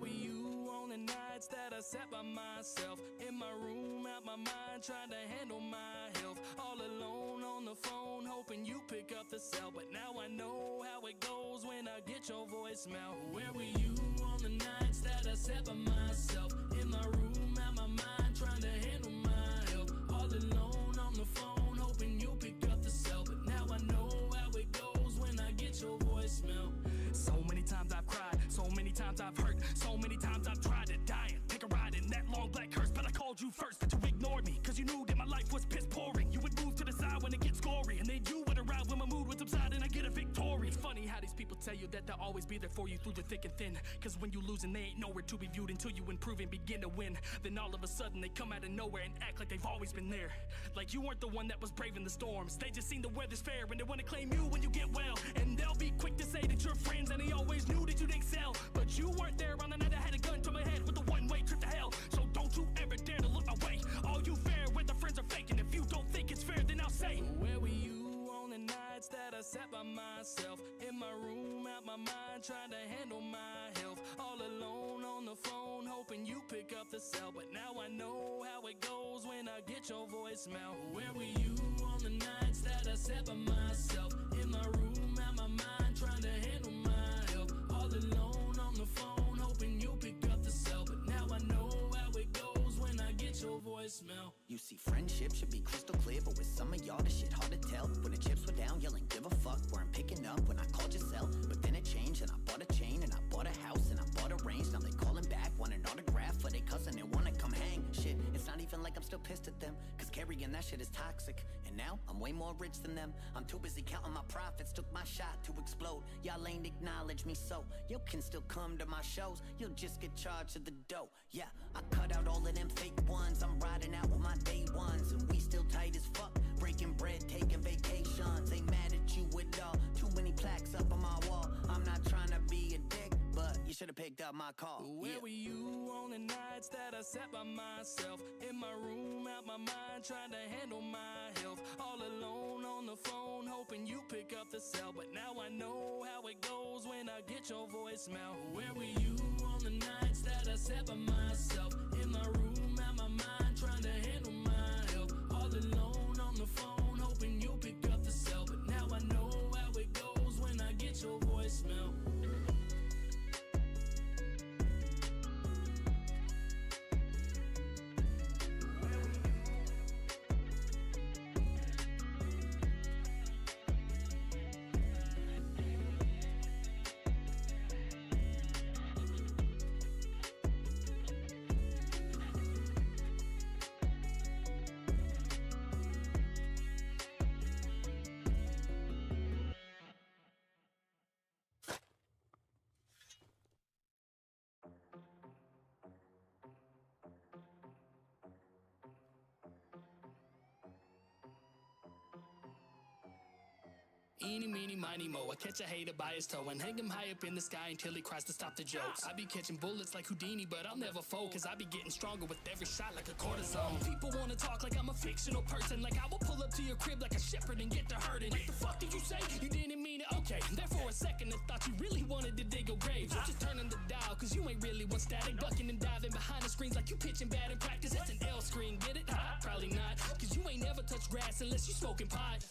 were you on the nights that I sat by myself in my room, out my mind, trying to handle my health, all alone on the phone, hoping you pick up the cell. But now I know how it goes when I get your voicemail. Where were you on the nights that I sat by myself in my room, out my mind, trying to handle my health, all alone on the phone, hoping you pick up the cell. But now I know how it goes when I get your voicemail. So many times I've cried, so many times I've hurt, so many times I've tried to die and take a ride in that long black hearse. But I called you first, but you ignored me, cause you knew that my life was piss pouring. You would move to the side when it gets gory, and then you would arrive when my mood would subside and I get a victory. It's funny how these people tell you that they'll always be there for you through the thick and thin, cause when you lose and they ain't nowhere to be viewed until you improve and begin to win. Then all of a sudden they come out of nowhere and act like they've always been there, like you weren't the one that was braving the storms. They just seen the weather's fair and they wanna claim you when you get well, and they'll be quick to say that you're friends and they always knew that you'd excel. But you weren't there on the night I had a gun to my head with a one-way trip to hell. So don't you ever dare to look my way. All you fair weather friends are fake, and if you don't think it's fair, then I'll say, where were you on the nights that I sat by myself in my room, out my mind, trying to handle my health, all alone on the phone, hoping you pick up the cell. But now I know how it goes when I get your voicemail. Where were you on the nights that I sat by myself in my room, out my mind, trying to handle my health, all alone on the phone, hoping you pick up the cell. But now I know how it goes when I get your voicemail. You see, friendship should be crystal clear, but with some of y'all, this shit hard to tell. When the chips were down, yelling, give a fuck, weren't picking up when I called your cell. But then it changed, and I bought a chain, and I bought a house, and I bought a range. Now they calling back, want an autograph for they cousin and wanna come hang. Shit, it's not even like I'm still pissed at them, cause carrying that shit is toxic. And now, I'm way more rich than them. I'm too busy counting my profits, took my shot to explode. Y'all ain't acknowledge me, so you can still come to my shows. You'll just get charged of the dough. Yeah, I cut out all of them fake ones. I'm riding out with my day ones, and we still tight as fuck. Breaking bread, taking vacations. Ain't mad at you at all. Too many plaques up on my wall. I'm not trying to be a dick, but you should've picked up my call. Where were you on the nights that I sat by myself in my room, out my mind, trying to handle my health, all alone on the phone, hoping you pick up the cell. But now I know how it goes when I get your voicemail. Where were you on the nights that I sat by myself in my room, out my mind, trying to handle my health, all alone on the phone, hoping you pick up the cell. But now I know how it goes when I get your voicemail. Eeny, meeny, miny, mo. I catch a hater by his toe and hang him high up in the sky until he cries to stop the jokes. I be catching bullets like Houdini, but I'll never fold, cause I be getting stronger with every shot like a cortisone. People wanna talk like I'm a fictional person, like I will pull up to your crib like a shepherd and get to hurting. What the fuck did you say? You didn't mean it? Okay. There for a second I thought you really wanted to dig a grave. So just turning the dial, cause you ain't really one static. Ducking and diving behind the screens like you pitching bad in practice. That's an L screen, get it? Probably not, cause you ain't never touched grass unless you smoking pot.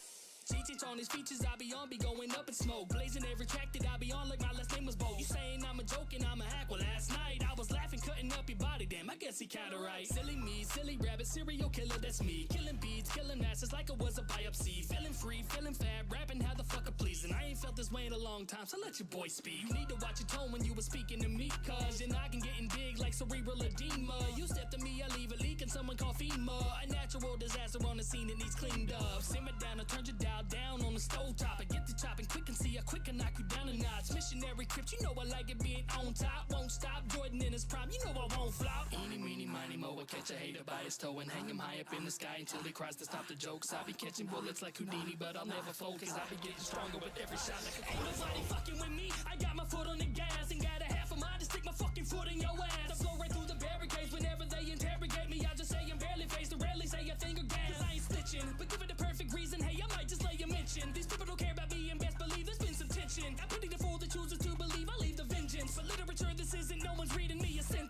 Cheats on his features, I be on, be going up in smoke. Blazing every track that I be on like my last name was Bo. You saying I'm a joke and I'm a hack? Well, last night I was laughing, cutting up your body. Damn, I guess he kinda right. Silly me, silly rabbit, serial killer, that's me. Killing beats, killing masses like it was a biopsy. Feeling free, feeling fab, rapping how the fuck I please. And I ain't felt this way in a long time, so let your boy speak. You need to watch your tone when you were speaking to me, cause then I can get in big like cerebral edema. You step to me, I leave a leak and someone call FEMA. A natural disaster on the scene that needs cleaned up. Simmer down, I turn your dial down on the stove top. I get to chopping quick and see how quick I knock you down a notch. Missionary crypt, you know I like it being on top. Won't stop, Jordan in his prime, you know I won't flop. Eeny, meeny, miny, mo. I catch a hater by his toe and hang him high up in the sky until he cries to stop the jokes. I be catching bullets like Houdini, but I'll never fold, cause I be getting stronger with every shot like a cortisone. Ain't nobody fucking with me, I got my foot on the gas and got a half a mind to stick my fucking foot in your ass. I blow right through the barricades whenever they interrogate me. I just say I'm barely faced, or rarely say a thing or gas. Cause I ain't snitching, but give it the perfect reason, hey, I might just lay a mention. These people don't care about me and best believe there's been some tension. I pity the fool that chooses to believe I leave the vengeance. But literature, this isn't, no one's reading me.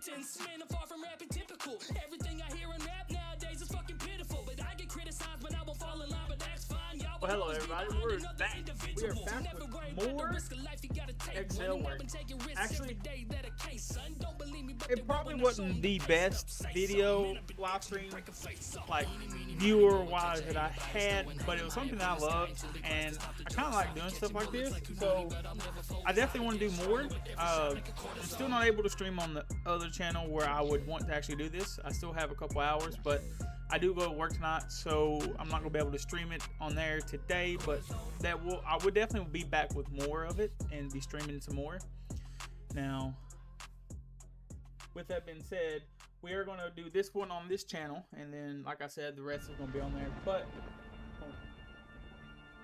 musicians. Man, I'm far from rapping typical. Everything I hear in rap nowadays is fucking pitiful. But I get criticized, but I won't fall in line, but that's fine. Y'all well, hello everybody, we're back. We are back with more Excel work. Actually, it probably wasn't the best video live stream, like viewer wise, that I had, but it was something I loved, and I kind of like doing stuff like this, so I definitely want to do more. I'm still not able to stream on the other channel where I would want to actually do this. I still have a couple hours, but I do go to work tonight, so I'm not gonna be able to stream it on there today, but I would definitely be back with more of it and be streaming some more. Now, with that being said, we are gonna do this one on this channel, and then, like I said, the rest is gonna be on there. But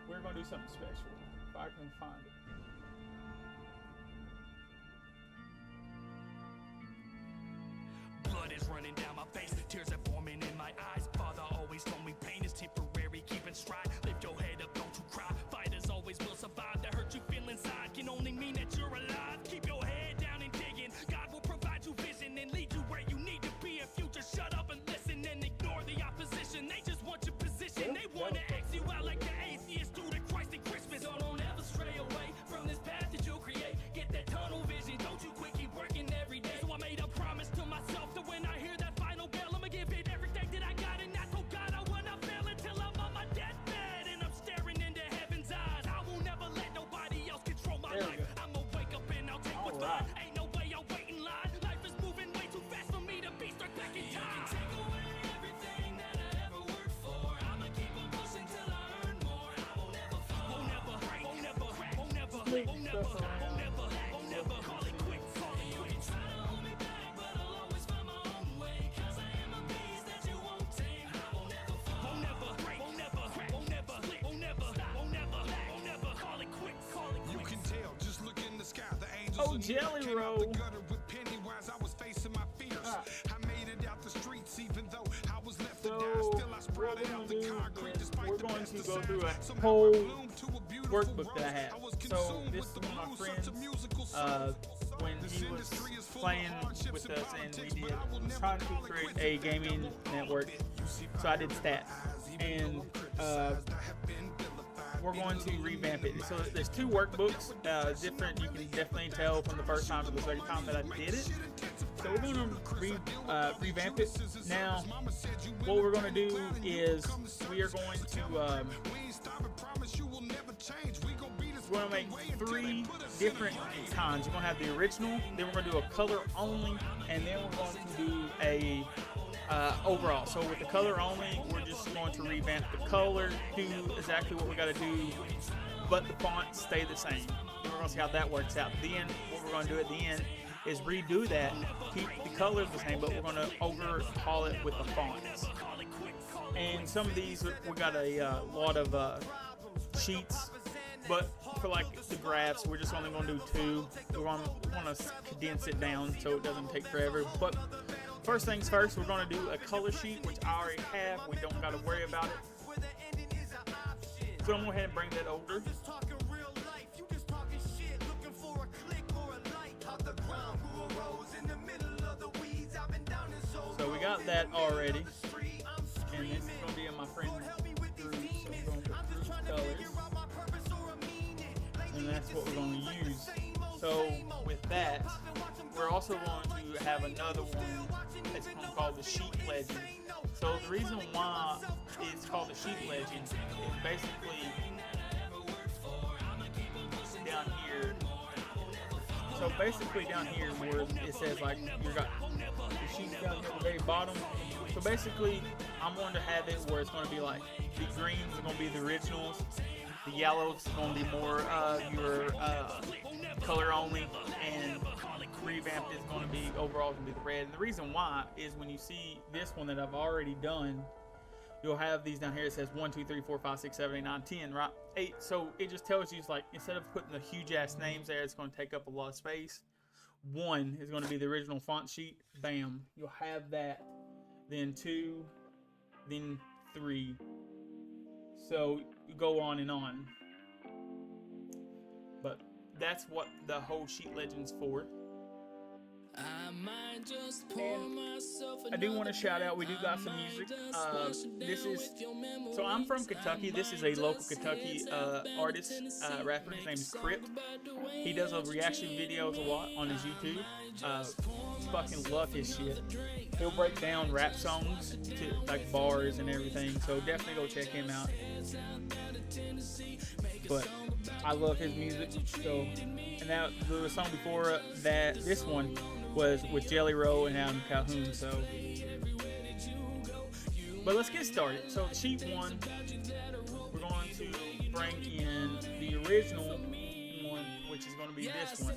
we're gonna do something special if I can find it. Blood is running down my face, tears are forming in my eyes. Father always told me pain is temporary, keep it stride. Lift your head up, don't you cry. Fighters always will survive. The hurt you feel inside can only mean that you're alive. Keep your head down and digging. God will provide you vision and lead you where you need to be. If you just shut up and listen and ignore the opposition, they just want your position. They want to X you out like the atheist do to Christ and Christmas. So don't ever stray away from this path that you'll create. Get that tunnel vision, don't you quit, keep working every day. So I made a promise to myself that when I hear that final bell, I'ma give it everything that I got, and I told God I will not fail until I'm on my deathbed and I'm staring into heaven's eyes. I will never let nobody else control my life. I'ma wake up and I'll take what's mine. Ain't no way I'll wait in line. Life is moving way too fast for me to be stuck back in time. You can take away everything that I ever worked for. I'ma keep on pushing till I earn more. I won't ever fall. Won't ever break. Won't never crack. Won't never. Won't never. Won't never. Won't never. Call it quick. Call it quick. Try to hold me back, but I'll always find my own way. 'Cause I am a beast that you won't tame. I won't ever fall. Won't never break. Won't never crack. Won't never. Won't never. Won't never. Won't never. Call it quick. Call it quick. You can tell, just look in the sky. The angels Oh, are near. Jelly Came out Roll. the gutter with Pennywise. I was facing my fears. I made it out the streets, even though I was left to die. So, Still, I sprouted out the concrete despite we're the going best to of go through signs. a Somehow whole I bloomed to a beautiful workbook that I rose. have. was So consumed this with is the one of my blues, friends, such a musical when This he was industry is full of playing hardships with and us, and we politics, did but I will never trying to call it create quits. a gaming network. So I did stats, and we're going to revamp it. So there's two workbooks, different. You can definitely tell from the first time to the second time that I did it. So we're going to revamp it. Now, what we're going to do is we are going to we're going to make 3 different kinds. We're going to have the original, then we're going to do a color only, and then we're going to do a overall. So with the color only, we're just going to revamp the color, do exactly what we got to do, but the fonts stay the same. And we're going to see how that works out. Then what we're going to do at the end is redo that, keep the colors the same, but we're going to overhaul it with the fonts. And some of these, we got a lot of sheets, but for like the graphs, we're just only going to do 2. We want to condense it down so it doesn't take forever. But first things first, we're going to do a color sheet, which I already have. We don't got to worry about it. So I'm going to go ahead and bring that over. So we got that already. And this is going to be in my friend's group. So we're going to put colors. And that's what we're going to use. So with that, we're also going to have another one that's called the Sheet Legend. So the reason why it's called the Sheet Legend is basically down here. So basically down here where it says like you got the sheets down here at the very bottom. So basically I'm going to have it where it's going to be like the greens are going to be the originals, the yellows is going to be more your color only, and revamped is going to be overall going to be the red. And the reason why is when you see this one that I've already done, you'll have these down here. It says 1, 2, 3, 4, 5, 6, 7, 8, 9, 10, right? 8. So it just tells you, it's like, instead of putting the huge ass names there, it's going to take up a lot of space. 1 is going to be the original font sheet. Bam. You'll have that. Then 2, then 3. So you go on and on. But that's what the whole Sheet Legend's for. I might just pour myself I do want to shout out, we do got some music. This is, so I'm from Kentucky. This is a local Kentucky artist, rapper. His name is Crypt. He does a reaction videos a lot on his YouTube. Fucking love his shit. He'll break down rap songs to like bars and everything. So definitely go check him out. But I love his music. So, and now the song before that, this one was with Jelly Roll and Adam Calhoun. So, but let's get started. So cheap one, we're going to bring in the original one, which is going to be this one.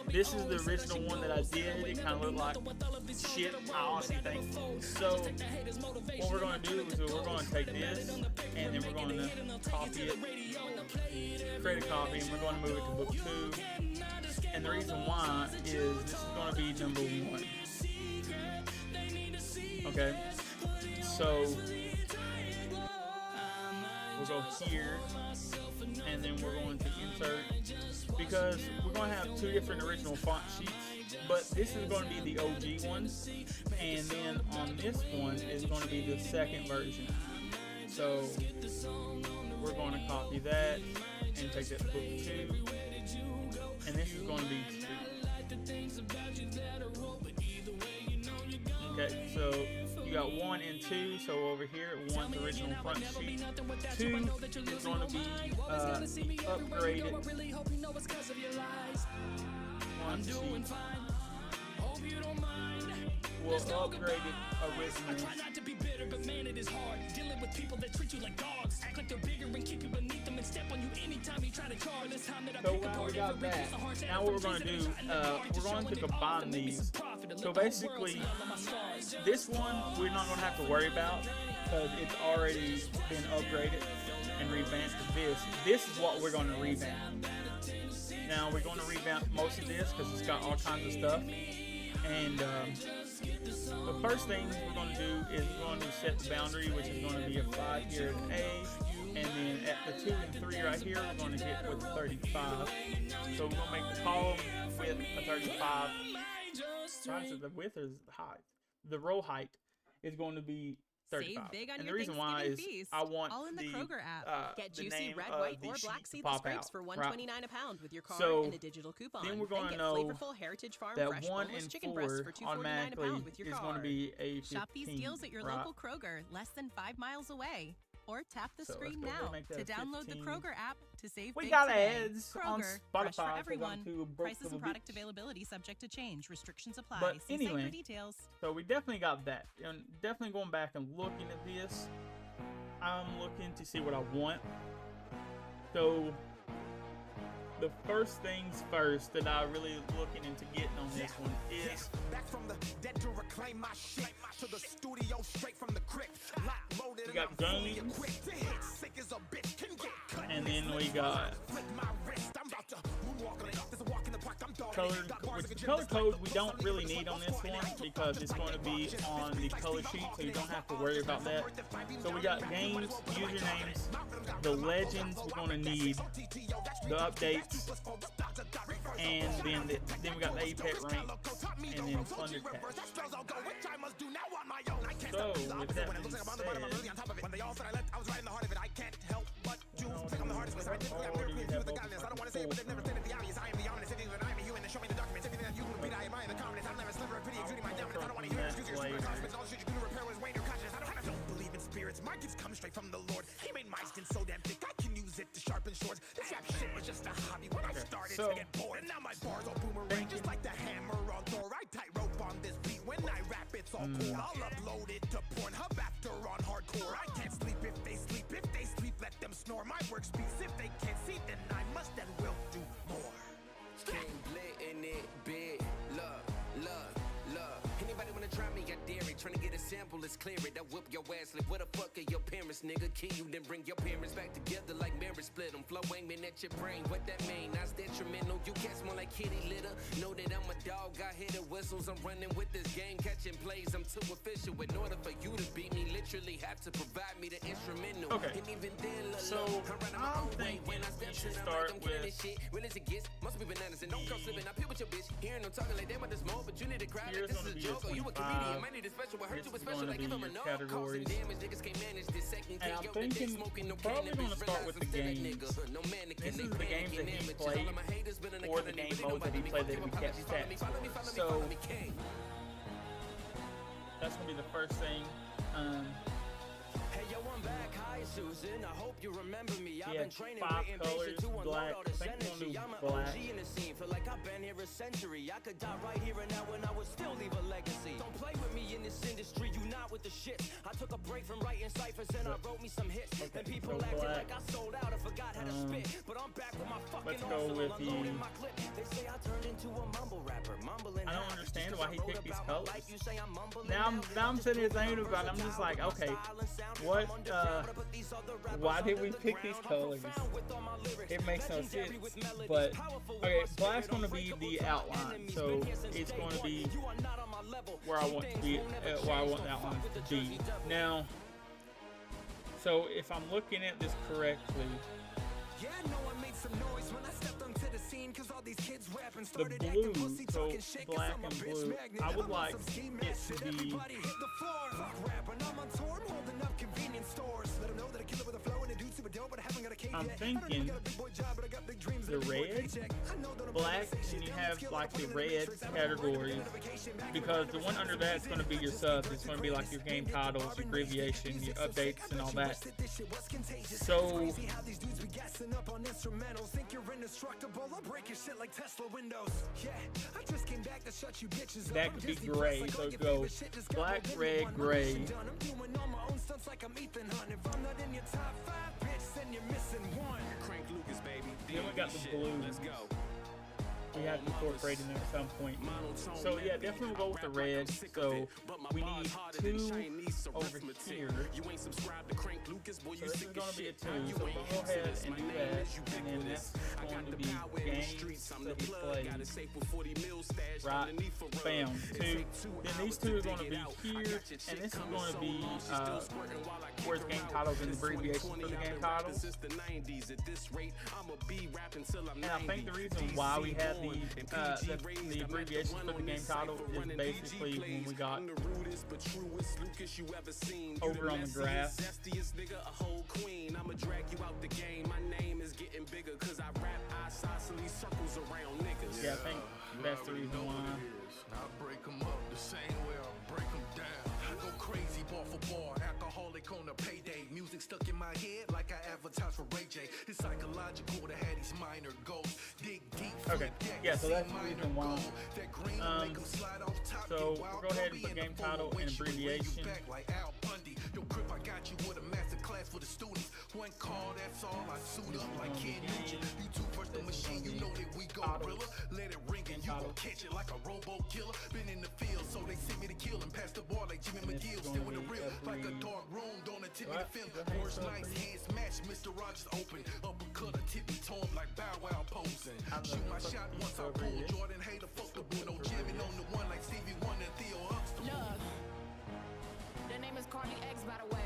This is the original one that I did. It kind of looked like shit, I honestly think. So what we're going to do is we're going to take this and then we're going to copy it, create a copy, and we're going to move it to book 2. And the reason why is this is going to be number 1. Okay, so we'll go here, and then we're going to insert, because we're going to have 2 different original font sheets, but this is going to be the OG one, and then on this one is going to be the second version. So we're going to copy that and take that to book 2, and this is going to be 2. Okay, so you got 1 and 2. So over here, 1's original front sheet. 2 is going to be upgraded. 1 sheet. We'll upgrade it originally. Not to be bitter, but man, it is hard dealing with people that treat you like dogs, act like they're bigger and keep you beneath them and step on you anytime you try to charge. This time that I pick apart, we got that. Now what we're going to do, we're going to combine these. So basically, this one we're not going to have to worry about because it's already been upgraded and revamped to this. This is what we're going to revamp. Now we're going to revamp most of this because it's got all kinds of stuff. And the first thing we're going to do is we're going to set the boundary, which is going to be a 5 here at A, and then at the 2 and 3 right here, we're going to hit with 35. So we're going to make the column with a 35. Right, so the width is height. The row height is going to be 35. Save big on and the your reason why is feast. I want all in the Kroger app. Get the juicy name red, of white, the or sheet black to seedless pop grapes out. for $1.29 a pound with your card So and a digital coupon. then we're going to get know flavorful Heritage Farm that fresh 1 boneless and chicken breasts 4 for $2.49 a automatically pound with your is card. going to be a 15. Shop these deals at your right? local Kroger, less than 5 miles away. Or tap the So let's screen go ahead and now make that to download 15. the Kroger app to save We big got today. ads on Kroger, Spotify fresh for 'cause I'm everyone. too broke Prices for and the product bitch. availability subject to change. Restrictions apply. But See site anyway, for details. So we definitely got that. And definitely going back and looking at this, I'm looking to see what I want. So the first things first that I really looking into getting on this one is Back from the dead to reclaim my shit. To the studio straight from the crypt. Lock loaded we got and I'm fully games, equipped. To hit sick as a bitch can get cut. and then we got Flick my wrist, I'm about to moonwalk on it. There's a walk in the park, I'm dogging color. it. Got bars Which like a color gymnast, code like we the don't bus really solid, need on like this the one bus because it's going to be on the color sheet, so you don't have to worry about that. So we got games, usernames, the legends. We're going to need the updates, and then we got the Apex ranks, and then Thunder Cash. So with that being said, when they all said I left, I was right in the heart of it. I can't help but do pick on the hardest place. I did I'm never pleased with the godliness. I don't want to say it, but they've never stated the obvious. I am the ominous. Anything that I am, you and show me the documents. Everything that you repeat, I admire the confidence. I'll never sliver of pity, exuding my dominance. I don't want to hear excuses. Your super confidence. All the shit you do to repair was weighing your conscience. I don't believe in spirits. My gifts come straight from the Lord. He made my skin so damn thick I can use it to sharpen swords. This rap shit was just a hobby when I started to get bored. And now my bars all boomerang just like the hammer on Thor. I tightrope on this beat when I rap. It's all cool. I'll upload it to Pornhub after on hardcore. I can't sleep if they sleep. If they sleep, let them snore. My work speaks. If they can't see, then I must and will do more. King lit in it, big love, love, love. Anybody wanna try me, I dare it. Trying to get a sample, let's clear it. I whip your ass like, what the fuck are your parents, nigga? Kill you, then bring your parents back together like marriage split them. Flow aiming at your brain, what that mean? That's detrimental. You catch more like kitty litter. Know that I'm a dog, I hear the whistles. I'm running with this game, catching plays. I'm too official. In order for you to beat me, literally have to provide me the instrumental. Okay. And even then, So I'm thinking we should start with. Real as it gets, must be bananas and don't come slipping. I peel with your bitch. Hearing them talking like they want this more, but you need to cry like this is a joke. Or you a comedian, might need a special. I heard you a special. Like give them a no. Causing damage, niggas can't manage this second. And I'm thinking probably going to start with the games. This is the games that he played, or the game modes that he played that we kept stats for. So that's going to be the first thing. Hey yo, I'm back. Hi, Susan. I hope you remember me. I've Yeah, been training, 5 waiting colors, patient to unload black. all this I think we'll energy. do I'm an black. OG in the scene. Feel like I've been here a century. I could die right here and now, and I would still leave a legacy. Don't play with me in this industry. You not with the shit. I took a break from writing ciphers and I wrote me some hits. Okay, And people so acted black. like I sold out. I forgot how to spit. But I'm back with my fucking Let's go arsenal. with Unloading the- my clip. They say I turned into a mumble rapper. Mumbling. I don't high. understand Just why 'cause he I wrote picked these about my colors. life, you say I'm mumbling Now I'm sitting here thinking about it. I'm just like, okay, what? Why did we pick these colors? It makes no sense. But okay, black's going to be the outline, so it's going to be where I want to be, where I want the outline to be. Now, so if I'm looking at this correctly, Yeah, I know I made some noise when I stepped onto the scene, cause all these kids rapping the started blue, acting pussy, so talking shit, 'cause black I'm a and bitch blue, magnet. I would I'm on like some ski it mask to shit. be. Everybody hit the floor. Fuck rap, and I'm on tour. I'm holding up convenience stores. Let 'em know that I kill it with a flow and a dude super dope, but I haven't got a cake I'm yet. I don't even thinking got a big boy job, but I got big dreams and the a big boy red, paycheck. I know that I'm black, gonna say and shit, you don't have skill, like I'm the fucking in red matrix. I'm categories, vacation back because when the I one was under in that's going to be your subs. It's going to be like your game titles, your abbreviation, your updates, and all that. So how these dudes be gassing up on instrumentals. Think you're indestructible? I'll break your shit like Tesla windows. Yeah, I just came back to shut you bitches up. that I'm could be Disney gray. Plus, So like all go your favorite shit just got black, rolled into red, one. gray. I'm done. I'm doing all my own stunts like I'm Ethan Hunt. If I'm not in your top 5, bitch, then you're missing one. Crank Lucas, baby. Then we got the Shit, blue. Let's go. We have to incorporate in there at some point. So yeah, definitely we'll go with the red. So we need 2 over here. So this is going to be a 2. So we'll go ahead and do that. And then that's going to be games that he plays. Right. Bam. 2. Then these 2 are going to be here. And this is going to be where's game titles and abbreviations for the game titles. And I think the reason why we had the abbreviations for the game title is basically when we got over on the graph. I'ma drag you out the game. My name is getting bigger cause I rap isosceles circles around niggas. Yeah, I think that's the reason why. I break them up the same way I break them down. I go crazy bar for bar, alcoholic on a payday. Music stuck in my head like I advertise for Ray J. It's psychological to have these minor goals. Dig deep. Okay, yeah, so that's the reason why. So we'll go ahead and put game title and abbreviation. Like Al Bundy. Yo, Crip, I got you with a master class for the students. One call, that's all. I suit up like Kid Nugent. You two first the machine, you know that we go gorilla. Let it ring and you gon' catch it like a robo killer. Been in the field, so they sent me to kill and pass the ball like Jimmy McGill. Still in the real, like a dark room, don't tip me to film. Worst nights, hands match, Mr. Rogers open. Uppercut, a tippy toe like Bow Wow posing. Shoot my shot once I pull. Jordan Hater, fuck the Bruno Jimmy on the one like Stevie Wonder, Theo Huxtable. Look, the name is Carly X, by the way.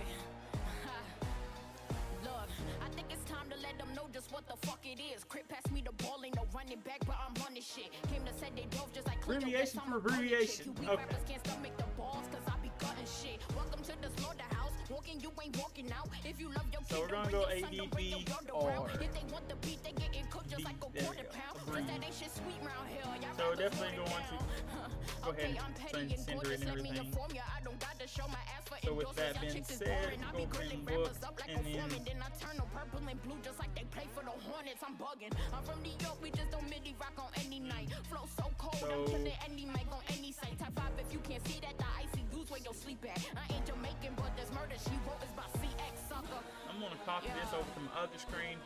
Look, I think it's time to let them know just what the fuck it is. Crip pass me the ball, ain't no running back, but I'm running shit. Came to say they dove just like Abbreviation for abbreviation. You Okay. rappers can't stomach the balls, cause I be cutting shit. Welcome to the slaughterhouse. Walking, you ain't walking out. If you love your kid, So we're gonna go ADB or if they want the beat, they getting cooked just like a there you quarter go. pound. Agree. Cause that ain't shit sweet round here. Y'all So rappers definitely slow going it to down. go ahead Okay, and I'm petty send and center gorgeous, and let me everything. inform ya. I don't got to show my ass for So with endorsements. that Y'all being chicks is said, boring. I go be for grilling book, rappers up like and a then- foreman. Then I turn them purple and blue just like they play for the Hornets. I'm bugging. I'm from New York, we just don't midi rock on any night. Flow so cold, I'm So- killing any mic on any site. Type 5 if you can't see that, the ICU's where you'll sleep at. I ain't Jamaican, but this murder she wrote is by CX, sucker. I'm gonna copy this over to my other screen,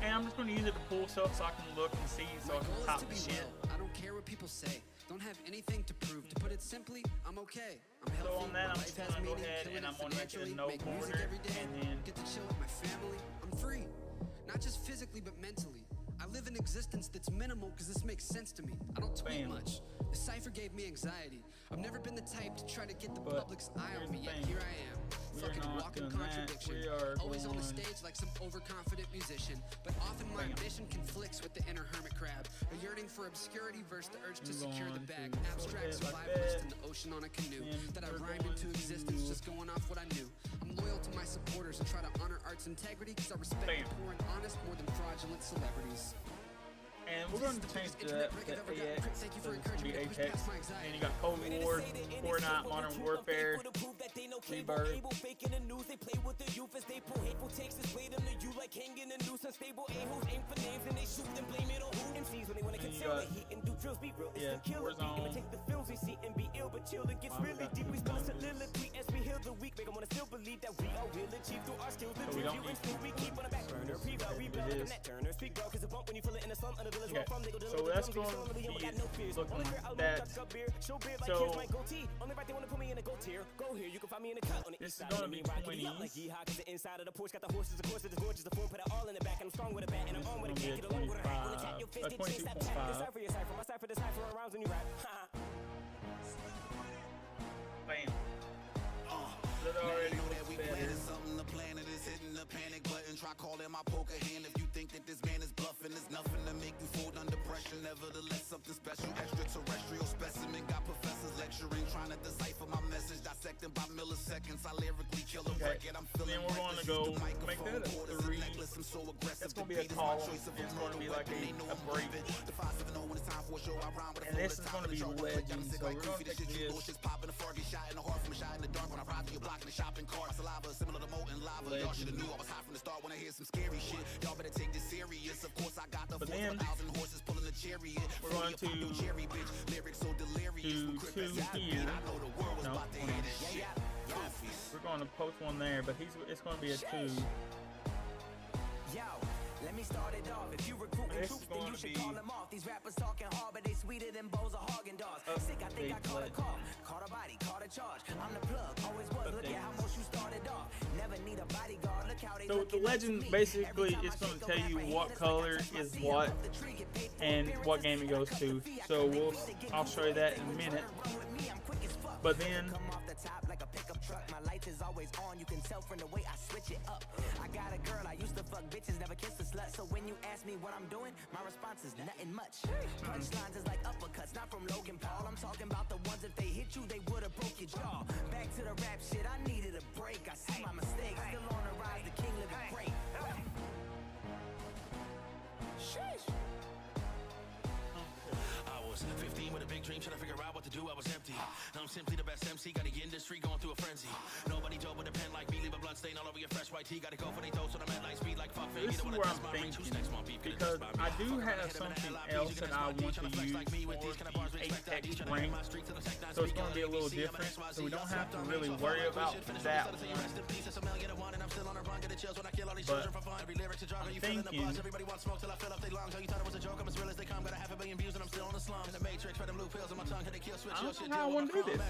and I'm just gonna use it to pull stuff so I can look and see, so I can pop the shit. I don't care what people say. Don't have anything to prove. To put it simply, I'm okay. I'm healthy. So on that, my I'm life just has gonna go meaning, ahead killing and I'm it gonna make it a financially, no make music corner, every day, and then get to chill with my family. I'm free. Not just physically, but mentally. I live an existence that's minimal because this makes sense to me. I don't tweet much. The cipher gave me anxiety. I've never been the type to try to get the public's eye on me, yet here I am. Fucking walking contradiction. Always on the stage like some overconfident musician. But often my ambition conflicts with the inner hermit crab. A yearning for obscurity versus the urge to secure the bag. Abstract survivalist in the ocean on a canoe. That I rhymed into existence just going off what I knew. I'm loyal to my supporters and try to honor art's integrity because I respect the poor and honest more than fraudulent celebrities. And we're going to change the AX to be Apex. And you got Cold War, Fortnite, Modern Warfare, Rebirth. Okay, so that's going to be looking like that. So this is going to be 20s. This is going to be 22.5. Bam. That already looks better. Something the planet is hitting the panic button. Try calling my poker hand if you think that this man is bluffing. There's nothing to make you fold under pressure. Nevertheless, something special. Extraterrestrial specimen. Got professors lecturing, trying to decipher my message. Dissecting by milliseconds. I lyrically kill a record. I'm feeling then we're going to go make that a 3. That's going to be a column. It's going to be like a break. And this is going to be legend. So we're going to take this. Popping a Fergie shot in the heart from a shot in the dark when I ride through your block in the shopping cart. Saliva similar to molten lava. Y'all should have knew I was hot from the start when I hear some scary shit. Y'all better take this serious. Of course I got the 4,000 horses pulling the chariot. We're going to cherry bitch. Lyrics so delirious. here. I know the world was about to hear this shit. We're going to post one there, but it's going to be a 2. Yo, let me start it off. If you recruiting troops, then you should call them off. These rappers talking hard, but they sweeter than bowls of Haagen-Dazs. Sick, I think I caught a call. Caught a body, caught a charge. I'm the plug, always was. Look at how much you started off. Never need a bodyguard. Look how they So the legend basically is going to tell you what color is what and what game it goes to. So I'll show you that in a minute. But then like a pickup truck, my light is always on. You can tell from the way I switch it up. I got a girl, I used to fuck bitches, never kissed a slut. So when you ask me what I'm doing, my response is nothing much. Punchlines is like uppercuts, not from Logan Paul. I'm talking about the ones if they hit you, they would've broke your jaw. Back to the rap shit, I needed a break. I see my mistakes, still on the rise, the king living great. Sheesh. I was 15 with a big dream, trying to figure out what to do. I was empty. Now I'm simply the best MC. Got the industry going through a frenzy. Nobody dope with a pen like me. Leave a blood stain all over your fresh white tee. Gotta go for they dose, so I'm at light speed like fuck. This is where I'm thinking, because I do have something else that I want to use for the Apex rank. So it's going to be a little different. So we don't have to really worry about that one. But I'm thinking, I don't know how I want to do this.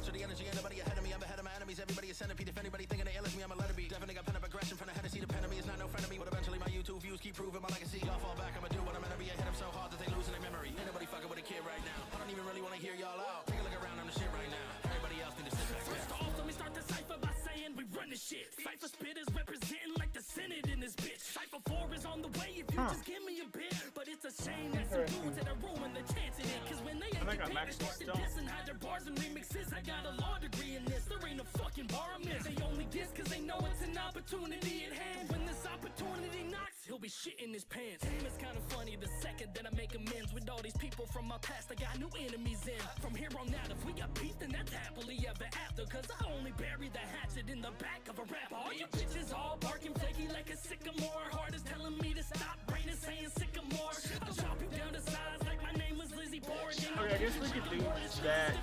Everybody is centipede. If anybody thinking they me, I'm a letter B. Definitely got pen of aggression from the Hennessy. The pen of me is not no friend of me. But eventually my YouTube views keep proving my legacy. Y'all fall back, I'ma do what I'm gonna be. I hit them so hard that they losing their memory. Ain't nobody fucking with a kid right now. I don't even really wanna hear y'all out. Take a look around, I'm the shit right now. Everybody else need to sit back down. First off, let me start the cipher by saying we run the shit. Cipher spitters representing like the Senate in this bitch. Cipher 4 is on the way if you just give me a bit. But it's a shame that some dudes that are ruin the chance in it. Cause when they ain't get paid, they start to diss and hide their bars and remixes. I got a law degree in this. There ain't a fucking bar I miss. They only diss cause they know it's an opportunity at hand. When this opportunity knocks, he'll be shitting his pants. Damn, it's kinda funny the second that I make amends with all these people from my past. I got new enemies in. From here on out, if we got beef, then that's happily ever after. Cause I only bury the hatchet in the back of a rap. All you bitches all barking flaky like a sycamore. Heart is telling me to stop. Brain is saying sycamore. I'll chop you down to size like my name was Lizzie Borden. Okay, I guess we could do that.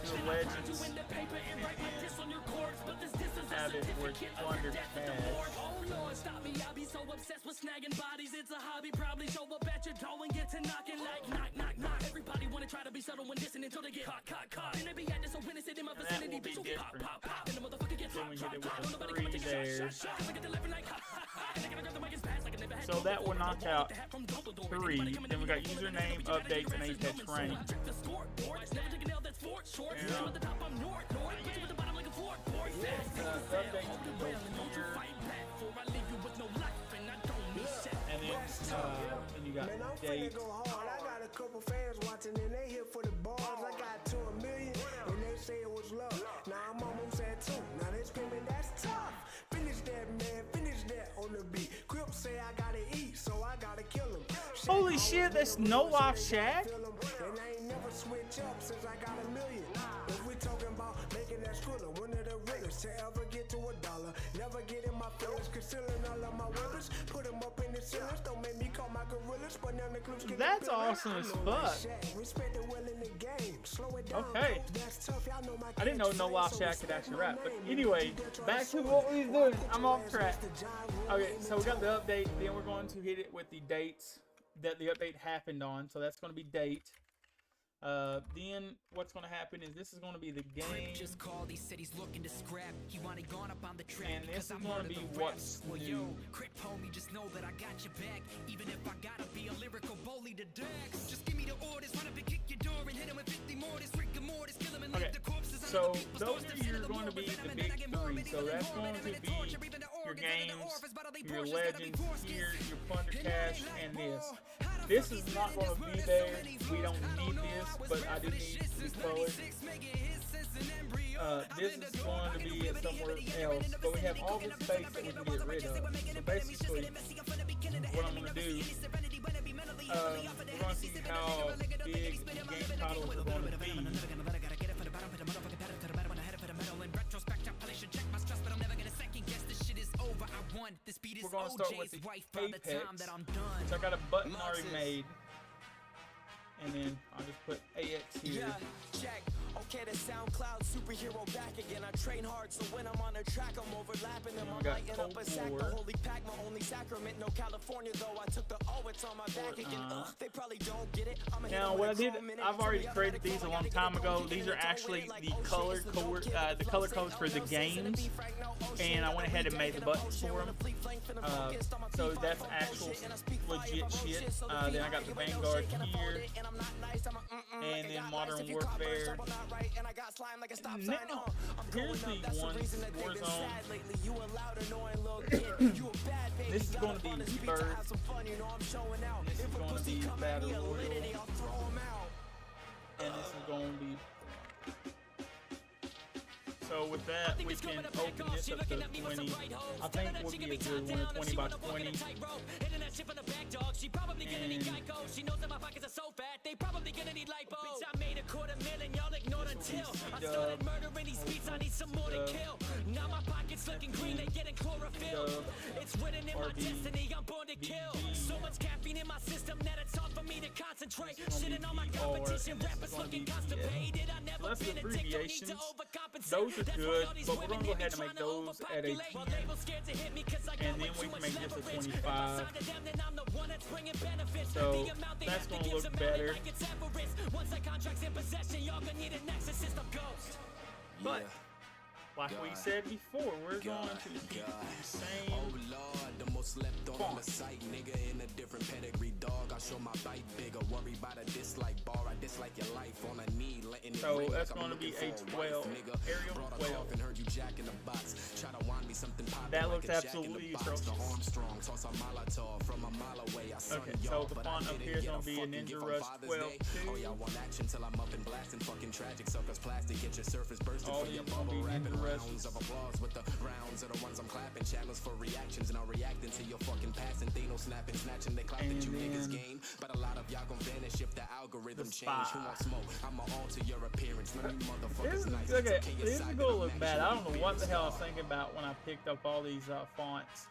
The legends have it where it's under pad. stop me. I be so obsessed with snagging bodies. It's a hobby. Probably show up at your door and get to knocking like knock, knock, knock. Everybody wanna try to be subtle when dissing until they get caught. And they be acting so innocent in my vicinity. Bitch, so pop, pop, pop. And the motherfucker gets Then we hit it Don't with nobody the come and 3 take a shot, there. shot. I get the left and like, ha, ha, ha. And I gotta grab the mic as fast like I never had So that will knock out 3. Then we got username, updates, and Apex rank. And you got Man, I'm date. finna go hard. I got a couple fans watching and they here for the bars. I got to $1 million and they say it was love. Now I'm almost at 2. Now they screaming that's tough. Finish that, man. Finish that on the beat. Crip say I gotta eat, so I gotta kill him. Holy shit, that's no life Shaq. And I ain't never switch up since I got $1 million. If we talking about making that Skrilla, one of the realest to ever get to $1. Never get in my feelings, concealing all of my weapons. Put them up in the ceilings, don't make me call my gorillas, but none of the clips get That's the awesome as fuck. Respect the will in the game. Slow it down. Okay. That's tough. Y'all know my I didn't know No Life Shaq could actually rap. But anyway, back to what we was doing. I'm off track. Okay, so we got the update. Then we're going to hit it with the dates that the update happened on. So that's going to be date. Then what's going to happen is this is going to be the game. Just call these cities looking to scrap. He wanted gone up on the track. And this is going to be what's well, new. yo, Crit homie, just know that I got your back. Even if I gotta be a lyrical bully to Dax. Just give me the orders, run up and kick your door and hit him with 50 mortars, rigor mortis, kill him and leave the corpses. So those are going to be the big 3. So that's going to be your games, your legends here, your plunder cash, and this. This is not going to be there. We don't need this, but I do need these colors. This is going to be somewhere else, but we have all this space that we can get rid of. So basically, what I'm going to do, we're going to see how big the game titles are going to be. We're going to start with the Apex, so I got a button already made, and then I'll just put AX here. Check. Okay, the SoundCloud superhero back again. I train hard, so when I'm on a track, I'm overlapping them. I'm lighting up a sack, the holy pack, my only sacrament. No California, though. I took the it's on my back again. They probably don't get it. Now, what I did, I've already created these a long time ago. These are actually the color codes for the games, and I went ahead and made the buttons for them. So that's actual legit shit. Then I got the Vanguard here, and then Modern Warfare. Now, here's the ones, Warzone. This is going to be Rebirth. This is going to be Battle Royale. And this is going to be... So with that, we can open this up to 20. I think we'll be a good one, 20 by 20. And she probably gonna need Geico. She knows that my pockets are so fat, they probably gonna need lipo. Bitch, I made $250,000, y'all ignored until I started murdering these beats. I need some more to kill. Now my pockets looking green, they getting chlorophyll. It's written in my destiny, I'm born to kill. So much caffeine in my system that it's hard for me to concentrate. Shitting on my competition, rappers looking constipated. I never been a tick, don't need to overcompensate. Those are good, but we're gonna go ahead and make those at a 10, and then we can make this a 25. So that's gonna look better. But like we said before, we're going to keep the same on the site, nigga, in a different pedigree, dog. I show my bite bigger, worry about a dislike bar. I dislike your life on a knee, letting it so that's going to be a 12, Aerial 12. And heard you jack in the box. Try to wind me something that looks absolutely atrocious. Armstrong, toss a Molotov from a mile away. Okay, so the font up here is going to be a Ninja Rush 12 too. Oh, y'all want action till I'm up and blasting, fucking tragic. Suckers plastic, get your surface bursting all for your these bubble rapping. Ninja Rounds of applause with the rounds are the ones I'm clapping. Channels for reactions, and I'll react until you're fucking passing. They no snapping, snatching, they clap that you niggas game. But a lot of y'all gon' vanish if the algorithm change. Who wants smoke? I'ma alter your appearance. None of you motherfuckers nice. Okay, this is gonna look bad. I don't know what the hell I was thinking about when I picked up all these fonts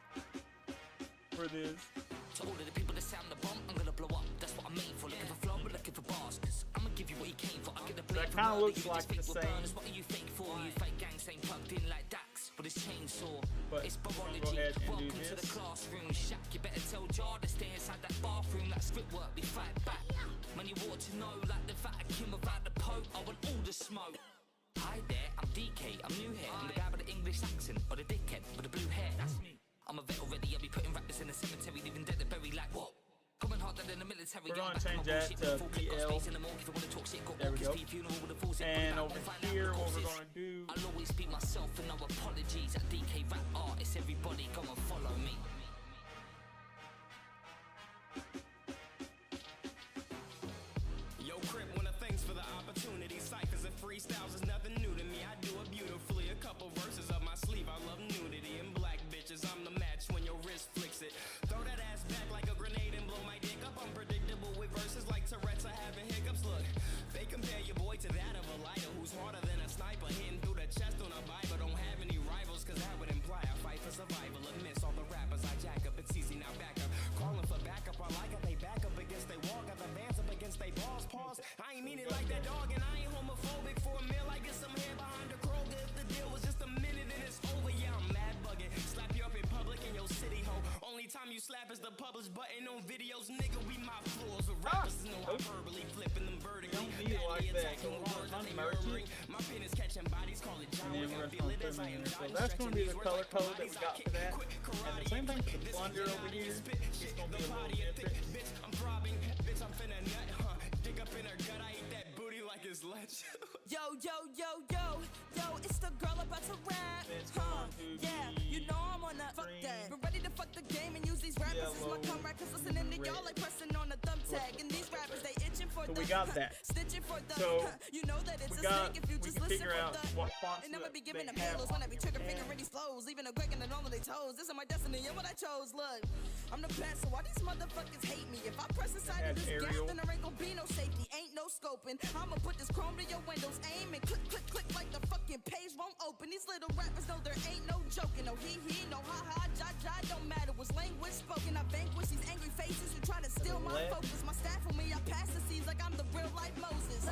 for this. To all of the people that sound the bomb, I'm gonna blow up. That's what I'm made for. Looking for flow, but looking for bars. Cause I'm gonna give you what you came for. I get the blame. That kind of looks like the same. What are you fake for? You fake gang saying plugged in like Dax. with his chainsaw. But It's go biology. ahead and Welcome do to the this. classroom. Shaq, you better tell Jar to stay inside that bathroom. That script work, we fight back. Man, you ought to know, like the Vatican without the Pope. I want all the smoke. Hi there, I'm DK, I'm new here. I'm the guy with the English accent, or the dickhead with the blue hair. That's me. I'm a vet already. I'll be putting rappers in the cemetery, leaving dead and buried like what? Coming harder than the military. We're gonna change that to PL. There we go. And over here, what we're gonna do? I'll always be myself and no apologies. At DK Rap Artists, everybody go and follow me. Yo, Crip, one of thanks for the opportunity. Ciphers and freestyles is nothing new to me. I do it beautifully. A couple verses up my sleeve. I love nudity and black bitches. I'm the match when your wrist flicks it. Throw that ass back like a grenade and blow my dick up. Unpredictable with verses like Tourette's or having hiccups. Look, they compare your boy to that of a lighter who's harder than a sniper, hitting through the chest on a Bible. Don't have any rivals, cause that would imply I fight for survival. Amidst all the rappers I jack up, it's easy now back up. Calling for backup, I like it. They back up against they wall, got the vans up against they balls. Pause. I ain't mean it like that, dog, and I ain't homophobic. For a meal, I get some hair behind the Kroger. If the deal was just a minute, then it's over. Yeah, I'm mad bugging. Slap you up in public in your city, ho. Only time you slap is the publish button on videos, nigga. We my floors with rappers know hyperbole, flipping them vertically. Don't need it like that. So we're gonna unmerge it. My pen is catching bodies, call it John Wick. I feel it as I am So that's gonna be the color code that we got for that. And the same thing for the plunger over here. It's gonna be a little different. Bitch, I'm throbbing. Bitch, I'm finna nut, huh? Dig up in her gut, I eat that booty like it's lunch. Yo, yo, yo, yo, yo, it's the girl about to rap, huh? Yeah, you know I'm on that. Fuck that. We're ready to fuck the game and use these rappers as my comeback. Cause listening to y'all like pressing on a thumbtack. And these rappers, they itching for So the we got that. stitching for the So you know that it's we a got, snake if you we just can listen figure for out the what fonts and I'ma that be giving they them have halos when I be trigger on finger hand. ready flows. Leaving a Greg and all of they toes. This is my destiny and what I chose. Look, I'm the best, so why these motherfuckers hate me? If I press inside of this gas, then there ain't gon' be no safety. Ain't no scoping. I'ma put this chrome to your windows, aim and click, click, click like the fucking page won't open. These little rappers know there ain't no joking. No he, no ha ha, ja ja, don't matter what's language spoken. I vanquish these angry faces who try to steal my focus. My staff on me, I pass the seas like I'm the real life Moses.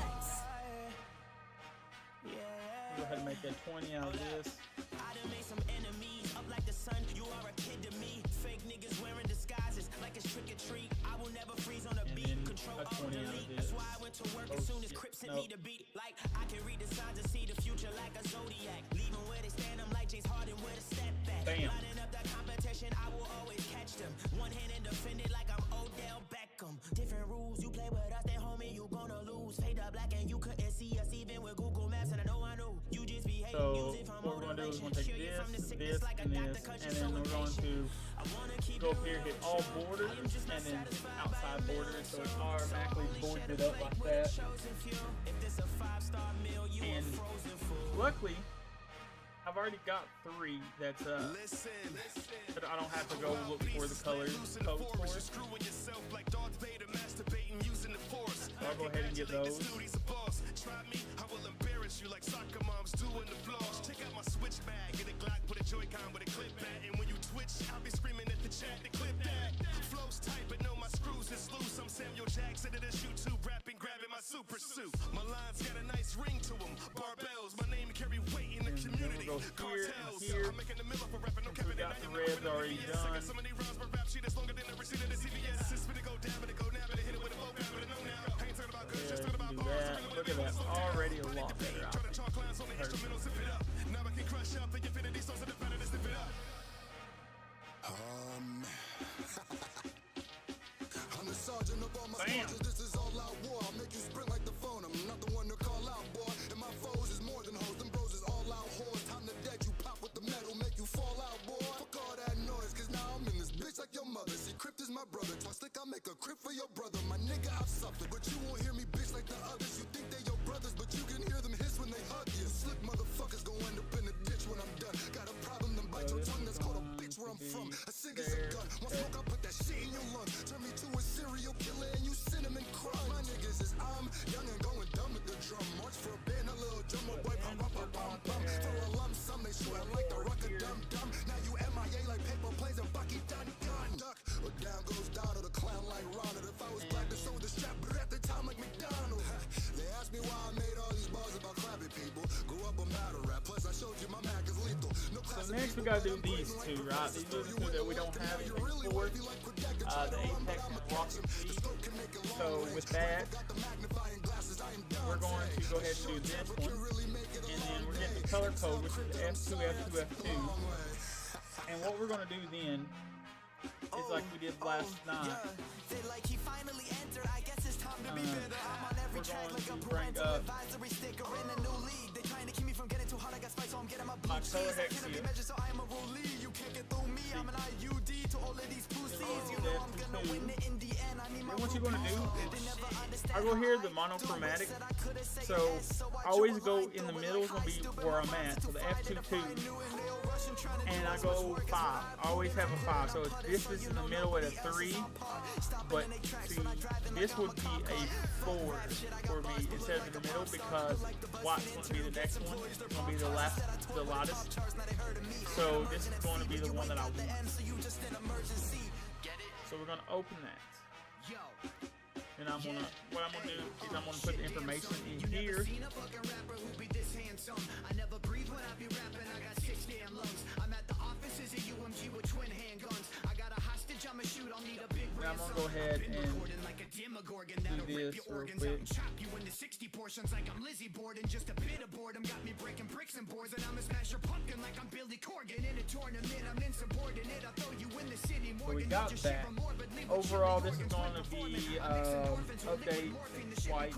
Go ahead and make that 20 out of this. I done made some enemies up like the sun. You are a kid to me. Fake niggas wearing disguises like it's trick or treat. I will never freeze on a beat. Control alt delete. That's why I went to work as soon as Crips sent me the beat. Like I can read the signs and see the future like a zodiac. Leaving where they stand, I'm like James Harden with a step back. Lining up the competition, I will always catch them. One hand and defend it like I'm Odell Beckham. Different rules, you play with us, then homie, you gonna lose. Fade up black and you couldn't see us even with Google Maps, and I know. You just be hating, So use it for what we're going to do is we're going to take this, from the this, sickness like and a this, doctor, 'cause and you're then so we're going impatient. to go up here, hit all borders, and then outside borders, so it automatically boards it up like that. And luckily, I've already got 3 that's but I don't have to go look for the colors code for it. So I'll go ahead and get those. Try me, I will embarrass you like soccer moms do in the floors. Check out my switch bag, get a Glock, put a Joy-Con with a clip at. And when you twitch, I'll be screaming at the chat to clip that. Flow's tight, but no, my screws is loose. I'm Samuel Jackson of this YouTube rapping, grabbing my super suit. My lines got a nice ring to them. Barbells, my name carry weight in the community. Cartels, I'm making the middle for rapping, no capping. Got the reds already done. I got so many rhymes, my rap sheet is longer than the receipt of the CBS. It's finna go down, but it go now, but it hit it with a low pound, but it know now. I ain't talking about good, just talking about Do that. Look at that. Already a lot better out. Now I can crush up the infinity source of the planet is it up. I'm the sergeant of all my soldiers. This is all out war. I'll make you sprint like the phone. I'm not the one to call out, boy. And my foes is more than hoes. Them bros is all out whores. Time to dead you pop with the metal, make you fall out, boy. Fuck all that noise, cause now I'm in this bitch like your mother. See, Crypt is my brother. Talk slick, I make a crypt for your brother. My nigga, I've suffered, but you won't hear me bitch like the others. You think they your brothers, but you can hear them hiss when they hug you. Slick motherfuckers gon' end up in the ditch when I'm done. Got a problem, then bite your tongue. That's called a bitch where I'm from. A cig is a gun. One smoke, I put that shit in your lungs. Turn me to a serial killer and you cinnamon crunch. My niggas is I'm young and going dumb with the drum. March for a band, a little drummer boy, pum pum pum pum pum. For a lump sum, they shootin' like the rock of dum dum. Now you MIA like paper planes and Bucky dun dun. Duck or down goes down or the clown like Ronald. If I was black, the soul the strap, but at the time like McDonald. They asked me why I made all these bars about clapping people. Grew up a matter rap, plus I showed you my Mac is lethal. No class we gotta do these two, right? These are the two that we don't have anything for. The Apex and Rocket League. So with that, we're going to go ahead and do this one. And then we're getting the color code, which is F2, F2, F2. And what we're gonna do then is like we did last night. We're going to bring up my color hex here. And what you're going to do is, I go here, the monochromatic. So I always go in the middle, is going to be where I'm at. So the F22. And I go 5. I always have a 5. So this is in the middle at a 3. But see, this would be a 4 for me instead of in the middle, because white's going to be the next one. It's going to be the lightest. So this is going to be the one that I want. So we're going to open that. And what I'm gonna do is I'm gonna put the information in here. I never breathe when I be rapping. I got 6 damn lungs. I'm at the offices of UMG with twin handguns. I got a hostage I'ma shoot. I'll need a big now I'm gonna go ahead and do this real quick. Chop you into 60 portions like I'm Lizzie Borden. Just a bit of boredom got me breaking bricks and boards, and I'ma smash your pumpkin like I'm Billy Corgan. In a tournament, I'm insubordinate. I throw you in the city more so we than got that. Overall, this is going to be update white. This is update orange.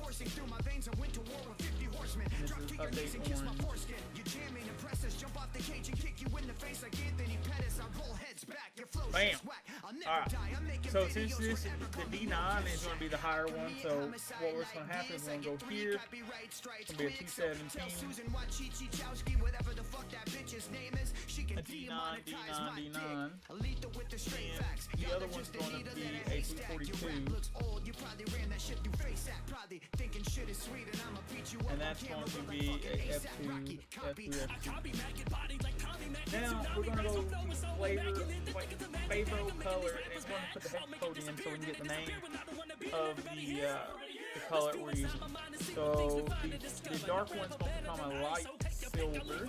Bam! Alright, so since this the D9 is going to be the higher one, so what was going to happen is we're going to go here. It's going to be a 217. A D9. And the other one's going to be a 242. And that's going to be a F2, F2. Now we're going to go flavor color, and it's going to put the hex code in so we can get the name of the color we're using. So the dark one's going to become a light silver.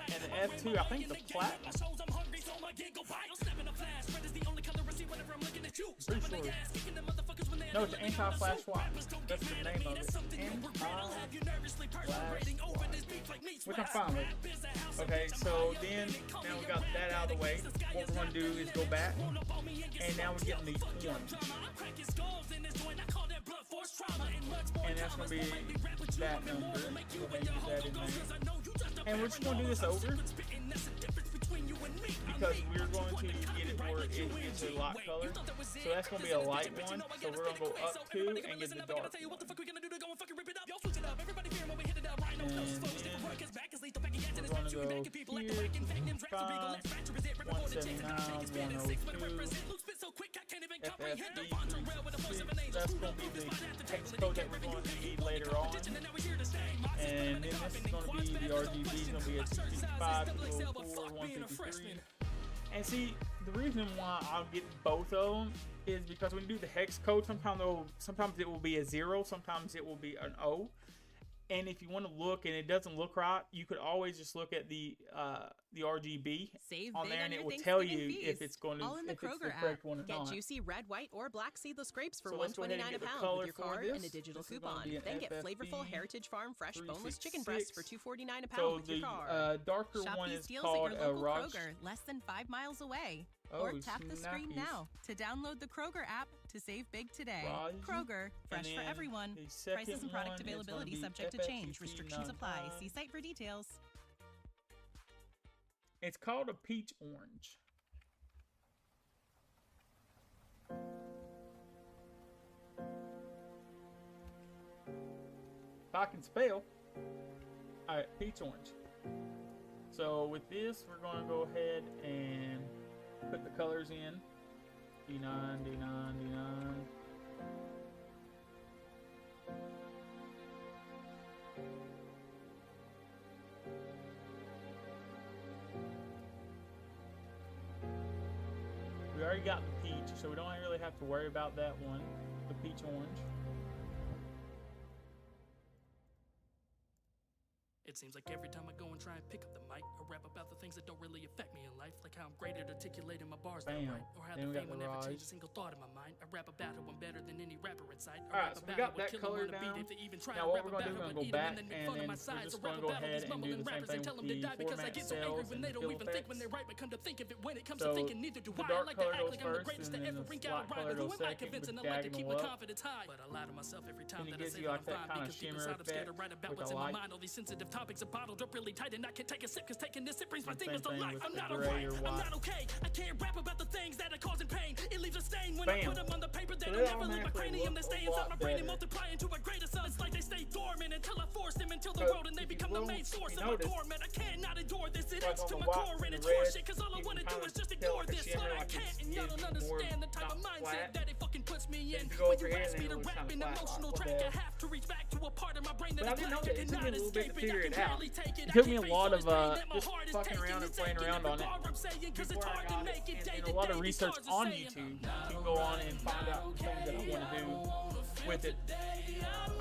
And the F2, I think the platinum. Pretty sure. No, it's anti-flash swap. That's the name of it. Anti-flash swap. Which I'm fine with. Okay, so then, now we got that out of the way. What we're going to do is go back. And now we're getting these ones. And that's going to be that number. Go ahead and use that in there. And we're just going to do this over. Because we're going to get it where it is a light color. So that's going to be a light one. So we're going to go up 2 and get the dark one. And then we're going to go here, 5, 179, 102, FFD 36. That's going to be the hex code that we're going to need later on. And then this is going to be the RGB, is going to be a 255, 204, 153. And see, the reason why I'll get both of them is because when you do the hex code, sometimes it will be a 0, sometimes it will be an O. And if you want to look and it doesn't look right, you could always just look at the RGB on there, and it will tell you if it's going to all in the Kroger correct one or Get not. juicy red, white, or black seedless grapes for So let's go ahead and $1.29 a get the pound color with your for card this. and a digital This is gonna coupon. be an Then get FFD flavorful Heritage Farm fresh boneless chicken 366. breasts for $2.49 a pound So with your the card. darker Shop one these is deals called at your local Raj. Kroger, less than 5 miles away. Oh, Or tap the screen snackies. now to download the Kroger app to save big today. Raj. Kroger, fresh And for then everyone. the second Prices and product one is gonna availability be subject to change. FFCC Restrictions apply. 99. See site for details. It's called a peach orange. If I can spell. Alright, peach orange. So with this, we're going to go ahead and put the colors in. D9, D9, D9. We already got the peach, so we don't really have to worry about that one. The peach orange. It's seems like every time I go and try and pick up the mic, I rap about the things that don't really affect me in life, like how I'm great at articulating my bars that right, or how the fame will never change a single thought in my mind. I rap about how I'm better than any rapper in sight. Alright, so we got that color down. Now what we're going to do, we're going to go back and then we're just going to go ahead and do the same thing with the format cells and the fill effects. So the dark color goes first, and then the light color goes second with diagonal up. And it gives you like that kind of shimmer effect with the light. All these sensitive topics are bottled up really tight, and I can't take a sip because taking this sip brings my fingers to thing life. with I'm the not gray alright, or I'm white. not okay. I can't rap about the things that are causing pain. It leaves a stain when Bam. I put them on the paper. They So don't they never leave my automatically cranium. They look stay a inside lot my brain and better. multiply into a greater sun. It's like they stay dormant until I force them into the So world and they if you become the will, main source you of my notice, torment. I cannot endure this. It like eats on to the my white core and and the it's red, horseshit because all I you want to can do kind is of just tell ignore like a this. shimmer, But I like can't, it's and y'all don't getting more understand the type not of mindset flat. that it fucking puts me in. Then if you go When over you here, ask then me it to looks rap kinda an flat, emotional like track, that. I have to reach back to a part of my brain that But I is didn't know black. that I it took me cannot a little bit escape to it. I figure can it out. barely take it. It I took can't me a face lot all of this pain that my just heart is fucking taking. around and It's playing aching around every on it bar I'm saying, 'cause it's before I hard to got it, make it day and to a lot of day. These research stars are on saying, YouTube to go on and find out things that I want to do with it.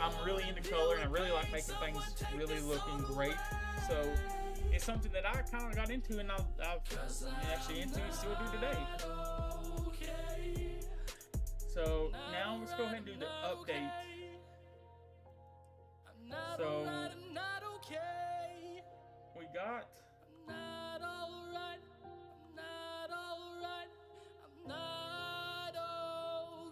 I'm really into color and I really like making things really looking great. So it's something that I kind of got into and I've actually into and still do today. So now let's go ahead and do the update. So we got not alright. I'm not alright. I'm not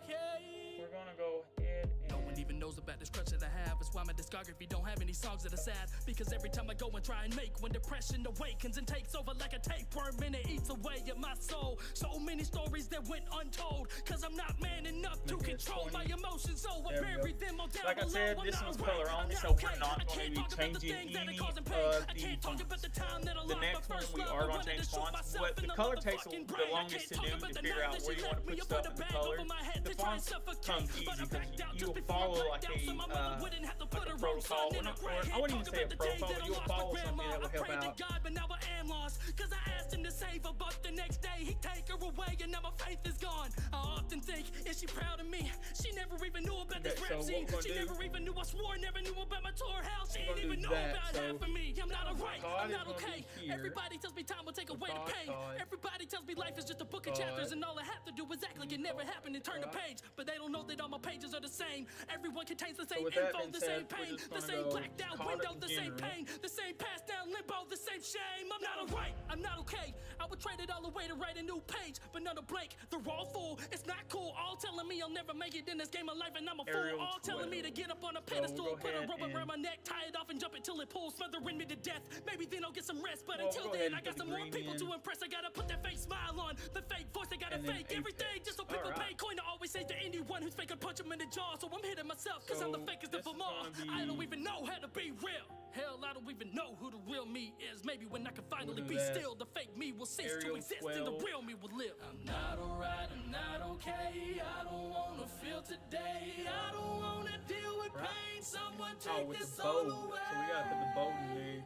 okay. we're gonna go ahead and No one even knows about this crutch that I have. It's why my discography don't have any songs that are sad. Because every time I go and try and make, when depression awakens and takes over like a tapeworm and it eats away at my soul. So many stories that went untold. Cause I'm not man enough to control my emotions. So I bury them all down like I below. said, I'm this not one's right. color I'm only, not so okay. we're not I going to can't be talk about the changing things that are any causing of pain. I the can't talk fonts. about the time that I The lost next my one first we love. are I going to wanted change shoot fonts. myself What in the color takes motherfucking the brain. I longest can't to talk do about to the figure night out that where she you want to left me put and stuff put a in the bag color. over my head The to try and fonts suffocate. comes But easy I because backed out you just will before I follow blacked like out, so my mother a wouldn't have to put her own protocol. son in a grave. I wouldn't even Talk say a about the day protocol, that but I you'll lost my follow something grandma. that will I help prayed to out. God, but now I am lost. Cause I asked him to save her, but the next day he take her away and now my faith is gone. I often think, is she proud of me? She never even knew about this Okay, rap so scene. what we're She gonna never even knew I swore, never knew about my tour house. She We're didn't even gonna do know that, about so half of me. I'm not alright, God I'm is not gonna okay. be here. Everybody tells me time will take away the God, pain. God. Everybody tells me life is just a book of chapters and all I have to do is act like it never happened and turn the page. But they don't know that all my pages are the same. Everyone contains the same with that info, being the said, same we're pain, just the gonna same go blacked out call it window, the same general. pain, the same passed down limbo, the same shame. I'm not alright, I'm not okay. I would trade it all away to write a new page, but none are blank. They're all full. It's not cool. All telling me I'll never make it in this game of life, and I'm a fool. All telling me to get up on a pedestal, we'll put a ahead rope and- around my neck, tie it off, and jump it till it pulls, smothering me to death. Maybe then I'll get some rest, but Well, until we'll go then, ahead I and got put some the more green people in. to impress. I gotta put that fake smile on, the fake voice. I gotta And then fake everything apex. just so people Alright. pay coin to always say to anyone who's fake and punch them in the jaw. So I'm hitting myself, cause I'm the So fakest this of them is all. gonna be- I don't even know how to be real. Hell, I don't even know who the real me is. Maybe when I can finally do be that. still, the fake me will cease to Arial exist and the 12. real me will live. I'm not alright, I'm not okay. I don't wanna feel today. I don't wanna deal with pain. Someone Oh, take with this the soul bold. away. So we gotta put the bold in there.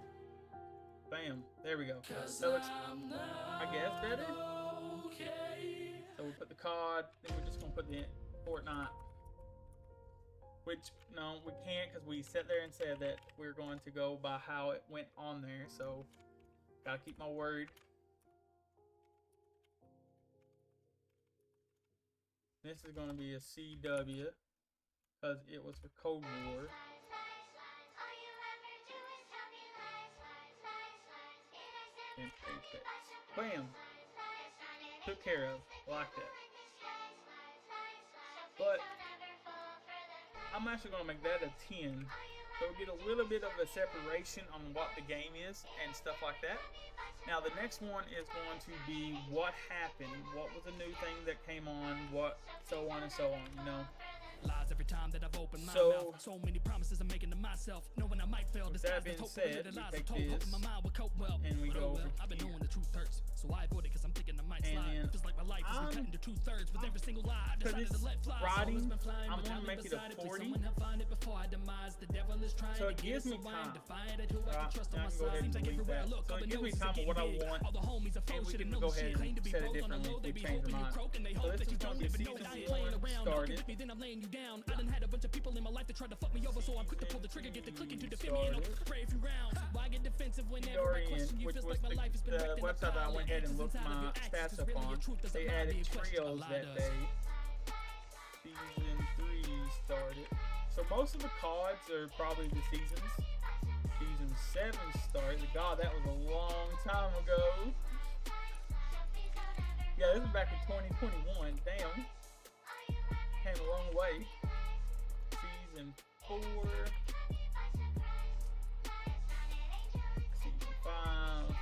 Bam. There we go. That looks, I guess, better. Okay. So we put the COD, then we're just gonna put the Fortnite. Which, no, we can't because we sat there and said that we're going to go by how it went on there. So, gotta keep my word. This is gonna be a CW because it was for Cold War. And Apex. Bam! Took care of. Like that. But I'm actually going to make that a 10. So we get a little bit of a separation on what the game is and stuff like that. Now the next one is going to be what happened, what was the new thing that came on, what, so on and so on, you know. Lies every time that I've opened my So- mouth. So many promises I'm making to myself, knowing I might fail. With Disguised that as being hope, said, the we lies take I told, hoping this, my mind will cope well. and we But go oh well, over I've been here. knowing the truth hurts, so I avoid it because I'm thinking I might And slide. then Feels like my life is I'm into 2/3 with every single lie. I decided to let fly. Riding, Been flying, I'm but gonna time make it beside a please 40. someone help find it before I demise. The devil is trying So it to gives get me us so I'm time. defiant at who I can trust on Now I my can go side. ahead and Seems like delete everywhere I that. look, So all it the gives me noses time are of what I getting big. want, All the homies are and full we shit can and know go the ahead shit. Claim to and be set it bold on the differently low. if They we be change our hoping you mind. croak and they So hope this that is you gonna don't be live it. No season dying playing 1 around. Don't started. get me, then I'm laying you down. I done had a bunch of people in my life that tried to fuck me over, so I'm quick to pull the trigger, get the clicking to defend me, and I'll pray a few rounds. Why get defensive whenever I question you? Which Feels was like my life has been wrecked the in a website that I pile went of ahead and answers looked inside of my your actions, stats 'cause up really on. your truth doesn't They lie, added be a question. trios A that lie day. Season 3 started. So most of the cards are probably the seasons. Season 7 started. God, that was a long time ago. Yeah, this is back in 2021. Damn. Came a long way. Season 4. Season 5.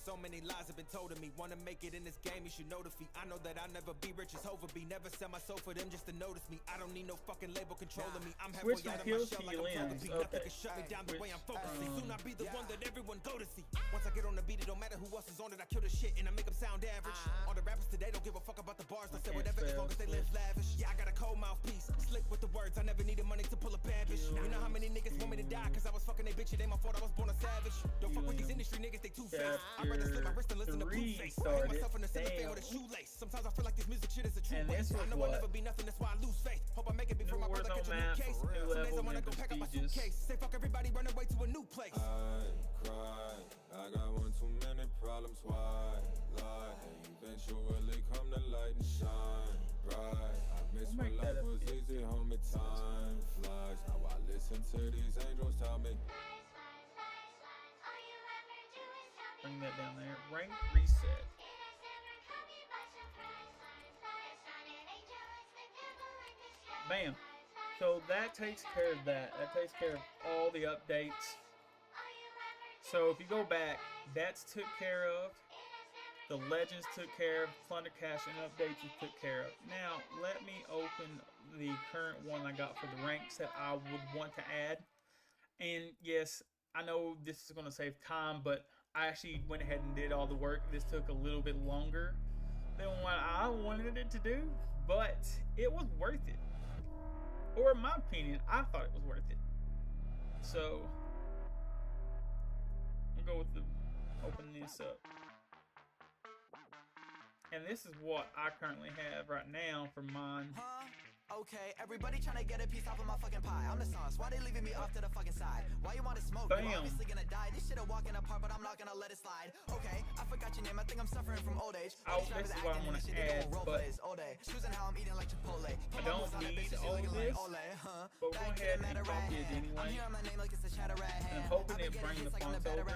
So many lies have been told to me. Wanna make it in this game, you should know the fee. I know that I'll never be rich as Hova be. Never sell my soul for them just to notice me. I don't need no fucking label controlling me. I'm halfway Switch out from of my kills shell to like your I'm lens. Nothing Okay. can shut me down the way I'm focusing. Soon I'll be the one that everyone go to see. Once I get on the beat, it don't matter who else is on it. I kill the shit and I make them sound average. All the rappers today don't give a fuck about the bars. They'll say whatever as long as they live lavish. Yeah, I got a cold mouthpiece. Slick with the words. I never needed money to pull a bad bitch. You know how many niggas want me to die? Cause I was fucking they bitch. It ain't my fault. I was born a savage. Don't fuck with these industry niggas. They two-faced. I'd rather slit my wrist and listen to Blueface. I hate myself in the cellophane with a shoelace. Sometimes I feel like this music shit is a true waste. I know I'll never be nothing. That's why I lose faith. Hope I make it before my brother catch a new case. Some days I wanna go pack up my suitcase. Say fuck everybody, run away to a new place. I cried. I got one too many problems. Why lie? Eventually come to light and shine bright. I miss when life was easy, homie. Time flies. Now I listen to these angels tell me. Bring that down there. Rank reset. Bam. So that takes care of that. That takes care of all the updates. So if you go back, that's took care of. The legends took care of. Plunder Cash and updates it took care of. Now let me open the current one I got for the ranks that I would want to add. And yes, I know this is going to save time, but I actually went ahead and did all the work. This took a little bit longer than what I wanted it to do, but it was worth it. Or in my opinion, I thought it was worth it. So I'm gonna go with the open this up. And this is what I currently have right now for mine. Okay, everybody trying to get a piece off of my fucking pie. I'm the sauce. Why they leaving me off to the fucking side? Why you want to smoke? Bam. You're obviously gonna die. This shit a walking apart, but I'm not gonna let it slide. Okay, I forgot your name. I think I'm suffering from old age. This is what I want to add, but all day. Choosing how I'm eating like Chipotle. I don't need all of this, but we'll go ahead and copy it anyway. I'm hearing my name like it's a shadow rat And hand. hoping it bring the fonts over.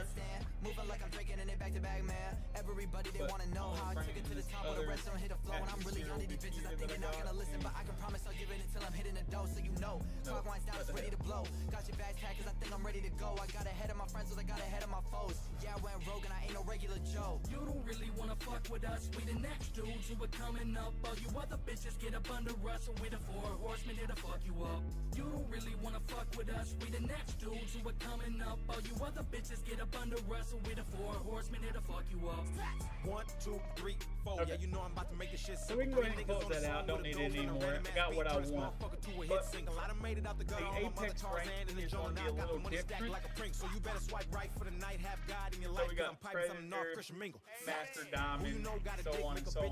Moving like I'm drinking in it back to back, man. Everybody they wanna know how I took it to the top of the rest don't hit the flow. And I'm really under these bitches. I think you're not gonna listen, but I can promise I'll give it until I'm hitting the dough, so you know. Clock winds down, it's ready to blow. Got your bags tagged, cause I think I'm ready to go. I got ahead of my friends, so I got ahead of my foes. Yeah, I went rogue and I ain't no regular Joe. You don't really wanna fuck with us. We the next dudes who are coming up. All you other bitches get up under us, and we the 4 horsemen here to fuck you up. You don't really wanna fuck with us. We the next dudes who are coming up. All you other bitches get up under us, and we the 4 horsemen here to fuck you up. 1, 2, 3, 4. Okay. Yeah, you know I'm about to make this shit So we can go ahead and close that out. Don't need it anymore. I got what I want. But the Apex ranking is going to be a little different. So you better swipe right for the night, have God in your life. We got Predator, Master Diamond, so on and so on.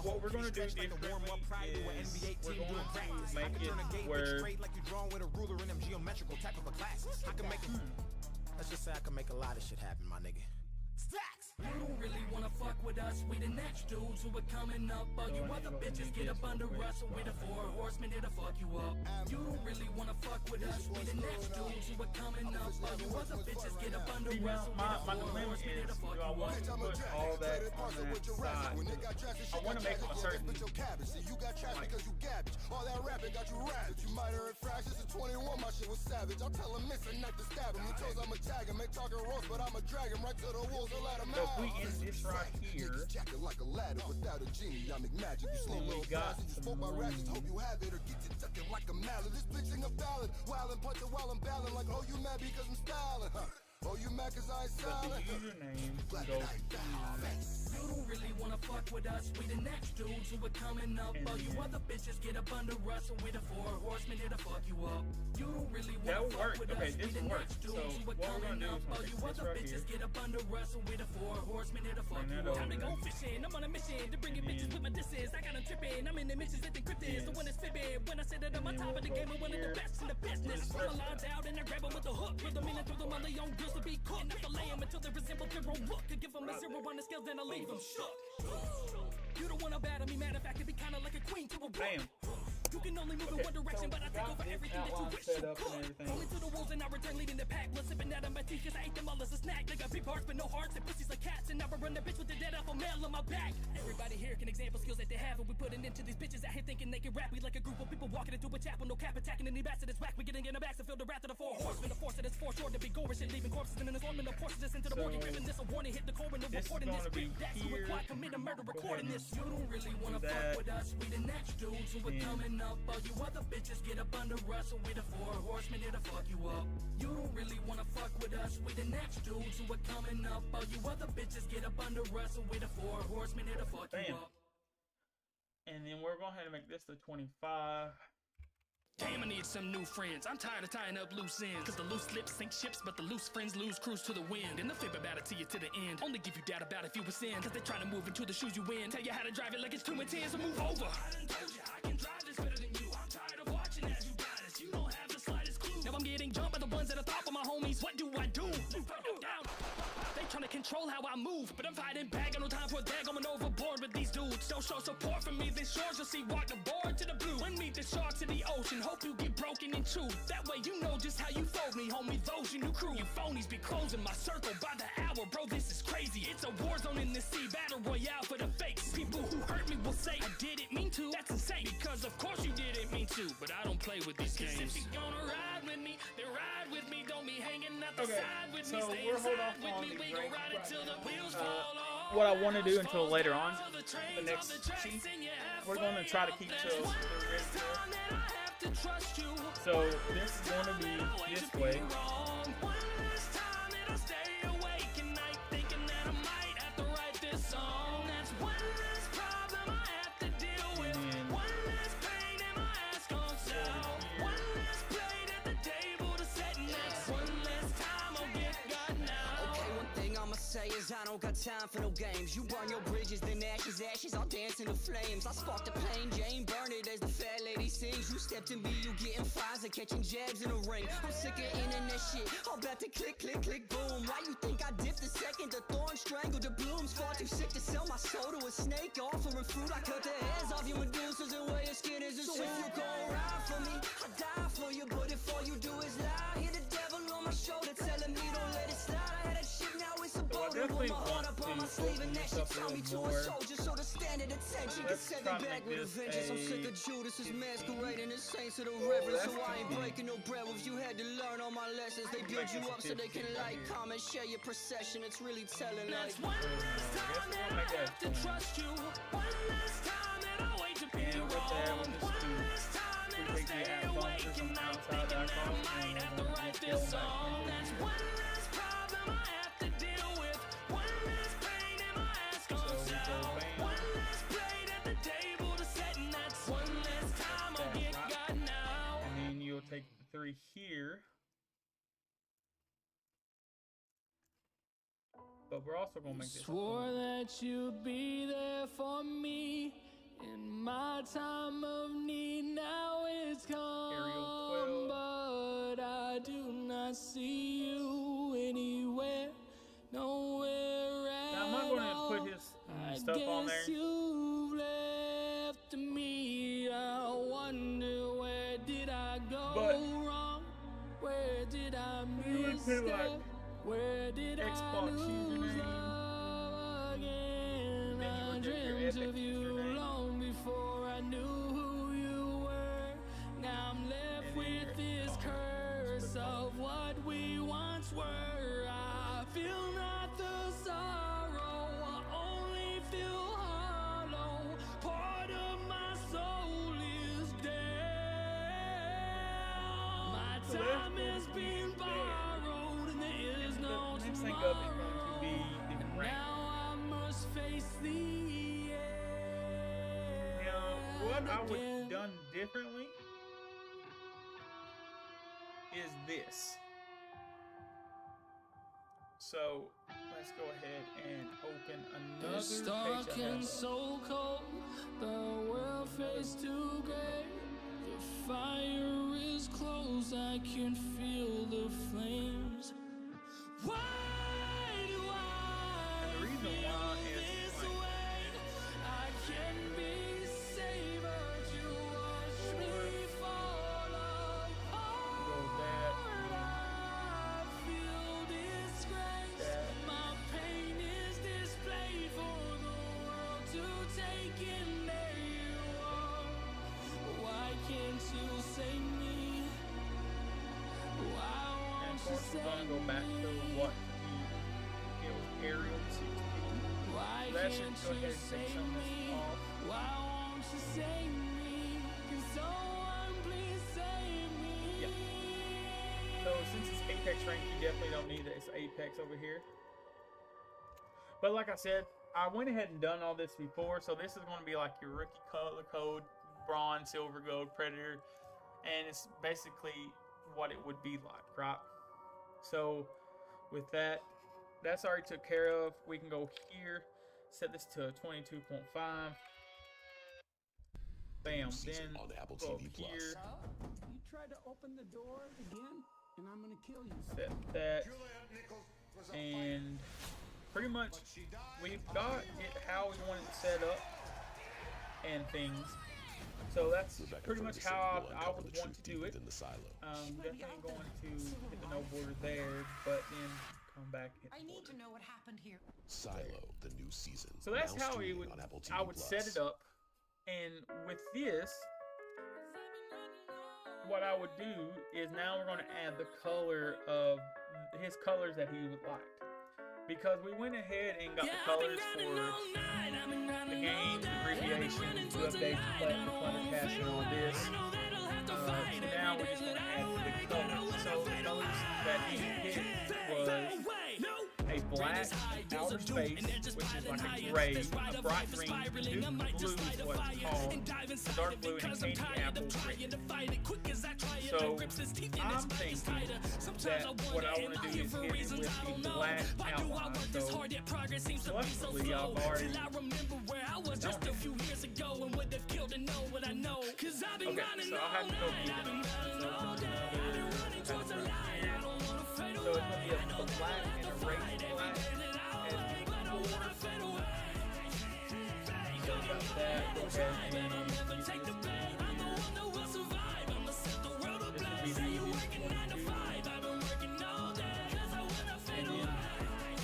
What we're going to do differently is we're going to make it where let's just say I can make a lot of shit happen, my nigga. You don't really wanna fuck with us. We the next dudes who are coming up. All you other bitches get up under us, and we the 4 horsemen here to fuck you up. You don't really wanna fuck with us. We the next dudes who are coming up. All you other bitches get up under us, and we the 4 horsemen here to fuck do I you want up. to put all that on that side? I want to make a certain you got trash because you garbage. All that rapping got you ravaged. You minor infractions at 21, my shit was savage. I'll tell him miss and not to stab him. He told I'm a tag him, ain't talking roast, but I'm a drag him right to the wolves and let him So out. if we end this right here, Like a ladder without a genie, I make magic. You slow little bastard, you spoke my ratchets, hope you have it or get you tucking like a mallet. This bitch ain't a ballad, while and punch it while I'm ballin'. Like, oh, you mad because I'm styling, huh? Oh, you mad mad cause I ain't but the silent. username can go You don't really wanna fuck with us. We the next dudes who are coming up. All you other bitches get up under us, and we the four horsemen here to fuck you up. You don't really wanna fuck with us. We the next dudes who are coming up. All you other bitches get up under us, and we the four horsemen here to fuck you up. Time to go fishing. I'm on a mission to bring in bitches with my disses. I got them tripping. I'm in the missions that encrypted. The one that's fibbing. When I said that I'm on top of the game, I'm one of the best in the business. Pull the lines out and I grab them with the hook. Rhythm in and through them on their own grills to be cooked. And I fillet them until they resemble their own look. I give them a 0 on the scales, then I leave them shook. You don't wanna battle me, matter of fact, it'd be kinda like a queen to a rook. You can only move in one direction, but I take over everything that you wish you could. Roll me to the wolves and I return leading the pack. Blood sipping out of my teeth, cause I ate them all as a snack. They got big hearts but no hearts and pussies like cats. And now I run the bitch with the dead apple male on my back. Everybody here can example skills that they have, and we putting into these bitches out here thinking they can rap. We like a group of people walking into a chapel, no cap attacking any bastard that's whack. We getting in the backs to feel the wrath of the four horsemen. The force of this force sure to be gore shit, leaving corpses in an assortment of forces this into the morning. Giving this a warning, hit the core and no reporting this. That's who would quite commit a murder recording this. You don't really wanna fuck with us. We the next dudes who are coming up. All you other bitches get up under us, and we the four horsemen here to fuck you up. You don't really wanna fuck with us. We the next dudes who are coming up. All you other bitches get up under us, and we the four horsemen here to fuck you up. And then we're going to make this the 25. Damn, I need some new friends. I'm tired of tying up loose ends. Cause the loose lips sink ships, but the loose friends lose cruise to the wind. And the fib about it to you to the end. Only give you doubt about if you were sin. Cause they trying to move into the shoes you in. Tell you how to drive it like it's 2 and 10, so move over. I done told you I can drive this better than you. I'm tired of watching as you got us. You don't have the slightest clue. Now I'm getting jumped by the ones that are top of my homies. What do I do? Down. They trying to control how I move, but I'm fighting back. Got no time for that. Going overboard with these dudes. Don't show support from me. Then shores you'll see walk the board to the blue. When meet the sharks in the ocean. Hope you get broken in two. That way you know just how you fold me, homie. Those your new crew. You phonies be closing my circle by the hour, bro. This is crazy. It's a war zone in the sea. Battle royale for the fakes. People who hurt me will say I didn't mean to. That's insane. Because of course you didn't mean to. But I don't play with these games. If you gonna ride with me, then ride with me. Don't be hanging out the side with me. Stay inside with me. We gon' ride it till the wheels fall off. What I want to do until later on, the next sheet, we're going to try to keep to the original. So this is going to be this way. I don't got time for no games. You burn your bridges, then ashes, I'll dance in the flames. I spark the plain Jane, burn it as the fat lady sings. You stepped in me, you getting fries and catching jabs in the ring. I'm sick of internet shit, I'm about to click, click, click, boom. Why you think I dipped the second? The thorn strangled the blooms. Far too sick to sell my soul to a snake. Offering fruit, I cut the heads off your Medusas and wear your skin as a suit. So if you gon' ride for me, I die for you. But if all you do is lie, hear the devil on my shoulder telling me don't let it slide. I had that shit, now it's a boulder. Definitely want to open this up a little more. So the standard attention can send it back with a vengeance. I'm sick of Judas's masquerading the saints of the reverence. So I ain't breaking no bread with you. Had to learn all my lessons. They build you up so they can like, comment, share your procession. It's really telling like one last time that I have to trust you. One last time that I wait to be wrong. One last time that I stay awake and night thinking that I might have to write this song. That's one last problem I have to deal with. One last pain in my ass gon' sell. One last plate at the table to set, and that's one last time I'll get got now. And then you'll take the 3 here. But we're also gonna make this. Swore that you'd be there for me in my time of need. Now it's come, but I do not see you anywhere, nowhere at now, I'm not going to put his stuff on there. You've left me. I wonder where did I go wrong? Where did I misstep? Where did I lose love again? I dreamt of you long before I knew who you were. Now I'm left with this curse of what we once were. I feel not the sorrow, I only feel hollow. Part of my soul is dead. My time has been borrowed and there is no I would have done differently is this. So let's go ahead and open another It's page. dark and so cold, the world fades to gray. The fire is close, I can feel the flames. Why do I the reason why is this way? I can be saved, but you watch me fall apart. I feel disgrace. My pain is displayed for the world to take, and there you are. Why can't you save me? Why And won't of you course, we're gonna save go back to me? what it was aerial 16. Why So that should can't go you ahead and take save some of this me? off. Why won't you save me? Can someone please save me? Yeah. So since it's Apex rank, you definitely don't need this Apex over here. But like I said, I went ahead and done all this before, so this is going to be like your rookie color code, bronze, silver, gold, predator, and it's basically what it would be like, right? So with that, that's already took care of. We can go here, set this to 22.5. Bam. Then on Apple go TV Plus. here, You tried to open the door again, and I'm gonna kill you. set that, and pretty much we've got it how we want it set up and things. So that's pretty much how I would want to do it. Definitely going to hit the no border there, but then come back hit the I need border. to know what happened here. Silo, the new season. So that's now how streaming it would, on Apple TV I would set it up. And with this, what I would do is now we're going to add the color of his colors that he would like. Because we went ahead and got the colors for the game, the abbreviations, the updates, button, Fluttercast, and all this. So now we're just going to add the colors. So the colors that he picked was a black outer space, which is like a gray, a bright green, nude blue is what it's called, a dark blue, and a candy apple red. So I'm thinking that what I want to do is hit it with a black outline. So luckily I've already done it. Okay, so I'll have to go get it. So it's going to be a black and a raised black as before. So about that, go ahead and use this. This will be the easiest one to do. And then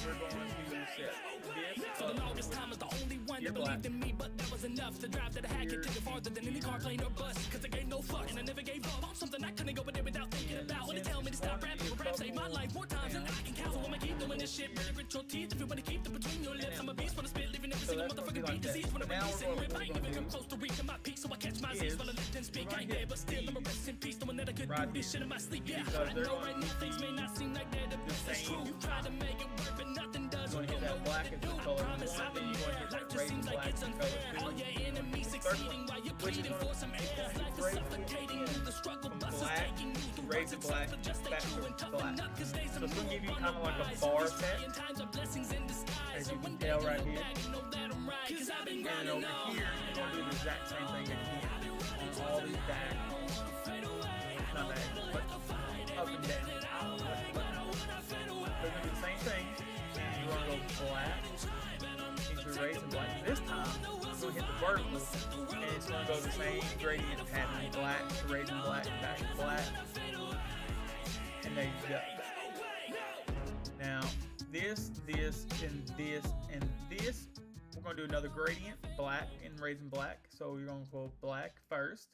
we're going to set this up. Your black. But that was enough to drive to the hack and take it farther than any car, plane, or bus. Cause I gave no fuck and I never gave up on something I couldn't go with it without thinking about. When they tell me to stop rapping, but rap saved my life more times than I can count. So I'ma keep doing this shit, better grit your teeth. If you wanna keep them between your lips, I'm a beast when I spit, living every single motherfucking beat. Disease when I release and rip. I ain't even come close to reaching my peak, so I catch my Z's while I let them speak. I ain't dead, but still I'm a rest in peace, knowing that I could do this shit in my sleep. Yeah, I know right now things may not seem like they're the best. That's true. You try to make it work, but nothing does. You're going to hit that black as the color. Then you're going to hit that red and black as the color. All your enemies succeeding while you're pleading for some air. Life is suffocating you. The struggle bus is taking you through raise it black, back to black. So it's going to give you kind of like a bar set, as you can tell right here. And over here, you're going to do the exact same thing again on all these diagonals. Not diagonals, but up and down. They're going to do the same thing. You're going to go black into raise and black. This time, you're going to hit the vertical, and it's going to go the same gradient pattern, black to raise and black, back to black. And there you go. Now, this, and this, and this, we're going to do another gradient, black and raise and black. So you're going to go black first,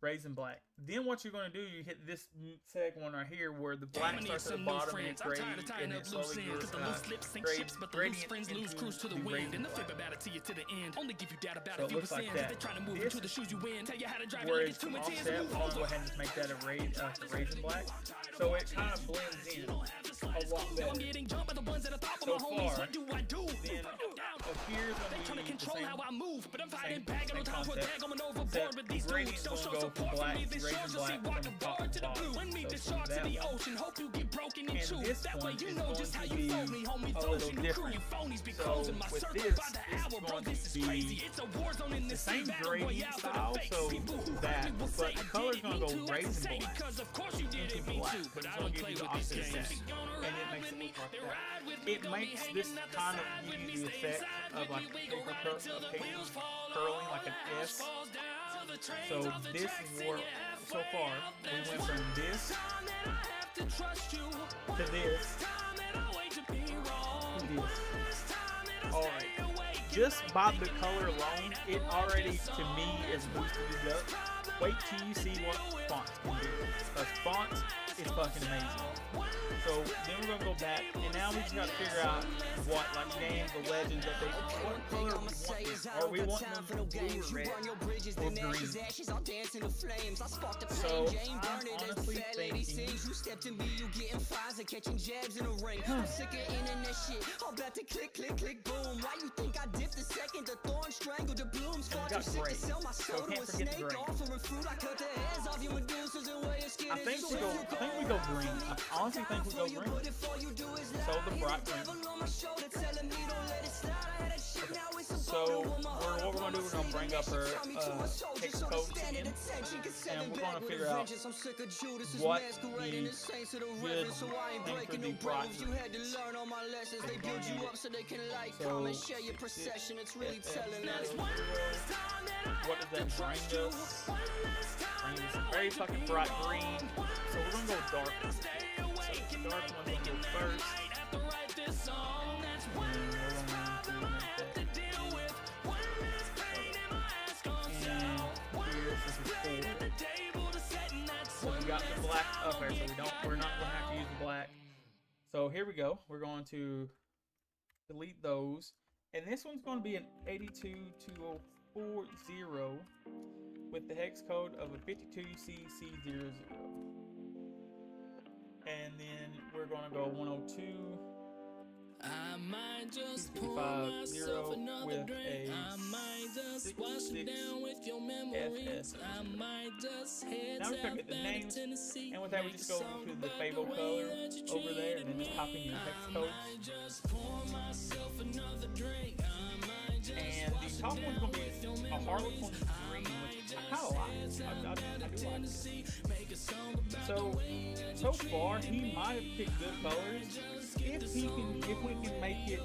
raise and black. Then what you're going to do, you hit this second one right here where the black starts at the bottom and it's gray, and it slowly gets gradient into the wind. And the flip about it to you to the end. Only give you data about so it looks like that. This, the shoes you win, tell you how to drive where it's offset, we're going to go ahead and just make that a raise and black. So it kind of blends in a lot better. So far, then up here is going to be the same. But I'm fighting Same back, no time for concept. that, going overboard with these dudes. Don't show support for me, this short, you'll see walk the board to the blue. When meet the sharks in the ocean, hope you get broken in two. That way you know just how you fold me, homie. Those you crew, you phonies be closing my circle by the hour, bro. This is crazy. It's a war zone in the sea, battle royale for the fakes. People who heard me will say I did it, me too. I can say because of course you did it, me too. But I don't play with these games. It makes this kind of give you the effect of like paper curling like an S. So this is where so far we went from this to this to this. Alright. Just by the color alone, it already to me is boosted it up. Wait till you see what fonts can do. Because fonts is fucking amazing. So then we're gonna go back, and now we just gotta figure out what, like games, the legends that they, what color we want this. Are we wanting them blue or red or green? So I'm honestly thinking, you stepped in me, you getting fires and catching jabs in the ring. I'm sick of internet shit. I'm about to click, click, click, boom. Why you think I dipped the second? The thorn strangled the blooms. Far too sick to sell my soul to a snake. Offering fruit, I cut the heads off your Medusas and wear your skin. I think we go green. I honestly think we go green. So the bright green. So what we're gonna do, we're gonna bring up her hex codes again, and we're gonna figure out what the good thing for the bright green. What does that bring us? Bring us a very fucking bright green. So we're gonna go dark. So the dark one's gonna go first. So we got the black up there, so we're not gonna have to use the black. So here we go. We're going to delete those. And this one's gonna be an 822040 with the hex code of a 52CC00. And then we're gonna go 102. I might just pour myself another drink. I might just wash it down with your memories. I might just head now out get the back names, to Tennessee. and with that we just go to the Fable color over there, and then just copy your hex codes. And the top one's gonna be a Harlequin green, which I kinda like. I do like it. So far he might have picked good colors if we can make it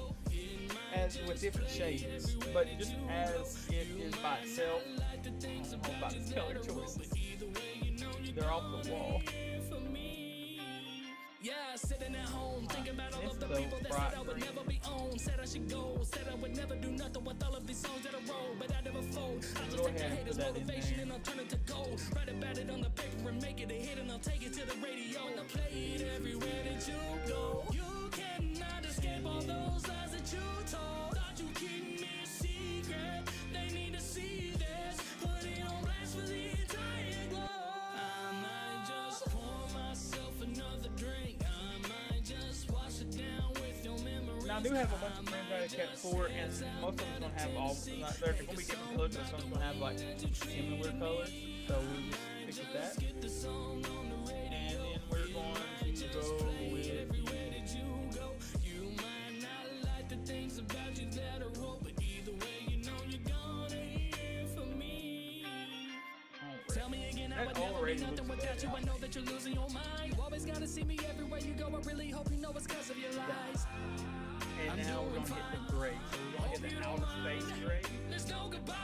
as with different shades, but just as it is by itself. I don't know about these color choices. They're off the wall. Yeah, sitting at home, thinking about all of the people that said I would never be on. Said I should go, said I would never do nothing with all of these songs that I wrote, but I never fold. I just take the haters' motivation and I'll turn it to gold. Write about it on the paper and make it a hit, and I'll take it to the radio. And I'll play it everywhere that you go. You cannot escape all those lies that you told. Thought you keep me a secret, they need to see this. Put it on blast for the entire globe. I might just pour myself another drink. Now I do have a bunch of friends that I kept for, and most of them's gonna have all. They're gonna be different colors, but some's gonna have like similar colors. So we'll just stick with that. And then we're going to go with. Tell me again, I would never be nothing without you. I know that you're losing your mind. You always gotta see me everywhere you go. I really hope you know it's cause of your lies. And now we're gonna hit the gray. So we're gonna hit the outer space gray. There's no goodbyes.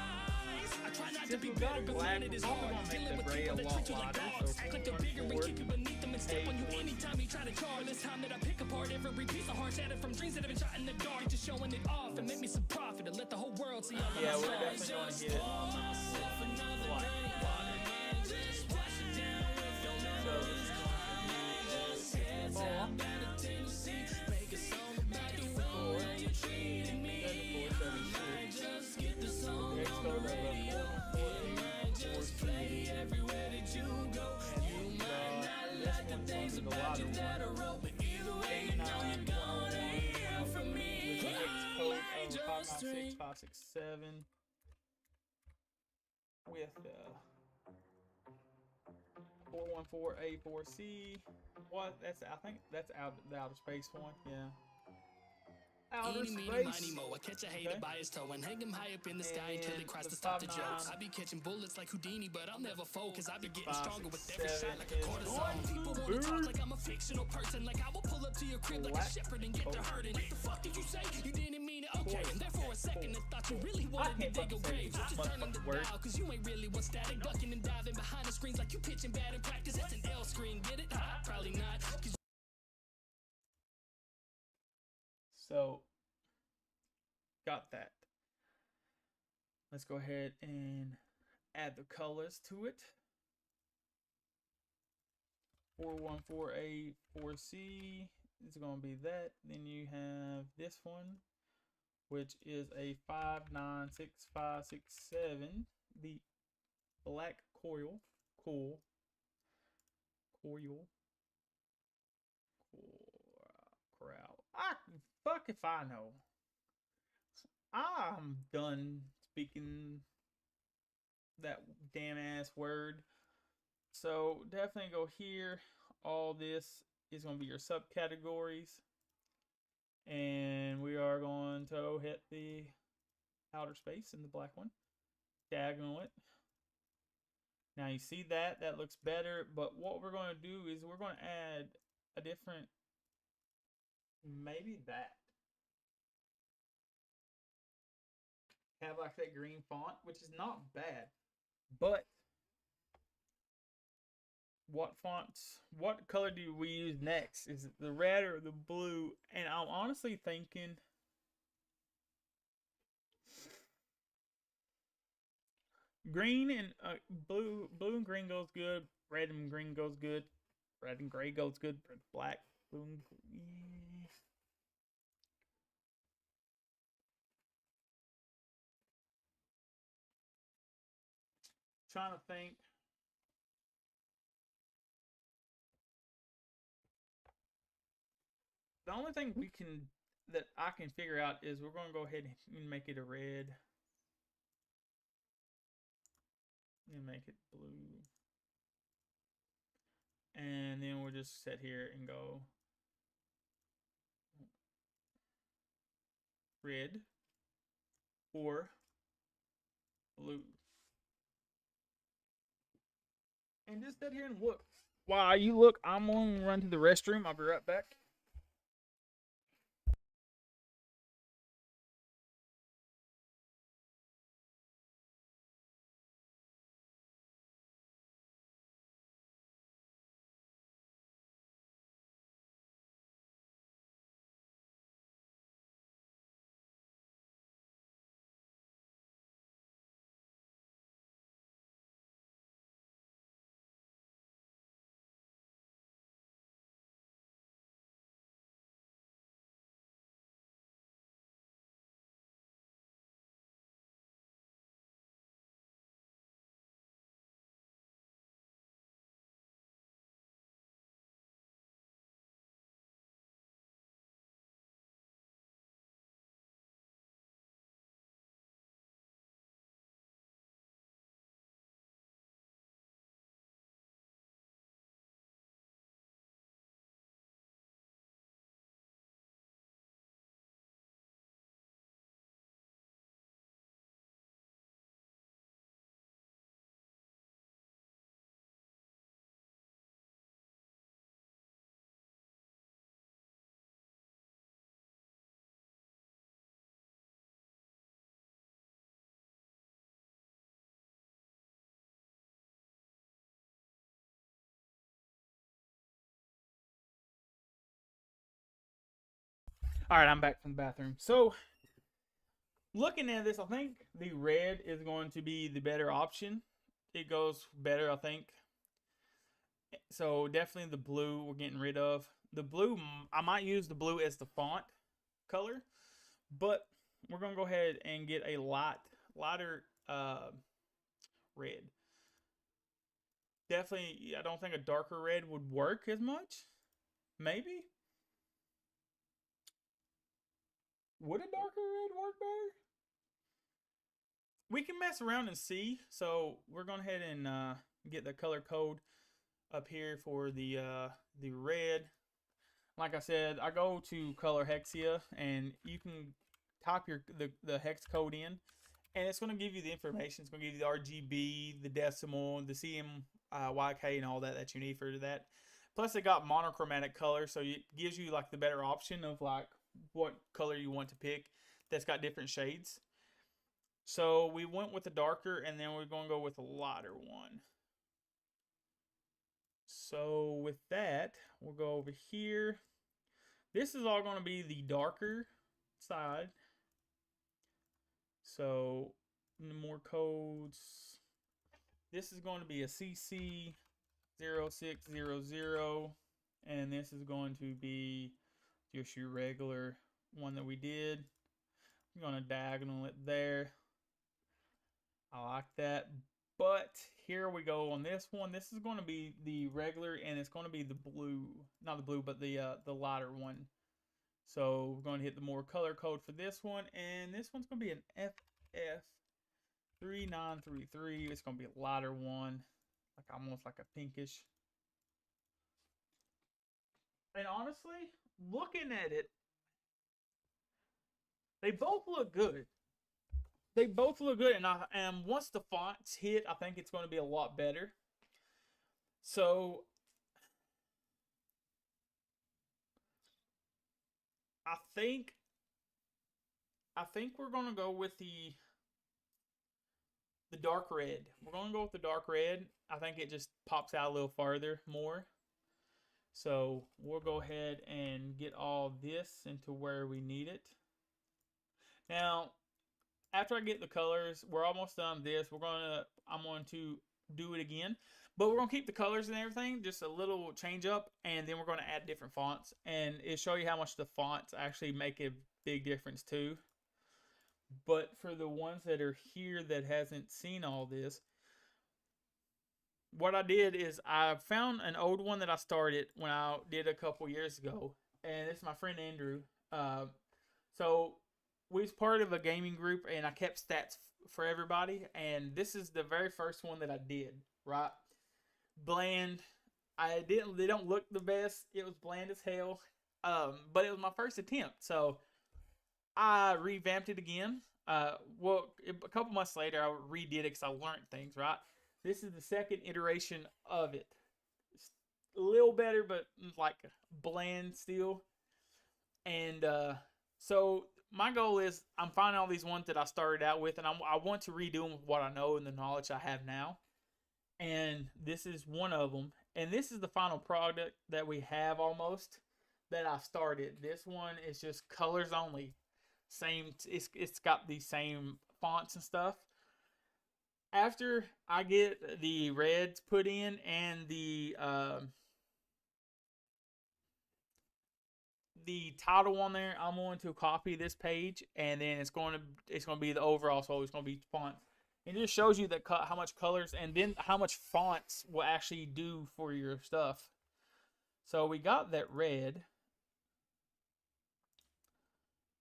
I try not to be Since bitter, we've but got black, it is we're hard. gonna make Dealing the with gray a people that lot treat you like lighter. dogs. So Act like they're bigger and keep you beneath them and step on you anytime you try to charge. This time that I pick apart every piece of heart shattered from dreams that have been shot in the dark. Just showing it off and make me some profit and let the whole world see all of yeah, my we're scars. definitely gonna hit it. Five, 6, 7. with 414A4C. What? That's, I think that's the outer space one. Yeah. Outer Eeny, meeny, miny, space. mo. I catch a hater by his toe and hang him high up in the sky until he cries to stop the jokes. I be catching bullets like Houdini, but I'll never fold, cause I be getting stronger with every shot like a cortisone. People wanna talk like I'm a fictional person, like I will pull up to your crib like a shepherd and get to hurting. What the fuck did you say? You didn't mean it? Okay. And there for a second I thought you really wanted to dig a grave. You just turning the dial, cause you ain't really one static. Ducking and diving behind the screens like you pitching bad in practice. That's an L screen, get it? Probably not. So, got that. Let's go ahead and add the colors to it. 414A4C is going to be that. Then you have this one, which is a 596567, the black coil. Fuck if I know. I'm done speaking that damn ass word. So definitely go here. All this is going to be your subcategories. And we are going to hit the outer space in the black one. Diagonal it. Now you see that. That looks better. But what we're going to do is we're going to add a different... Maybe that. Have like that green font, which is not bad. But what color do we use next? Is it the red or the blue? And I'm honestly thinking green and blue and green goes good. Red and green goes good. Red and gray goes good. Red, black, blue and green. Trying to think. The only thing that I can figure out is we're going to go ahead and make it a red. And make it blue. And then we'll just sit here and go red or blue. And just sit here and look. While you look, I'm going to run to the restroom. I'll be right back. All right, I'm back from the bathroom. So, looking at this, I think the red is going to be the better option. It goes better, I think. So, definitely the blue we're getting rid of. The blue, I might use the blue as the font color. But we're going to go ahead and get a lighter red. Definitely, I don't think a darker red would work as much. Maybe. Would a darker red work better? we can mess around and see. So we're going ahead and get the color code up here for the red. Like I said, I go to Color Hexia, and you can type the hex code in, and it's going to give you the information. It's going to give you the RGB, the decimal, the CMYK, and all that you need for that. Plus, it got monochromatic color, so it gives you like the better option of like what color you want to pick. That's got different shades. So we went with the darker, and then we're going to go with a lighter one. So with that, we'll go over here. This is all going to be the darker side. So more codes. This is going to be a CC0600, and this is going to be just your regular one that we did. I'm going to diagonal it there. I like that. But here we go on this one. This is going to be the regular, and it's going to be the blue. Not the blue, but the lighter one. So we're going to hit the more color code for this one. And this one's going to be an FF3933. It's going to be a lighter one. Like almost like a pinkish. And honestly, looking at it, they both look good. They both look good, and once the fonts hit, I think it's going to be a lot better. So I think we're going to go with the dark red. We're going to go with the dark red. I think it just pops out a little farther more. So we'll go ahead and get all this into where we need it. Now, after I get the colors, we're almost done this. I'm going to do it again, but we're going to keep the colors and everything, just a little change up, and then we're going to add different fonts, and it'll show you how much the fonts actually make a big difference too. But for the ones that are here that hasn't seen all this, what I did is I found an old one that I started when I did a couple years ago, and it's my friend Andrew. So we was part of a gaming group, and I kept stats for everybody, and this is the very first one that I did, right? Bland. They don't look the best. It was bland as hell. But it was my first attempt, so I revamped it again. A couple months later, I redid it because I learned things, right? This is the second iteration of it. It's a little better, but like bland still. And so my goal is I'm finding all these ones that I started out with, and I want to redo them with what I know and the knowledge I have now. And this is one of them. And this is the final product that we have almost that I started. This one is just colors only. It's got the same fonts and stuff. After I get the reds put in and the title on there, I'm going to copy this page, and then it's going to be the overall. So it's going to be fonts. It just shows you how much colors and then how much fonts will actually do for your stuff. So we got that red.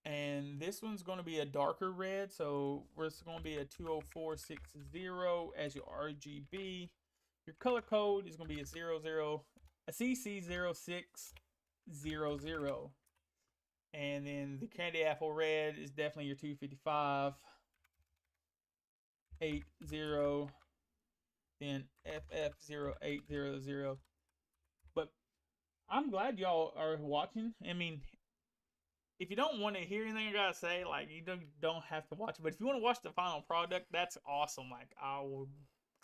And this one's going to be a darker red. So it's going to be a 20460 as your RGB. Your color code is going to be a CC0600. And then the candy apple red is definitely your 255. 80, then FF0800. But I'm glad y'all are watching. I mean, if you don't want to hear anything I gotta say, like, you don't have to watch it. But if you want to watch the final product, that's awesome. Like, I'm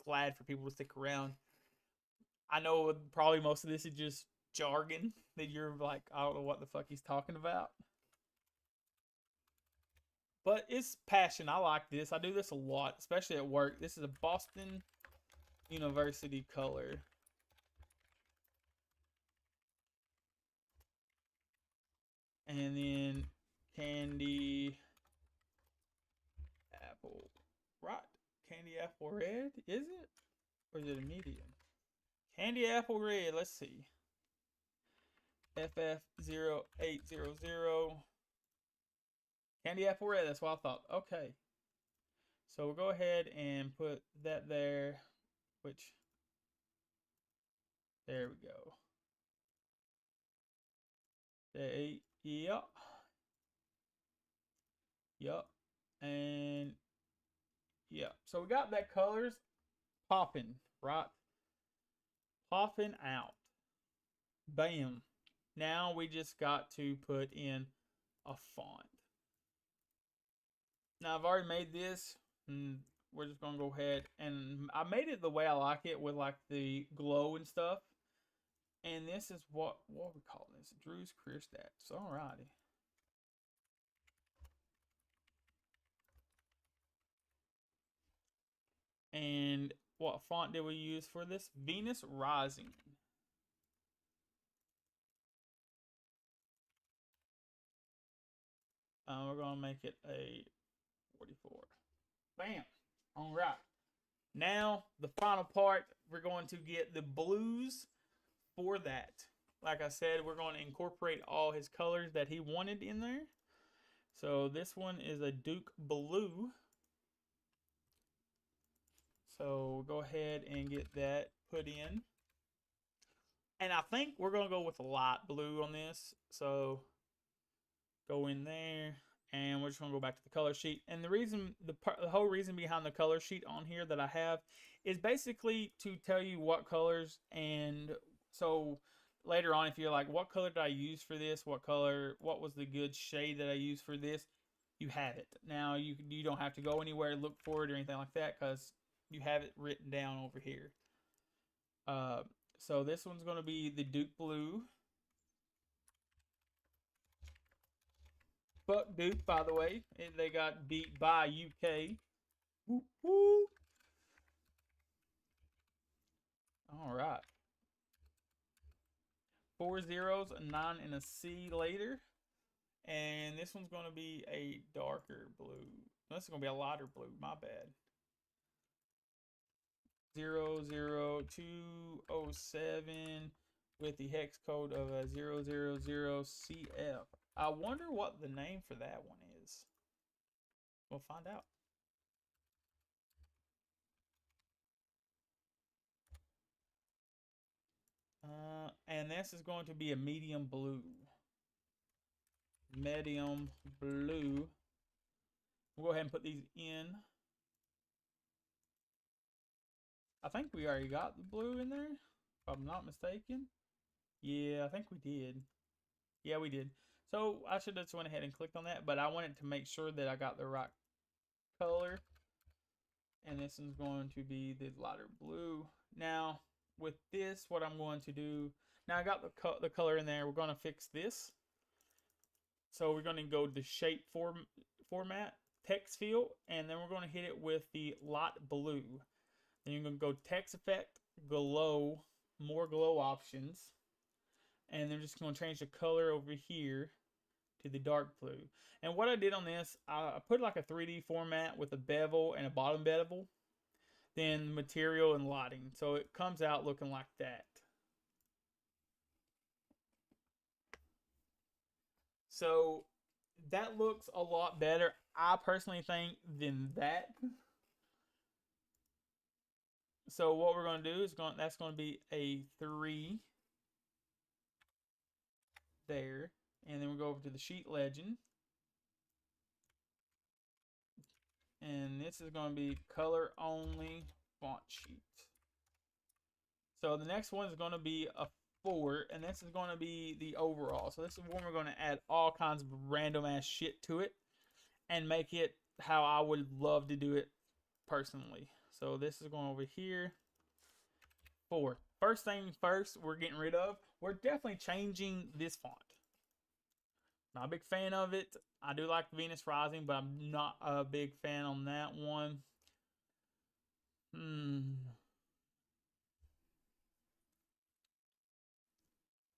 glad for people to stick around. I know probably most of this is just jargon that you're like, I don't know what the fuck he's talking about. But it's passion. I like this. I do this a lot, especially at work. This is a Boston University color. And then candy apple. Right. Candy apple red, is it? Or is it a medium? Candy apple red, let's see. FF0800. Candy apple red, that's what I thought. Okay. So we'll go ahead and put that there, which, there we go. There, yep. Yep. And yep. So we got that colors popping, right? Popping out. Bam. Now we just got to put in a font. Now I've already made this, and we're just gonna go ahead, and I made it the way I like it, with like the glow and stuff. And this is what we call this, Drew's Career Stats. Alrighty. And what font did we use for this? Venus Rising. We're gonna make it a 44. Bam. All right. Now the final part, we're going to get the blues for that. Like I said, we're going to incorporate all his colors that he wanted in there. So this one is a Duke Blue. So we'll go ahead and get that put in. And I think we're going to go with a light blue on this. So go in there, and we're just going to go back to the color sheet. And the reason, the whole reason behind the color sheet on here that I have is basically to tell you what colors. And so later on, if you're like, what color did I use for this? What was the good shade that I used for this? You have it. Now you don't have to go anywhere, look for it or anything like that, because you have it written down over here. So this one's going to be the Duke Blue. Fuck Duke, by the way. They got beat by UK. Woo woo. All right. 4 zeros, a 9, and a C later. And this one's going to be a darker blue. This is going to be a lighter blue. My bad. 00207 with the hex code of a 000CF. I wonder what the name for that one is. We'll find out. And this is going to be a medium blue. Medium blue. We'll go ahead and put these in. I think we already got the blue in there, if I'm not mistaken. Yeah, I think we did. Yeah, we did. So I should have just went ahead and clicked on that, but I wanted to make sure that I got the right color. And this is going to be the lighter blue. Now, with this, what I'm going to do, now I got the color in there. We're going to fix this. So we're going to go to shape format, text field, and then we're going to hit it with the light blue. Then you're going to go text effect, glow, more glow options. And then just going to change the color over here to the dark blue. And what I did on this, I put like a 3D format with a bevel and a bottom bevel. Then material and lighting. So it comes out looking like that. So that looks a lot better, I personally think, than that. So what we're going to do is that's going to be a 3 there. And then we'll go over to the sheet legend. And this is going to be color only font sheet. So the next one is going to be a 4, and this is going to be the overall. So this is when we're going to add all kinds of random ass shit to it and make it how I would love to do it personally. So this is going over here. 4. First thing first, we're getting rid of. We're definitely changing this font. Not a big fan of it. I do like Venus Rising, but I'm not a big fan on that one.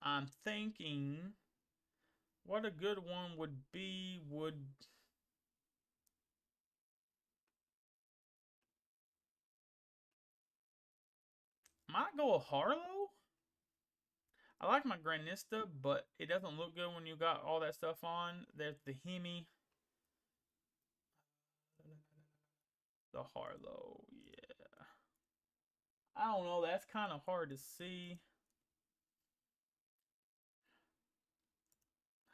I'm thinking what a good one would be might go a Harlow. I like my Granista, but it doesn't look good when you got all that stuff on. There's the Hemi. The Harlow, yeah. I don't know. That's kind of hard to see.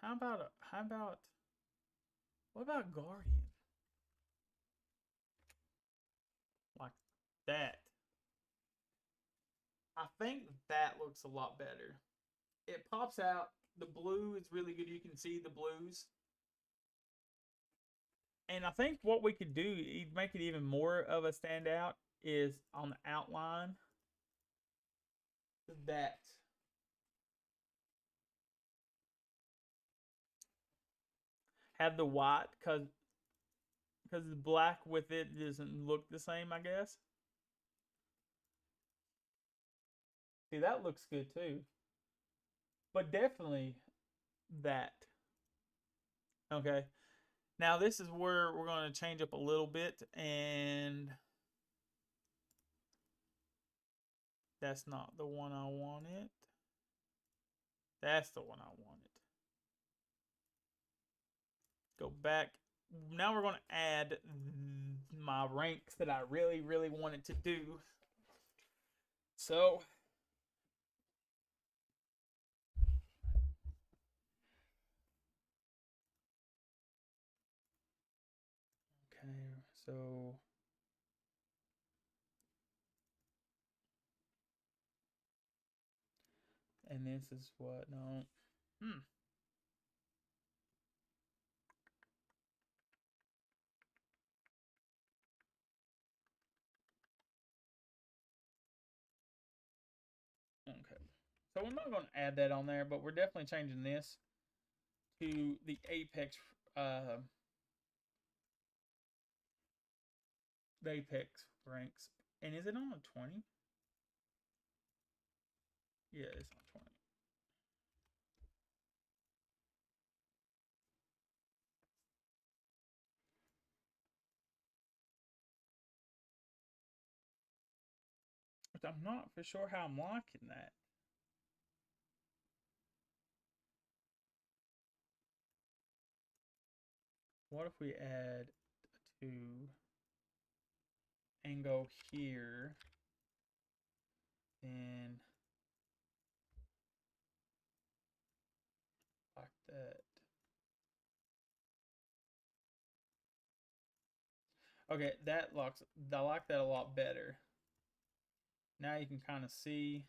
What about Guardian? Like that. I think that looks a lot better. It pops out. The blue is really good. You can see the blues. And I think what we could do, make it even more of a standout, is on the outline. That. Have the white, because the black with it doesn't look the same, I guess. See, that looks good too. But definitely that. Okay. Now this is where we're going to change up a little bit, and that's not the one I wanted. That's the one I wanted. Go back. Now we're going to add my ranks that I really, really wanted to do. So okay, so and this is what no. Okay. So we're not going to add that on there, but we're definitely changing this to the Apex the Apex ranks. And is it on a 20? Yeah, it's on 20. But I'm not for sure how I'm liking that. What if we add a 2 and go here and like that? Okay, that looks, I like that a lot better. Now you can kind of see.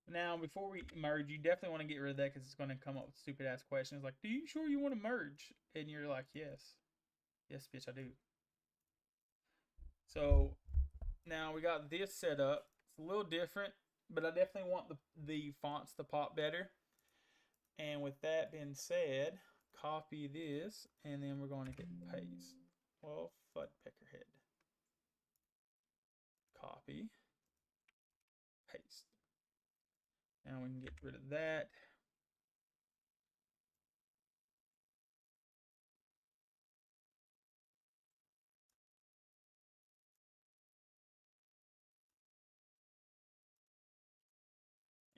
Now, before we merge, you definitely want to get rid of that because it's going to come up with stupid ass questions like, "Do you sure you want to merge?" And you're like, "Yes, yes, bitch, I do." So now we got this set up. It's a little different, but I definitely want the fonts to pop better. And with that being said, copy this, and then we're going to hit paste. Well, Fud Peckerhead. Copy. Paste. Now we can get rid of that.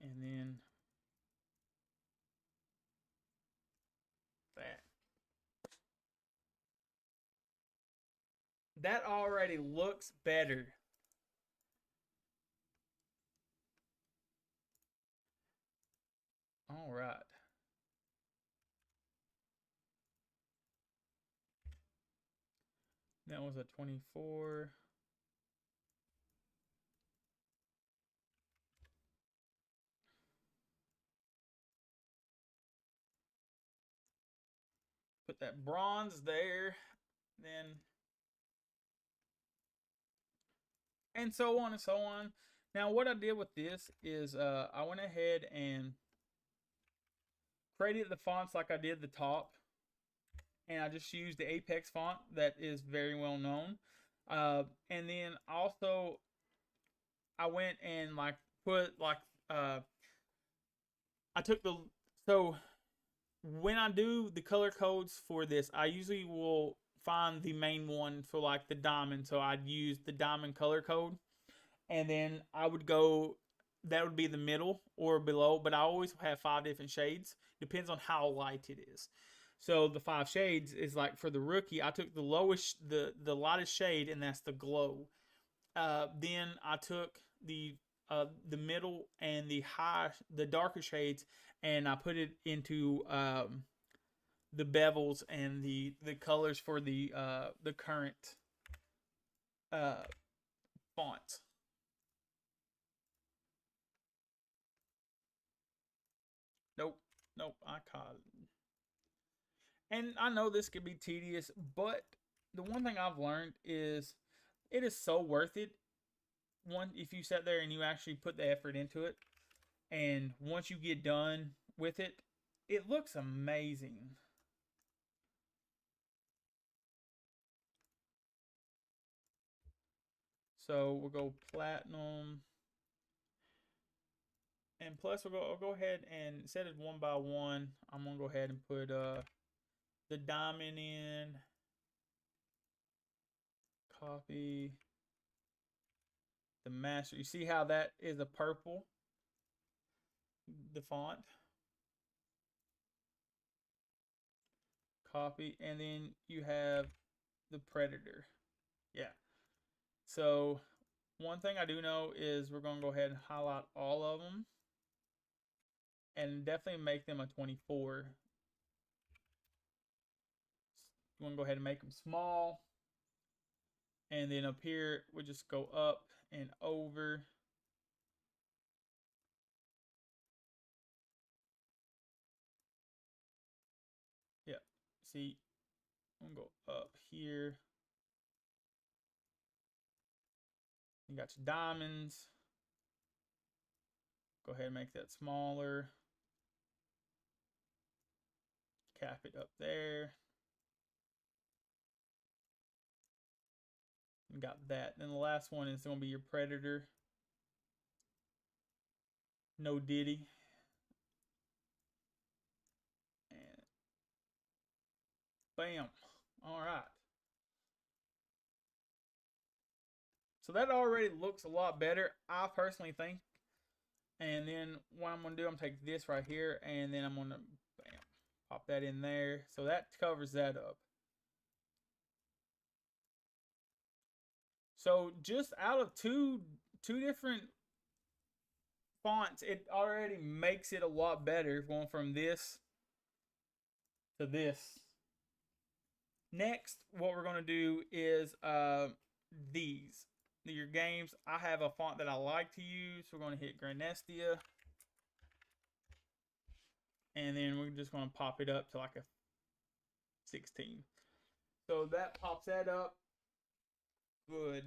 And then that. That already looks better. All right. That was a 24. Put that bronze there. Then. And so on and so on. Now what I did with this is I went ahead and created the fonts like I did the top. And I just used the Apex font that is very well known. And then also I went and like put like I took the so when I do the color codes for this, I usually will find the main one for like the diamond. So I'd use the diamond color code, and then I would go. That would be the middle or below, but I always have 5 different shades. Depends on how light it is. So the 5 shades is like for the rookie, I took the lowest, the lightest shade, and that's the glow. Then I took the middle and the darker shades, and I put it into the bevels and the colors for the current fonts. Nope, nope, I caught it. And I know this could be tedious, but the one thing I've learned is it is so worth it. One, if you sit there and you actually put the effort into it, and once you get done with it, it looks amazing. So we'll go platinum. And plus I'll go ahead and set it one by one. I'm gonna go ahead and put the diamond in. Copy the master. You see how that is a purple? The font. Copy, and then you have the predator. Yeah. So one thing I do know is we're gonna go ahead and highlight all of them, and definitely make them a 24. You want to go ahead and make them small, and then up here we'll just go up and over. Yeah, see, I'm gonna go up here. You got your diamonds. Go ahead and make that smaller. Cap it up there. You got that. Then the last one is going to be your predator. No Diddy. And bam. All right. So that already looks a lot better, I personally think. And then what I'm going to do, I'm going to take this right here, and then I'm going to bam, pop that in there. So that covers that up. So just out of two different fonts, it already makes it a lot better going from this to this. Next, what we're going to do is these. Your games. I have a font that I like to use. So we're going to hit Granestia. And then we're just going to pop it up to like a 16. So that pops that up. Good.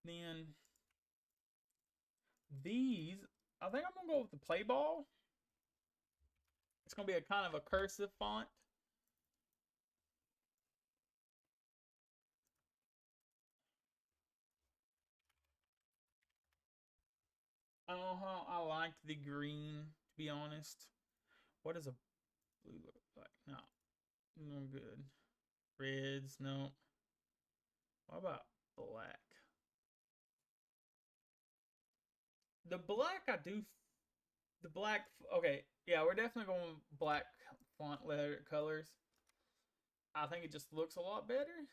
Then these, I think I'm going to go with the play ball. It's going to be a kind of a cursive font. I don't know how I like the green, to be honest. What does a blue look like? No. No good. Reds, no. What about black? The black I do. The black, okay. Yeah, we're definitely going black font letter colors. I think it just looks a lot better.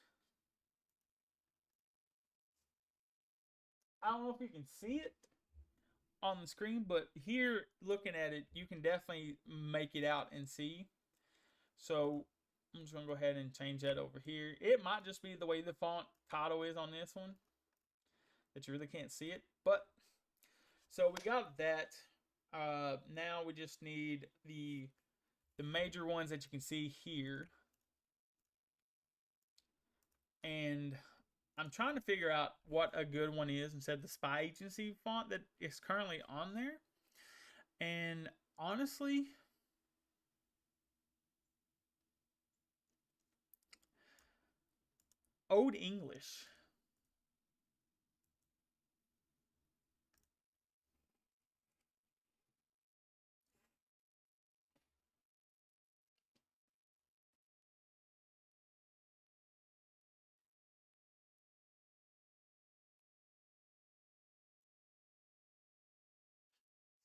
I don't know if you can see it on the screen, but here looking at it, you can definitely make it out and see. So I'm just going to go ahead and change that over here. It might just be the way the font title is on this one that you really can't see it. But so we got that. Now we just need the major ones that you can see here. And I'm trying to figure out what a good one is instead of the Spy Agency font that is currently on there. And honestly, Old English.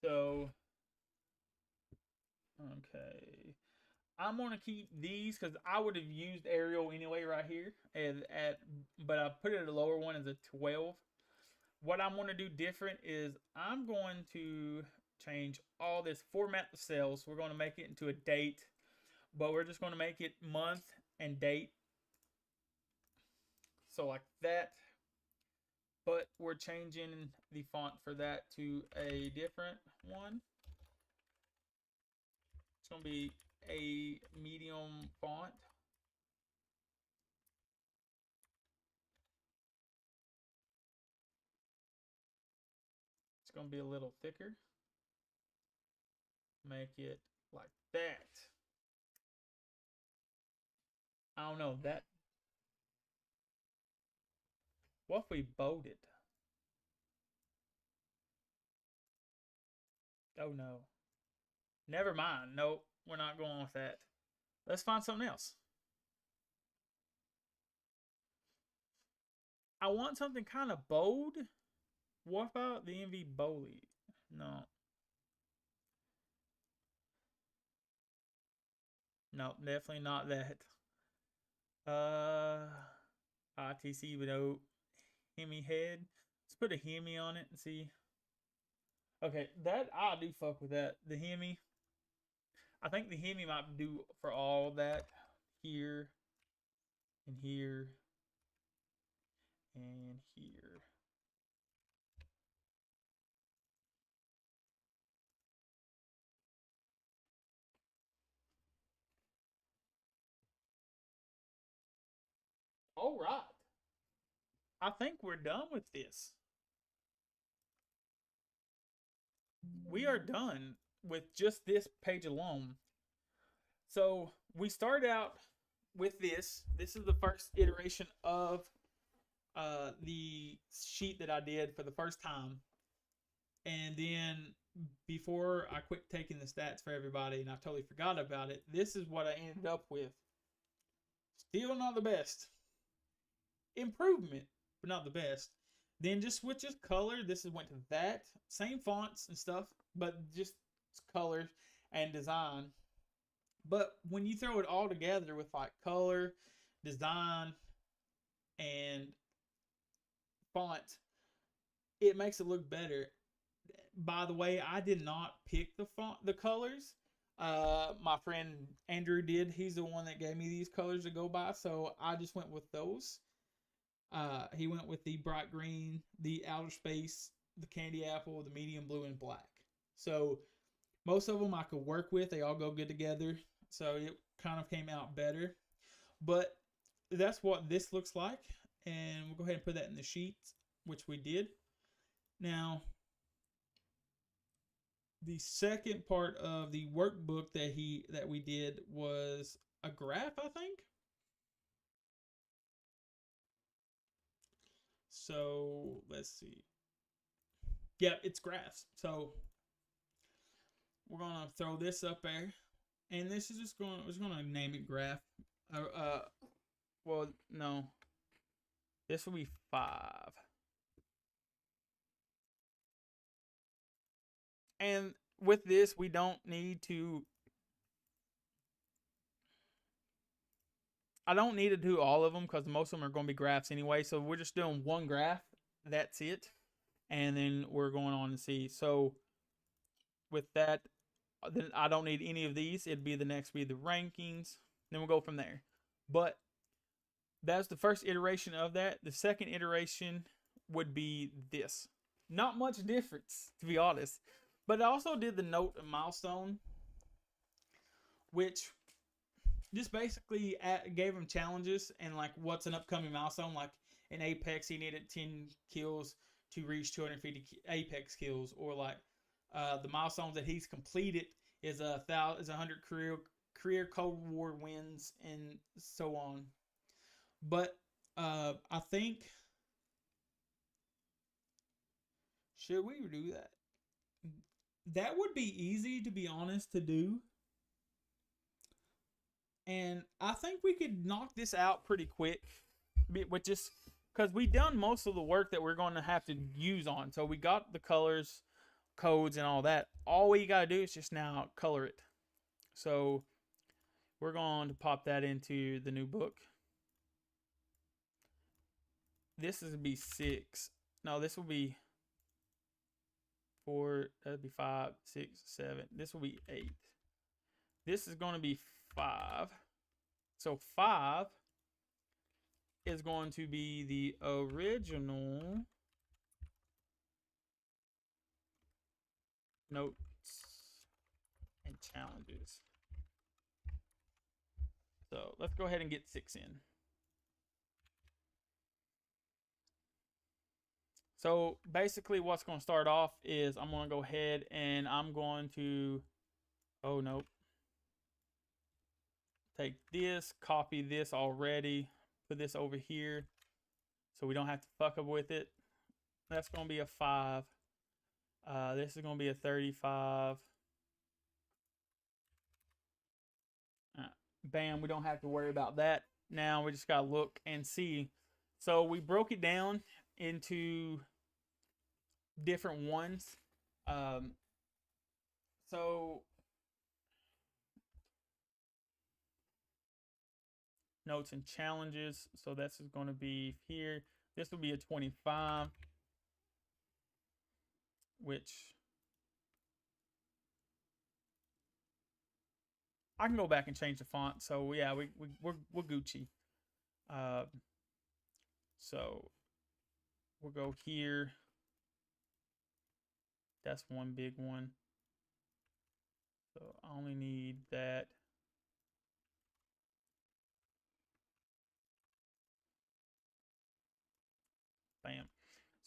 So, okay. I'm gonna keep these because I would have used Arial anyway right here, but I put it at a lower one as a 12. What I'm gonna do different is I'm going to change all this, format the cells. We're gonna make it into a date, but we're just gonna make it month and date. So like that. But we're changing the font for that to a different one. It's gonna be a medium font. It's gonna be a little thicker. Make it like that. I don't know that. What if we bold it? Oh no. Never mind. Nope. We're not going with that. Let's find something else. I want something kind of bold. What about the Envy Bowley? No. No, definitely not that. ITC with no Hemi head. Let's put a Hemi on it and see. Okay, that I do fuck with that. The Hemi. I think the Hemi might do for all that here and here and here. All right. I think we're done with this. We are done with just this page alone. So we started out with this. This is the first iteration of the sheet that I did for the first time. And then before I quit taking the stats for everybody and I totally forgot about it, this is what I ended up with. Still not the best. Improvement, but not the best. Then just switches color. This went to that. Same fonts and stuff, but just colors and design. But when you throw it all together with like color, design, and font, it makes it look better. By the way, I did not pick the colors. My friend Andrew did. He's the one that gave me these colors to go by, so I just went with those. He went with the bright green, the outer space, the candy apple, the medium blue, and black. So most of them I could work with. They all go good together. So it kind of came out better. But that's what this looks like. And we'll go ahead and put that in the sheet, which we did. Now, the second part of the workbook that we did was a graph, I think. So let's see. Yep, it's graphs. So we're gonna throw this up there, and this is just going. We're gonna name it graph. Well, no. This will be 5. And with this, we don't need to. I don't need to do all of them because most of them are going to be graphs anyway. So we're just doing one graph. That's it. And then we're going on to see. So with that, then I don't need any of these. It'd be the next be the rankings. Then we'll go from there. But that's the first iteration of that. The second iteration would be this. Not much difference, to be honest. But I also did the note and milestone, which just basically gave him challenges and like what's an upcoming milestone. Like in Apex, he needed 10 kills to reach 250 Apex kills, or like the milestones that he's completed is 100 career Cold War wins and so on. But I think should we do that? That would be easy, to be honest, to do. And I think we could knock this out pretty quick, with just because we done most of the work that we're going to have to use on. So we got the colors, codes and all that. All we got to do is just now color it. So we're going to pop that into the new book. This is going to be 6. No, this will be 4. That'll be 5, 6, 7. This will be 8. This is going to be 5. So 5 is going to be the original notes and challenges. So let's go ahead and get 6 in. So basically what's going to start off is I'm going to go ahead and I'm going to, oh nope, take this, copy this already, put this over here so we don't have to fuck up with it. That's going to be a 5. This is going to be a 35. Bam, we don't have to worry about that. Now we just got to look and see. So we broke it down into different ones. So notes and challenges. So this is going to be here. This will be a 25, which I can go back and change the font. So yeah, we're Gucci. So we'll go here. That's one big one. So I only need that. Bam.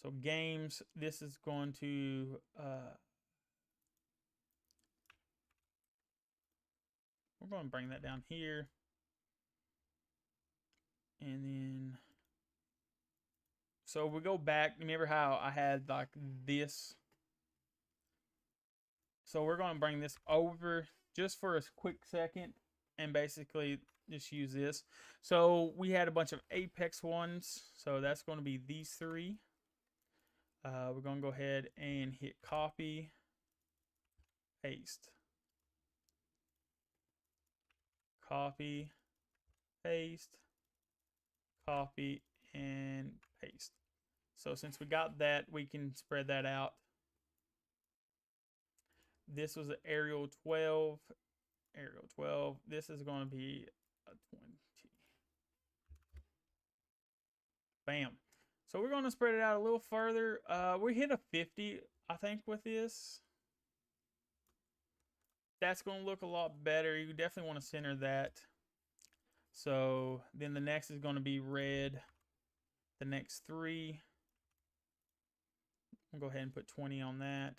So games, this is going to we're going to bring that down here. And then so we go back. Remember how I had like this? So we're going to bring this over just for a quick second and basically just use this. So we had a bunch of Apex ones. So that's going to be these 3. We're going to go ahead and hit copy, paste, copy, paste, copy, and paste. So since we got that, we can spread that out. This was an aerial 12. Aerial 12. This is going to be a 20. Bam. So we're going to spread it out a little further. We hit a 50, I think, with this. That's going to look a lot better. You definitely want to center that. So then the next is going to be red. The next 3. I'll go ahead and put 20 on that.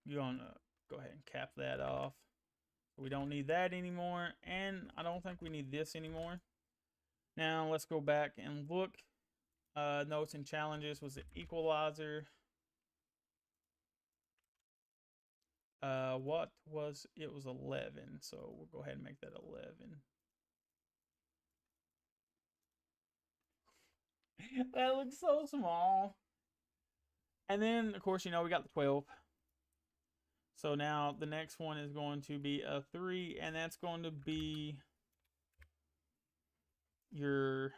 You're going to go ahead and cap that off. We don't need that anymore. And I don't think we need this anymore. Now let's go back and look. Notes and challenges was the equalizer. What was it? Was 11. So we'll go ahead and make that 11. That looks so small. And then of course, you know, we got the 12. So now the next one is going to be a 3, and that's going to be your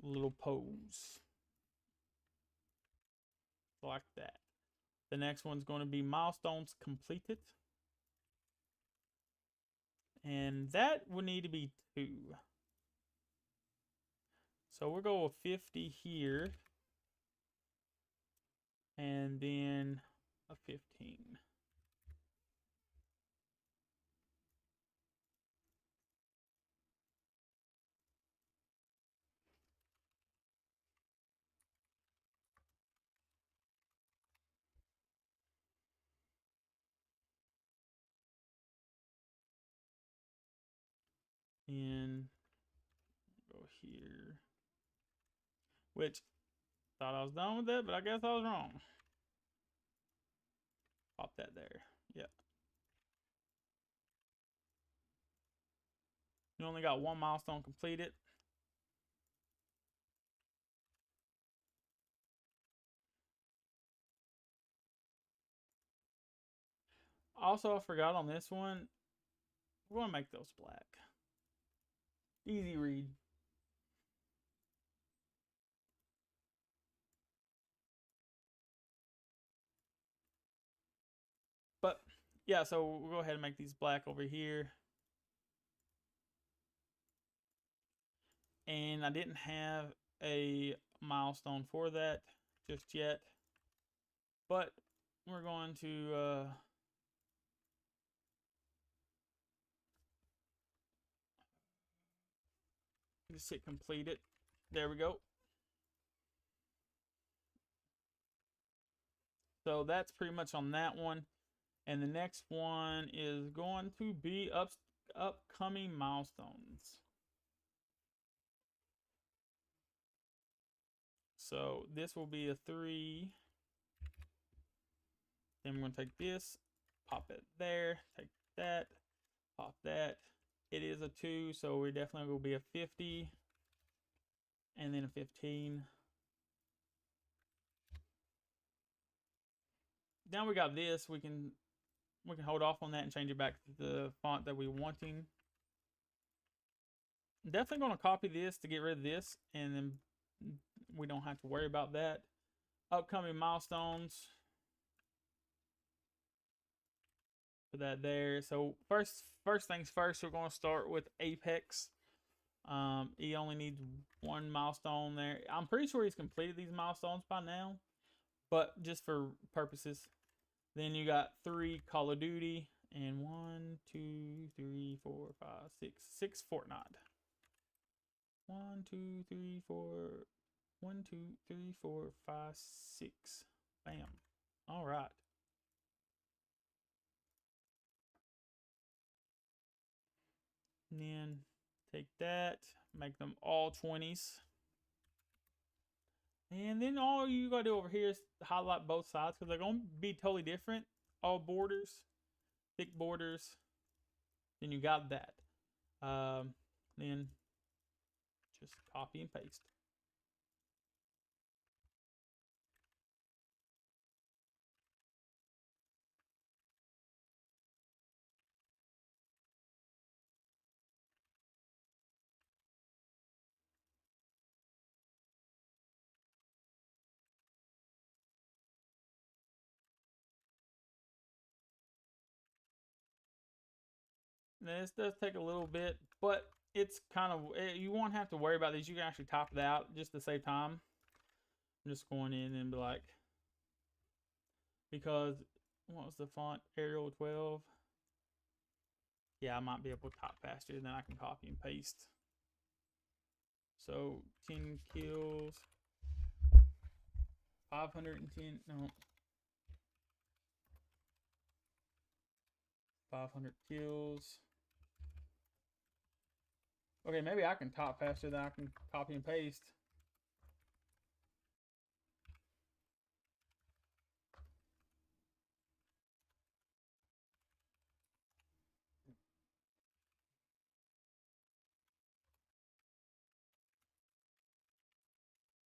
little pose. Like that. The next one's going to be milestones completed. And that would need to be 2. So we'll go with 50 here. And then a 15. And go here. which thought I was done with that, but I guess I was wrong. Pop that there. Yep. You only got one milestone completed. Also, I forgot on this one, we're going to make those black. Easy read. But yeah, so we'll go ahead and make these black over here. And I didn't have a milestone for that just yet. But we're going to just hit completed. There we go. So that's pretty much on that one. And the next one is going to be upcoming milestones. So this will be a 3. Then we're going to take this, pop it there, take that, pop that. It is a 2, so we're definitely going to be a 50. And then a 15. Now we got this. We can hold off on that and change it back to the font that we're wanting. Definitely going to copy this to get rid of this, and then we don't have to worry about that. Upcoming milestones. Put that there. So first things first, we're going to start with Apex. He only needs 1 milestone there. I'm pretty sure he's completed these milestones by now, but just for purposes. Then you got 3 Call of Duty and 1, 2, 3, 4, 5, 6 Fortnite. 1, 2, 3, 4. 1, 2, 3, 4, 5, 6. Bam. All right. And then take that, make them all 20s. And then all you gotta do over here is highlight both sides because they're gonna be totally different. All borders, thick borders. Then you got that. Then just copy and paste. This does take a little bit, but it's kind of, you won't have to worry about these. You can actually top it out just to save time. I'm just going in and be like, because what was the font? Arial 12. Yeah, I might be able to top faster, then I can copy and paste. So 10 kills, 510, no, 500 kills. Okay, maybe I can top faster than I can copy and paste.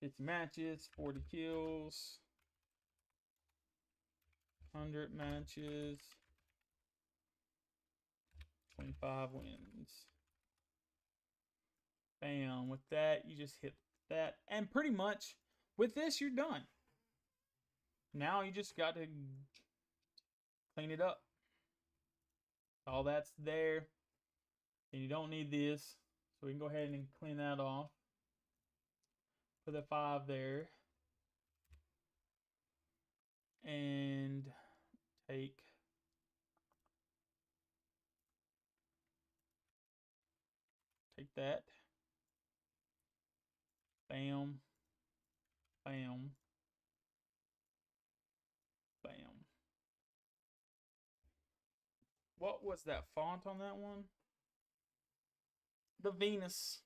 Fifty matches, 40 kills, 100 matches, 25 wins. Bam. With that, you just hit that. And pretty much with this, you're done. Now you just got to clean it up. All that's there. And you don't need this. So we can go ahead and clean that off. Put the 5 there. And take that. Bam. Bam. Bam. What was that font on that one? The Venus.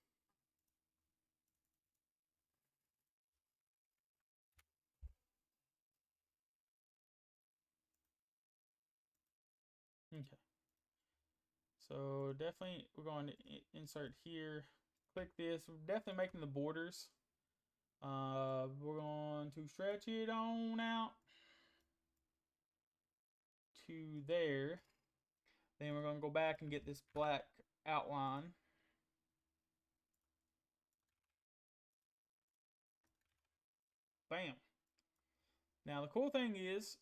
So definitely we're going to insert here. Click this. We're definitely making the borders. We're going to stretch it on out to there. Then we're going to go back and get this black outline. Bam. Now the cool thing is,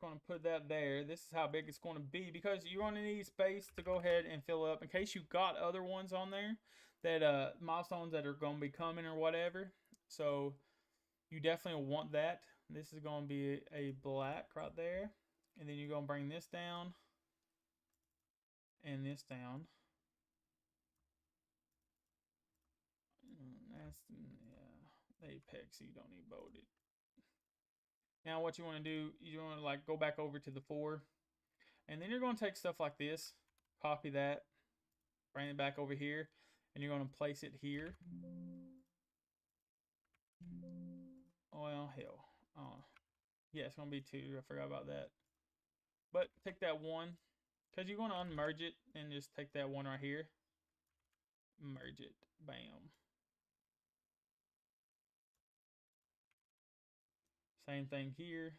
going to put that there. This is how big it's going to be because you're going to need space to go ahead and fill up in case you've got other ones on there that milestones that are going to be coming or whatever. So you definitely want that. This is going to be a black right there, and then you're going to bring this down and this down. That's, yeah, apex, you don't need bolded. Now what you want to do, you want to like go back over to the 4, and then you're going to take stuff like this, copy that, bring it back over here, and you're going to place it here. Well, hell, yeah, it's going to be 2. I forgot about that. But take that 1, because you're going to unmerge it, and just take that 1 right here, merge it, bam. Same thing here.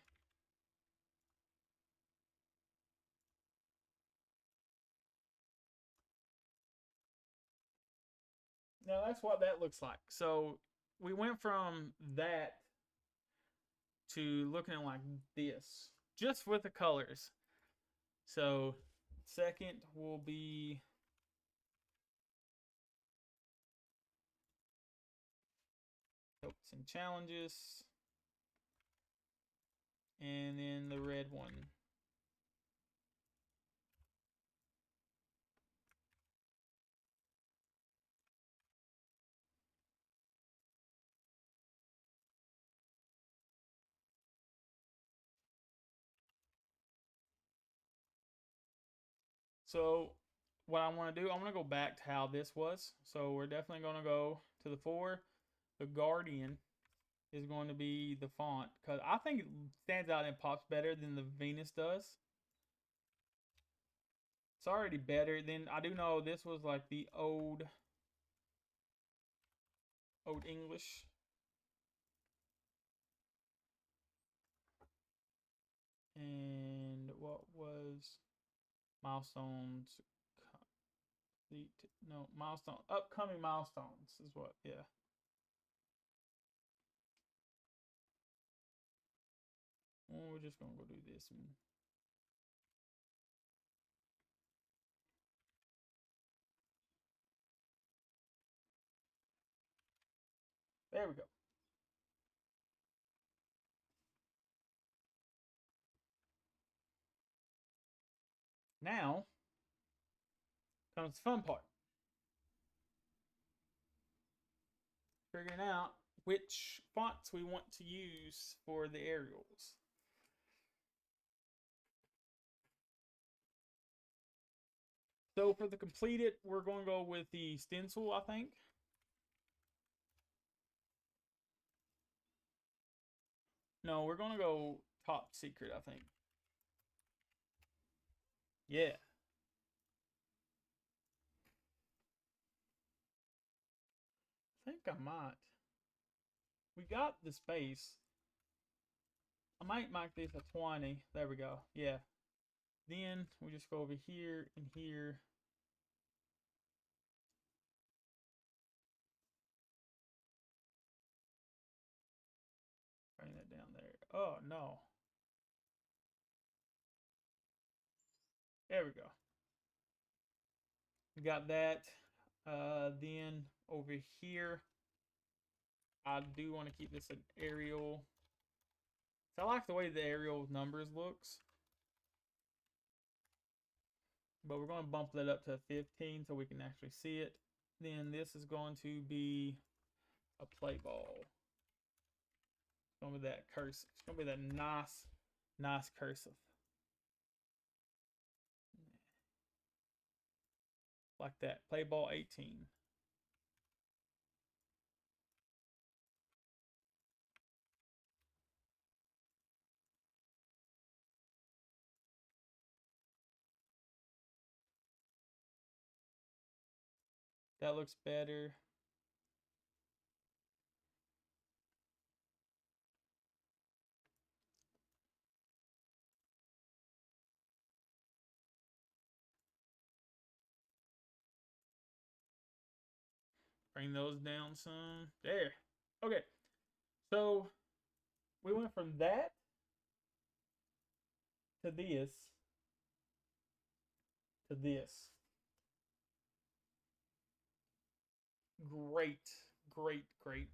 Now that's what that looks like. So we went from that to looking like this, just with the colors. So second will be hopes and challenges, and then the red one. So what I want to do, I'm going to go back to how this was. So we're definitely going to go to the 4. The Guardian is going to be the font, because I think it stands out and pops better than the Venus does. It's already better. Then I do know this was like the old English. And what was milestones complete? No, milestone, upcoming milestones is what, yeah. Well, we're just gonna go do this one. There we go. Now comes the fun part. Figuring out which fonts we want to use for the aerials. So for the completed, we're going to go with the stencil, I think. No, we're going to go top secret, I think. Yeah. I think I might. We got the space. I might mark this a 20. There we go. Yeah. Then we just go over here and here. Bring that down there. Oh, no. There we go. We got that. Then over here, I do want to keep this an aerial. So I like the way the aerial numbers looks. But we're going to bump that up to 15 so we can actually see it. Then this is going to be a play ball. It's going to be that cursive. It's going to be that nice cursive. Like that. Play ball 18. That looks better. Bring those down some. There. Okay. So we went from that to this to this. Great. Great, great.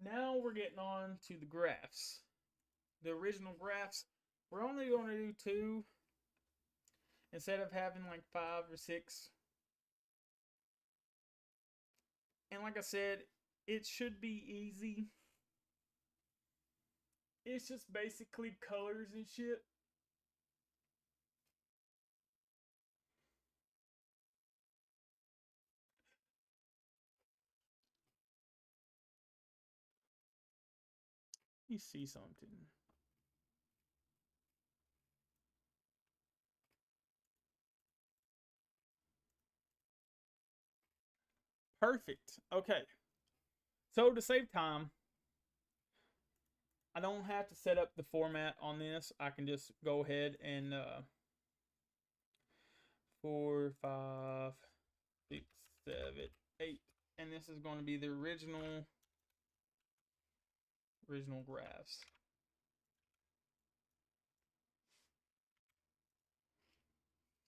Now we're getting on to the graphs. The original graphs, we're only going to do 2 instead of having like 5 or 6. And like I said, it should be easy. It's just basically colors and shit. You see something. Perfect. Okay. So to save time, I don't have to set up the format on this. I can just go ahead and 4, 5, 6, 7, 8. And this is going to be the original graphs.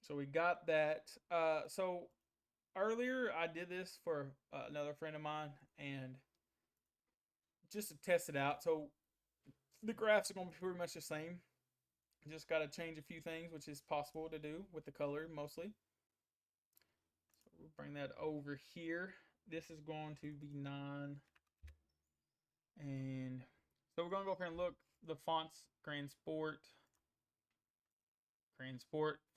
So we got that. So earlier I did this for another friend of mine and just to test it out. So the graphs are going to be pretty much the same. Just got to change a few things, which is possible to do with the color mostly. So we'll bring that over here. This is going to be 9. And so we're going to go up here and look. The fonts, Grand Sport,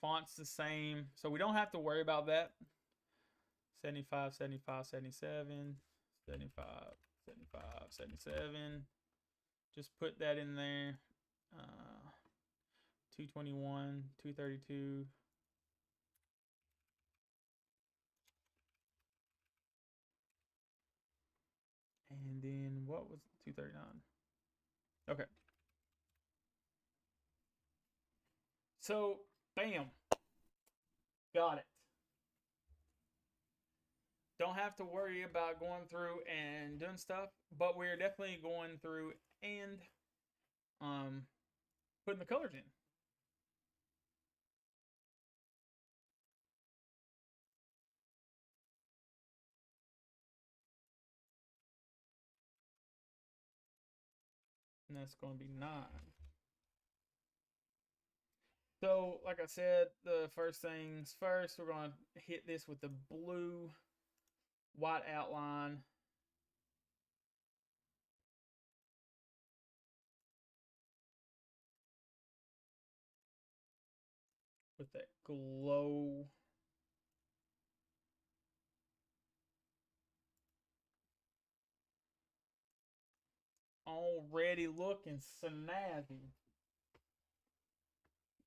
fonts the same. So we don't have to worry about that. 75, 75, 77, 75, 75, 77. Just put that in there. 221, 232. And then what was 239? Okay. So, bam. Got it. Don't have to worry about going through and doing stuff, but we're definitely going through and putting the colors in. And that's going to be 9. So, like I said, the first things first, we're going to hit this with the blue white outline. With that glow. Already looking snazzy.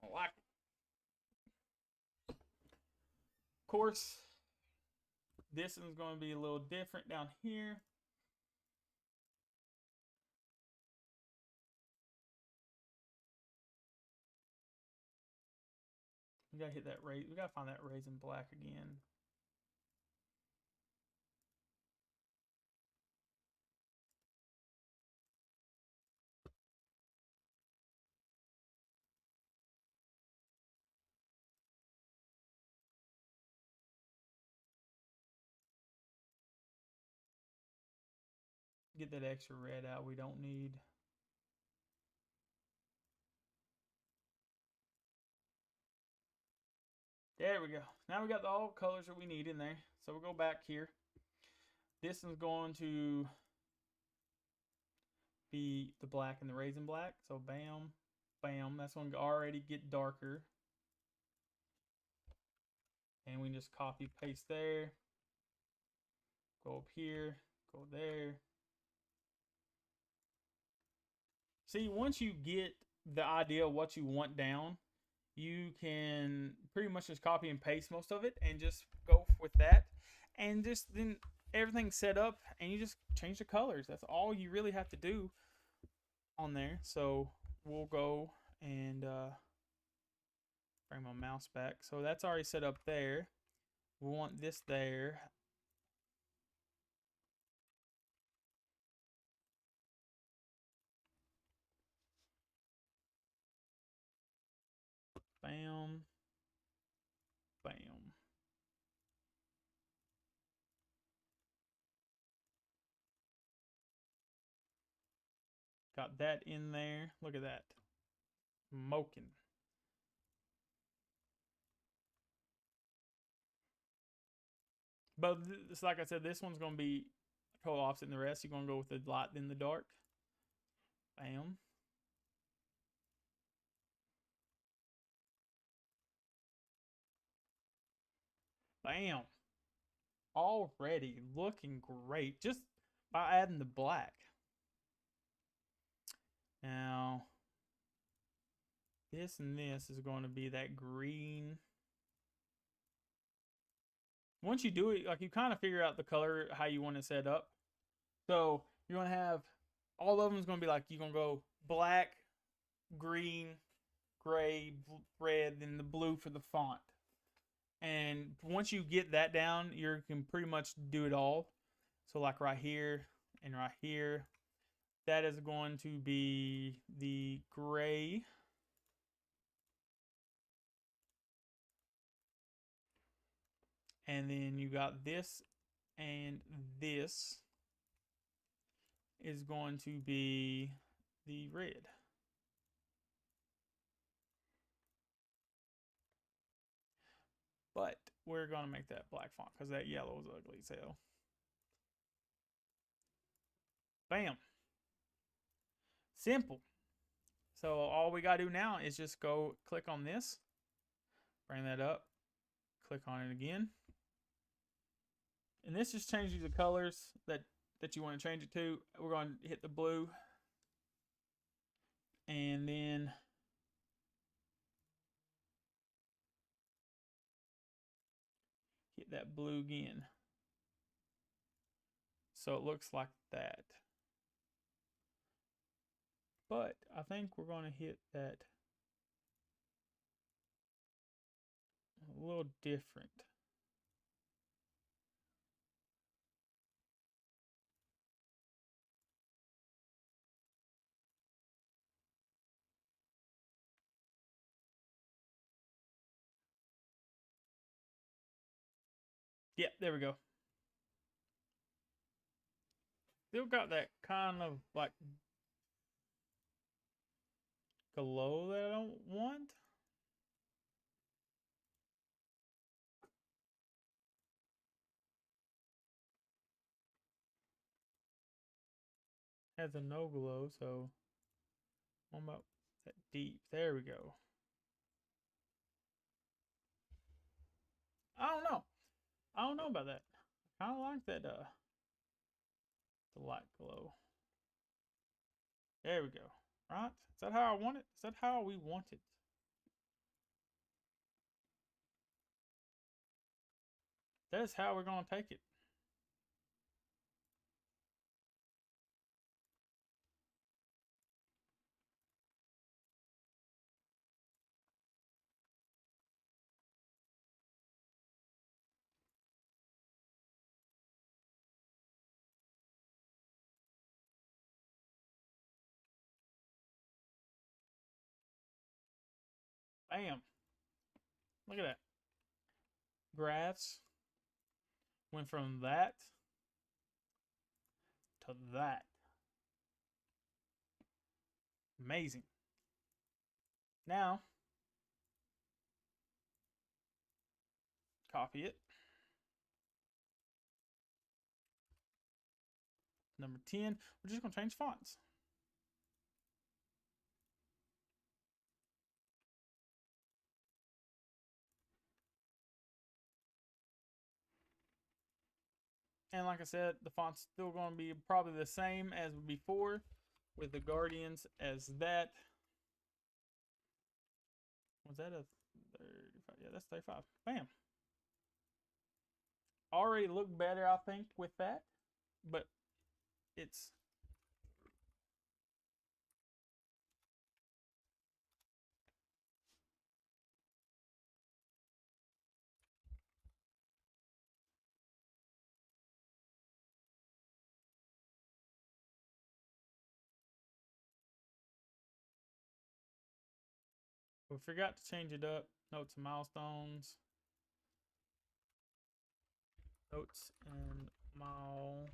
I like it. Of course, this is going to be a little different down here. We gotta hit that raise. We gotta find that raisin black again. Get that extra red out we don't need. There we go. now we got all colors that we need in there. So we'll go back here. This is going to be the black and the raisin black. So bam, bam. That's going to already get darker. And we can just copy paste there. Go up here, go there. See, once you get the idea of what you want down, you can pretty much just copy and paste most of it and just go with that. And just then everything's set up and you just change the colors. That's all you really have to do on there. So we'll go and bring my mouse back. So that's already set up there. We want this there. Bam. Bam. Got that in there. Look at that. Smoking. But it's like I said, this one's going to be total opposite than the rest. You're going to go with the light then the dark. Bam. Bam. Already looking great just by adding the black. Now, this and this is going to be that green. Once you do it, like you kind of figure out the color, how you want to set up. So you're going to have, all of them is going to be like, you're going to go black, green, gray, red, then the blue for the font. And once you get that down, you can pretty much do it all. So like right here and right here, that is going to be the gray. And then you got this and this is going to be the red. But we're going to make that black font because that yellow is ugly as hell. Bam. Simple. So all we got to do now is just go click on this. Bring that up. Click on it again. And this just changes the colors that you want to change it to. We're going to hit the blue. And then hit that blue again. So it looks like that. But I think we're going to hit that a little different. Yeah, there we go. Still got that kind of like glow that I don't want. Has a no glow, so what about that deep? There we go. I don't know. I don't know about that. I kind of like that the light glow. There we go. Right? Is that how I want it? Is that how we want it? That's how we're going to take it. Bam. Look at that. Graphs went from that to that. Amazing. Now, copy it. Number 10, we're just going to change fonts. And like I said, the font's still going to be probably the same as before, with the Guardians as that. Was that a 35? Yeah, that's 35. Bam. Already look better, I think, with that. But it's... We forgot to change it up. Notes and milestones. Notes and milestones.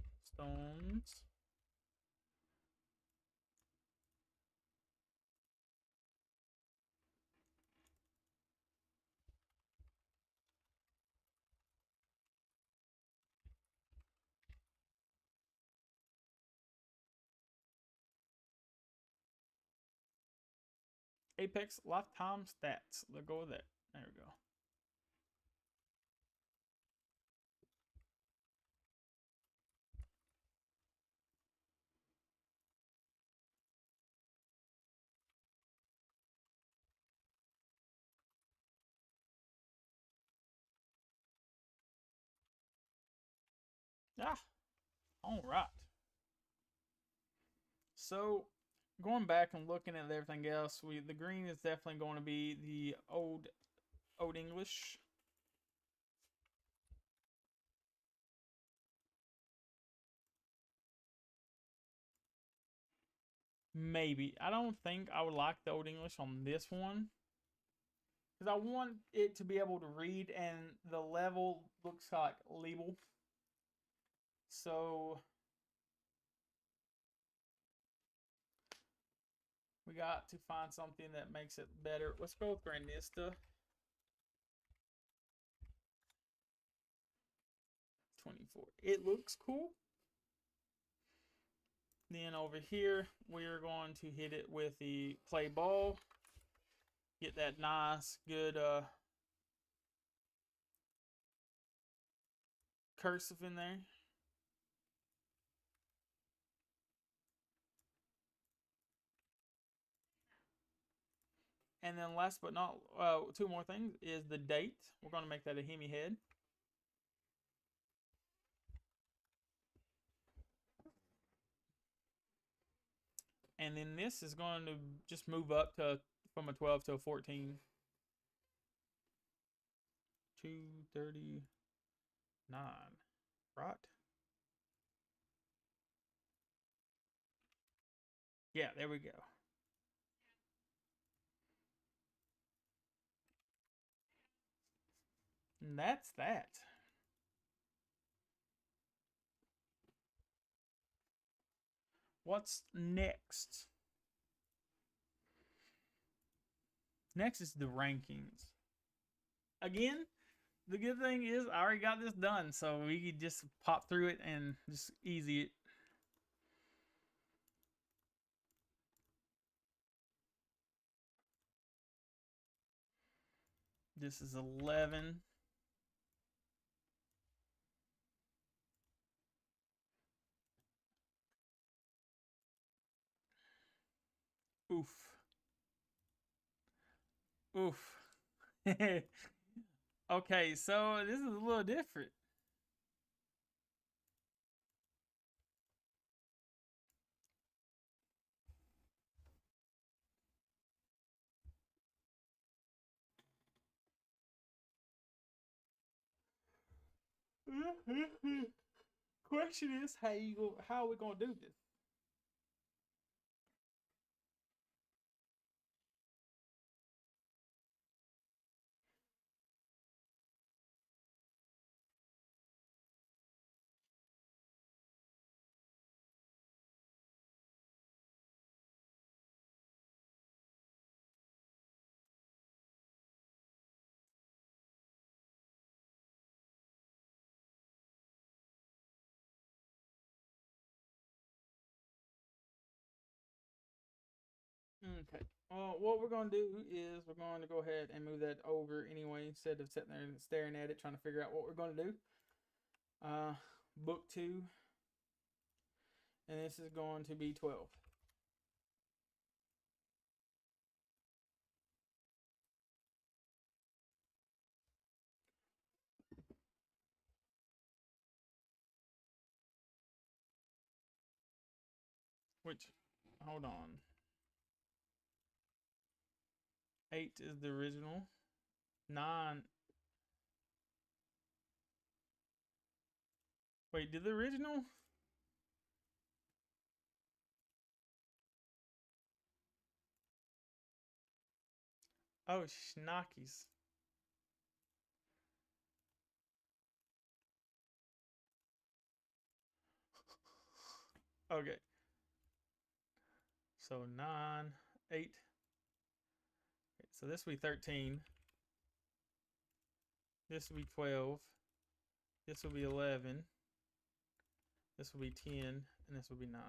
Apex lifetime stats. Let's go with that. There we go. Ah, all right. So going back and looking at everything else, the green is definitely going to be the old English. Maybe. I don't think I would like the Old English on this one, because I want it to be able to read, and the level looks like label. So we got to find something that makes it better. Let's go with Grandista. 24. It looks cool. Then over here, we're going to hit it with the play ball. Get that nice, good cursive in there. And then last but not, two more things is the date. We're going to make that a Hemi head. And then this is going to just move up to from a 12 to a 14. 239. Right? Yeah, there we go. And that's that. What's next? Next is the rankings. Again, the good thing is I already got this done, so we could just pop through it and just easy it. This is 11. Oof. Oof. Okay, so this is a little different. Question is, how are we gonna do this? Okay. What we're going to do is we're going to go ahead and move that over anyway, instead of sitting there and staring at it, trying to figure out what we're going to do. Book 2. And this is going to be 12. Which, hold on. 8 is the original. 9. Wait, did the original? Oh, schnockies. Okay. So 9, 8. Okay, so this will be 13. This will be 12. This will be 11. This will be 10. And this will be 9.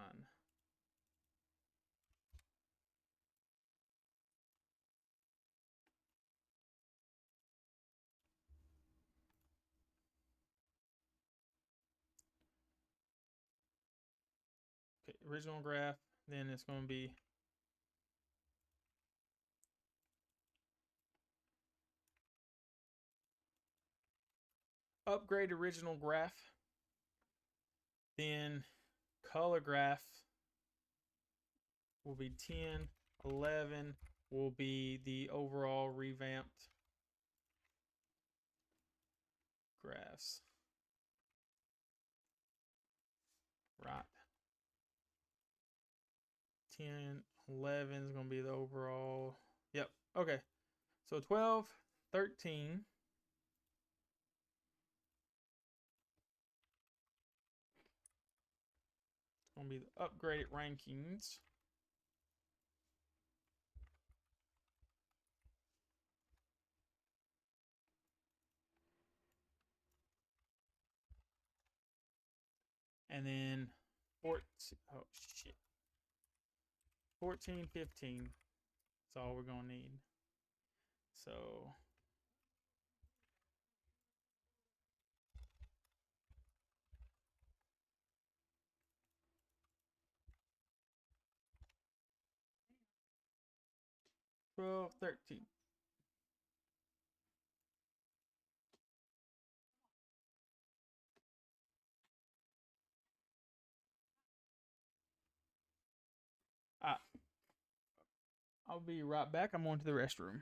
Okay, original graph. Then it's going to be upgrade original graph. Then color graph will be 10. 11 will be the overall revamped graphs. Right. 10, 11 is going to be the overall. Yep. Okay. So 12, 13. It's going to be the upgraded rankings. And then 14. Oh, shit. 14, 15. That's all we're going to need. So 12, 13. I'll be right back. I'm going to the restroom.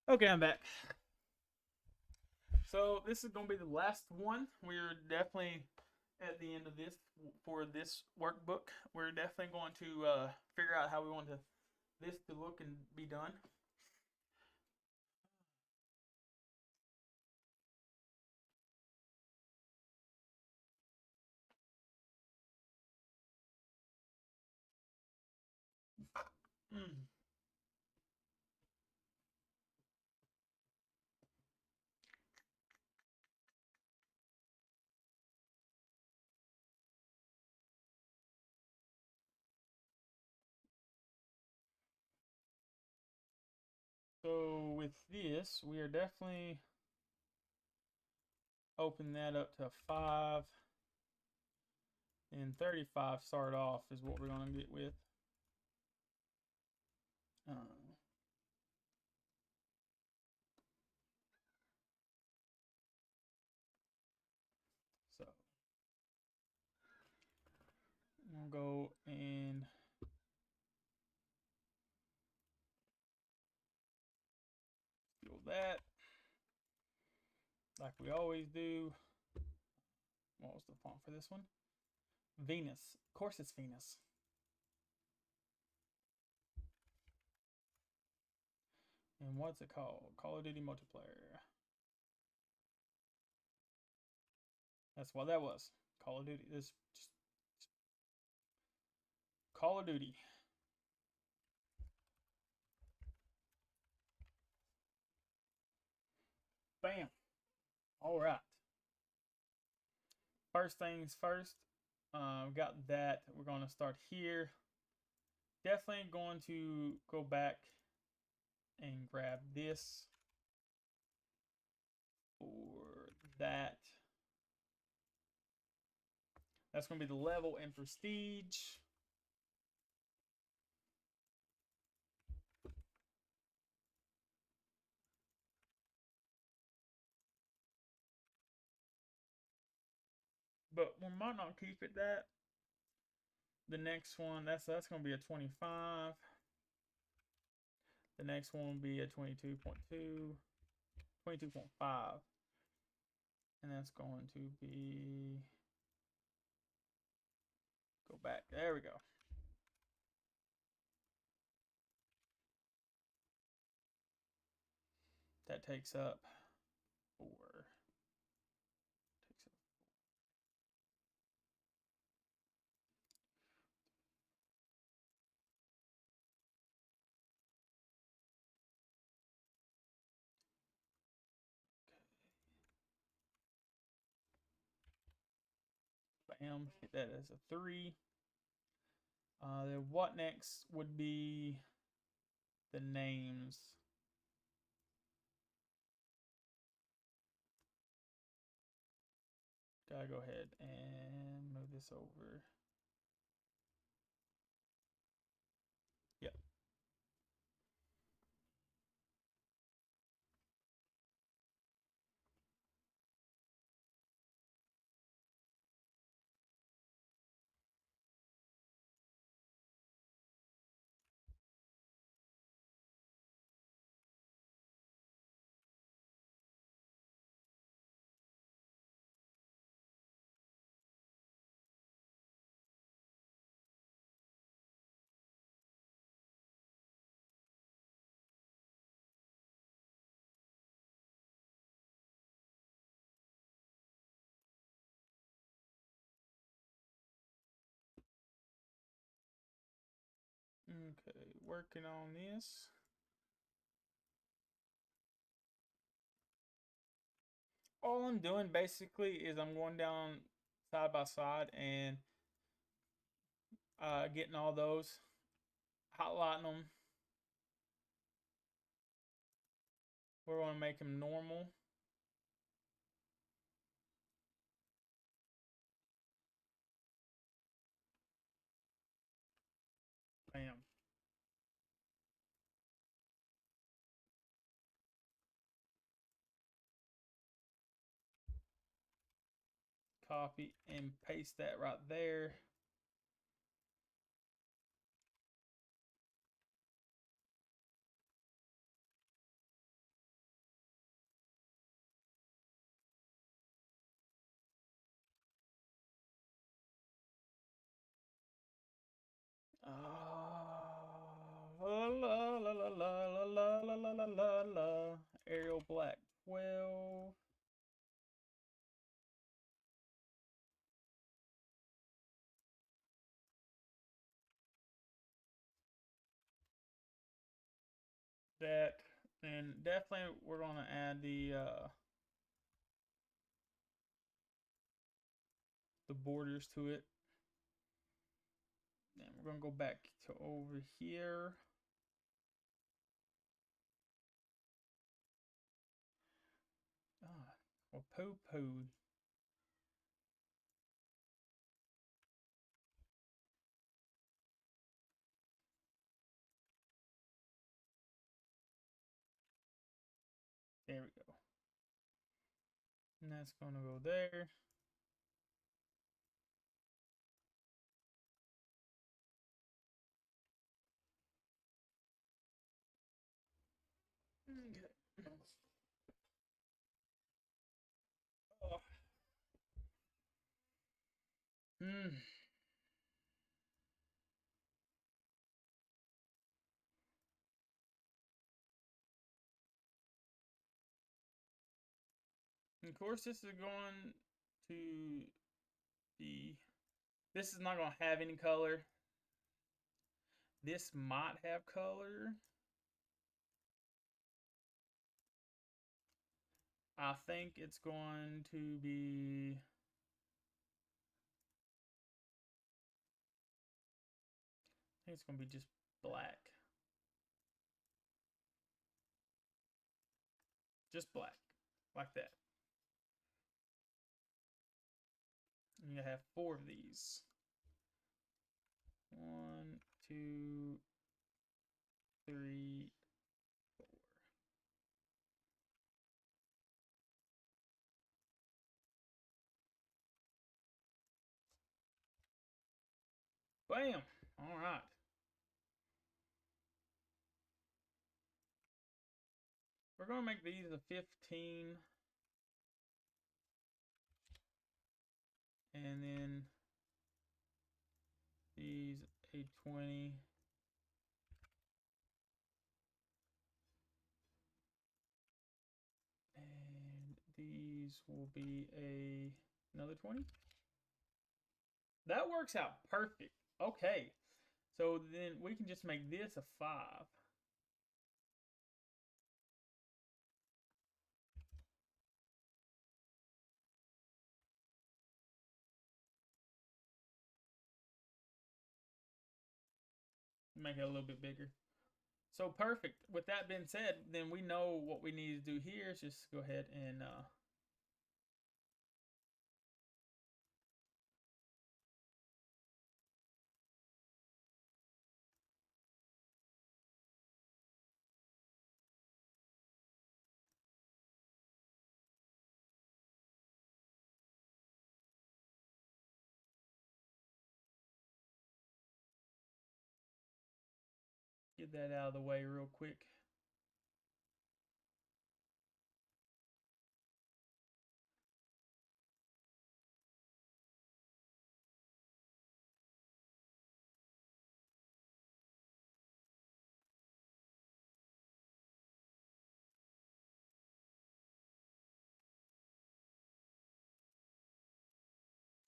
Okay, I'm back. So this is going to be the last one. We're definitely at the end of this for this workbook. We're definitely going to figure out how we want this to look and be done. with this, we are definitely open that up to 5. And 35 start off is what we're going to get with. So I'm going to go and fill that like we always do. What was the font for this one? Venus. Of course it's Venus. And what's it called? Call of Duty Multiplayer. That's what that was. Call of Duty. This just Call of Duty. Bam. All right. First things first. We got that. We're going to start here. Definitely going to go back and grab this or that. That's going to be the level and prestige. But we might not keep it that. The next one, that's going to be a 25. The next one will be a 22.2, 22.5. And that's going to be, go back, there we go. That takes up 4. Bam, hit that as a 3. Then what next would be the names. Gotta go ahead and move this over. Yep. Okay, working on this. All I'm doing basically is I'm going down side by side and getting all those, highlighting them. We're going to make them normal. Bam. Copy and paste that right there. La la la la la la la la la la. Arial Black 12. That, and definitely we're gonna add the borders to it. Then we're gonna go back to over here. Or poo poo. There we go. And that's going to go there. Okay. Oh. Of course, this is going to be. This is not going to have any color. This might have color. I think it's going to be. I think it's going to be just black. Just black. Like that. And you have 4 of these. 1, 2, 3, 4. Bam! All right. We're going to make these a 15. And then these a 20. And these will be another 20. That works out perfect. Okay. So then we can just make this a 5. Make it a little bit bigger. So perfect. With that being said, then we know what we need to do here is just go ahead and get that out of the way real quick.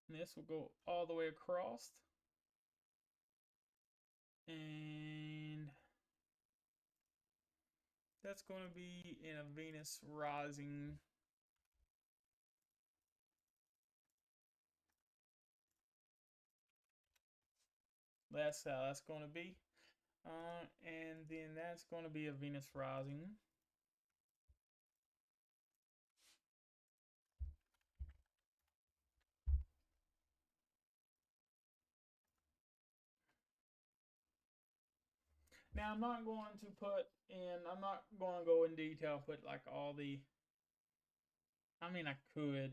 And this will go all the way across. And that's going to be in a Venus rising. That's how that's going to be. And then that's going to be a Venus rising. Now I'm not going to put in, I'm not going to go in detail, put like all the, I mean I could.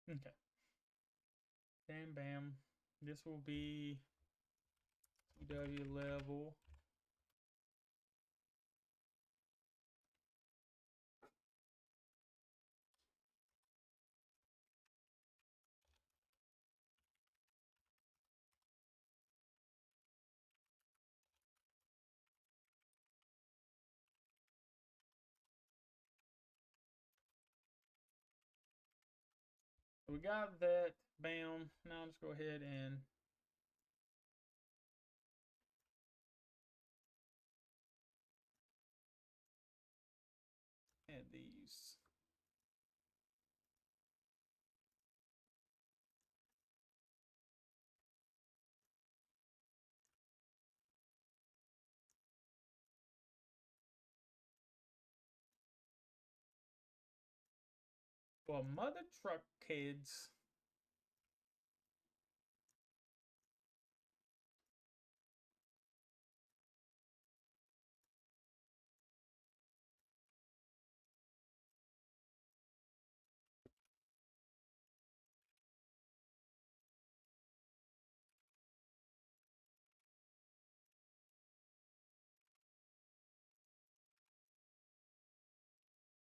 Okay. Bam, bam. This will be W level. We got that. Bam. Now let's go ahead and add these. Well, mother truck kids.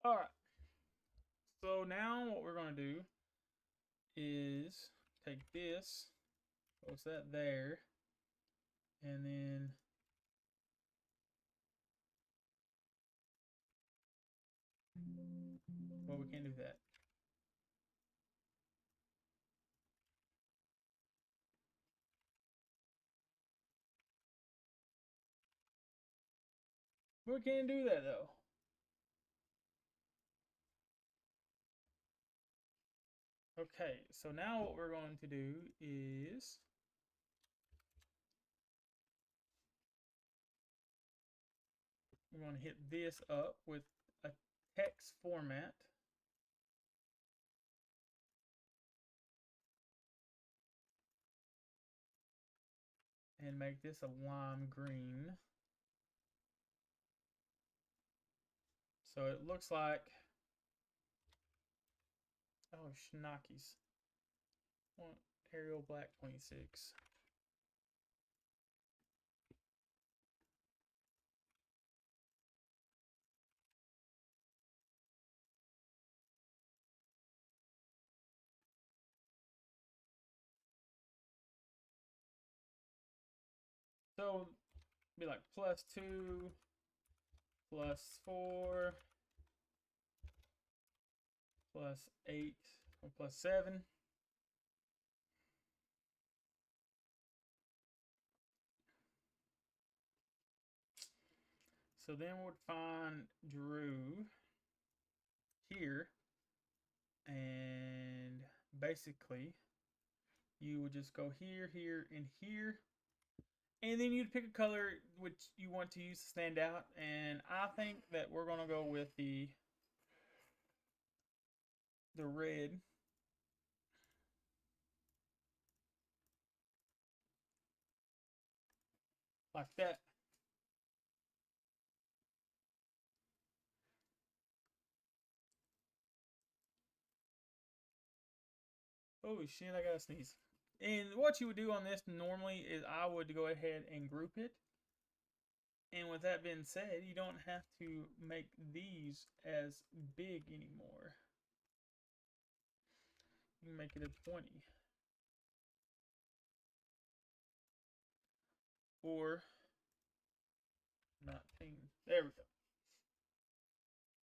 All right. So now what we're going to do is take this, post that there, and then well, we can't do that. We can't do that though. Okay, so now what we're going to do is we're going to hit this up with a text format. And make this a lime green. So it looks like, oh, schnockies. Arial Black 26. So be like +2, +4, +8, or +7. So then we'll find Drew here, and basically you would just go here, here, and here, and then you'd pick a color which you want to use to stand out. And I think that we're gonna go with the red. Like that. Oh shit, I gotta sneeze. And what you would do on this normally is I would go ahead and group it. And with that being said, you don't have to make these as big anymore. You can make it a 20. Or 19. There we go.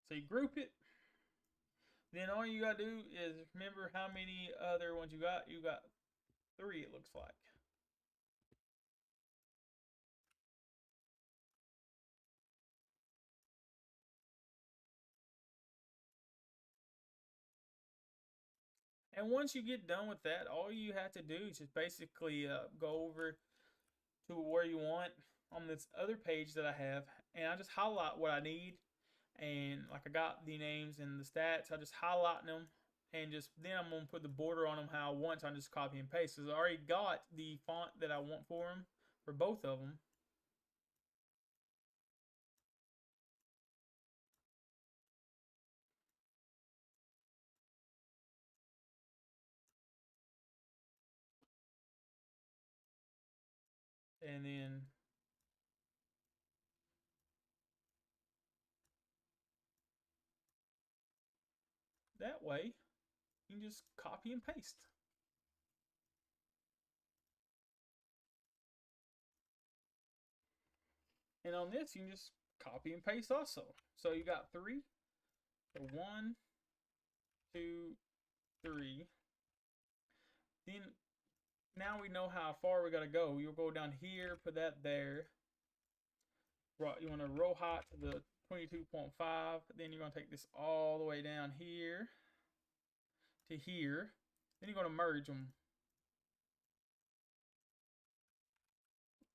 So you group it. Then all you gotta do is remember how many other ones you got. You got 3, it looks like. And once you get done with that, all you have to do is just basically go over to where you want on this other page that I have, and I just highlight what I need. And like I got the names and the stats, I just highlight them, and just then I'm gonna put the border on them how I want. So I just copy and paste because I already got the font that I want for them for both of them. And then that way you can just copy and paste. And on this, you can just copy and paste also. So you got 3. So 1, 2, 3. Then now we know how far we gotta go. You'll go down here, put that there. You want to row height to the 22.5. Then you're gonna take this all the way down here to here. Then you're gonna merge them.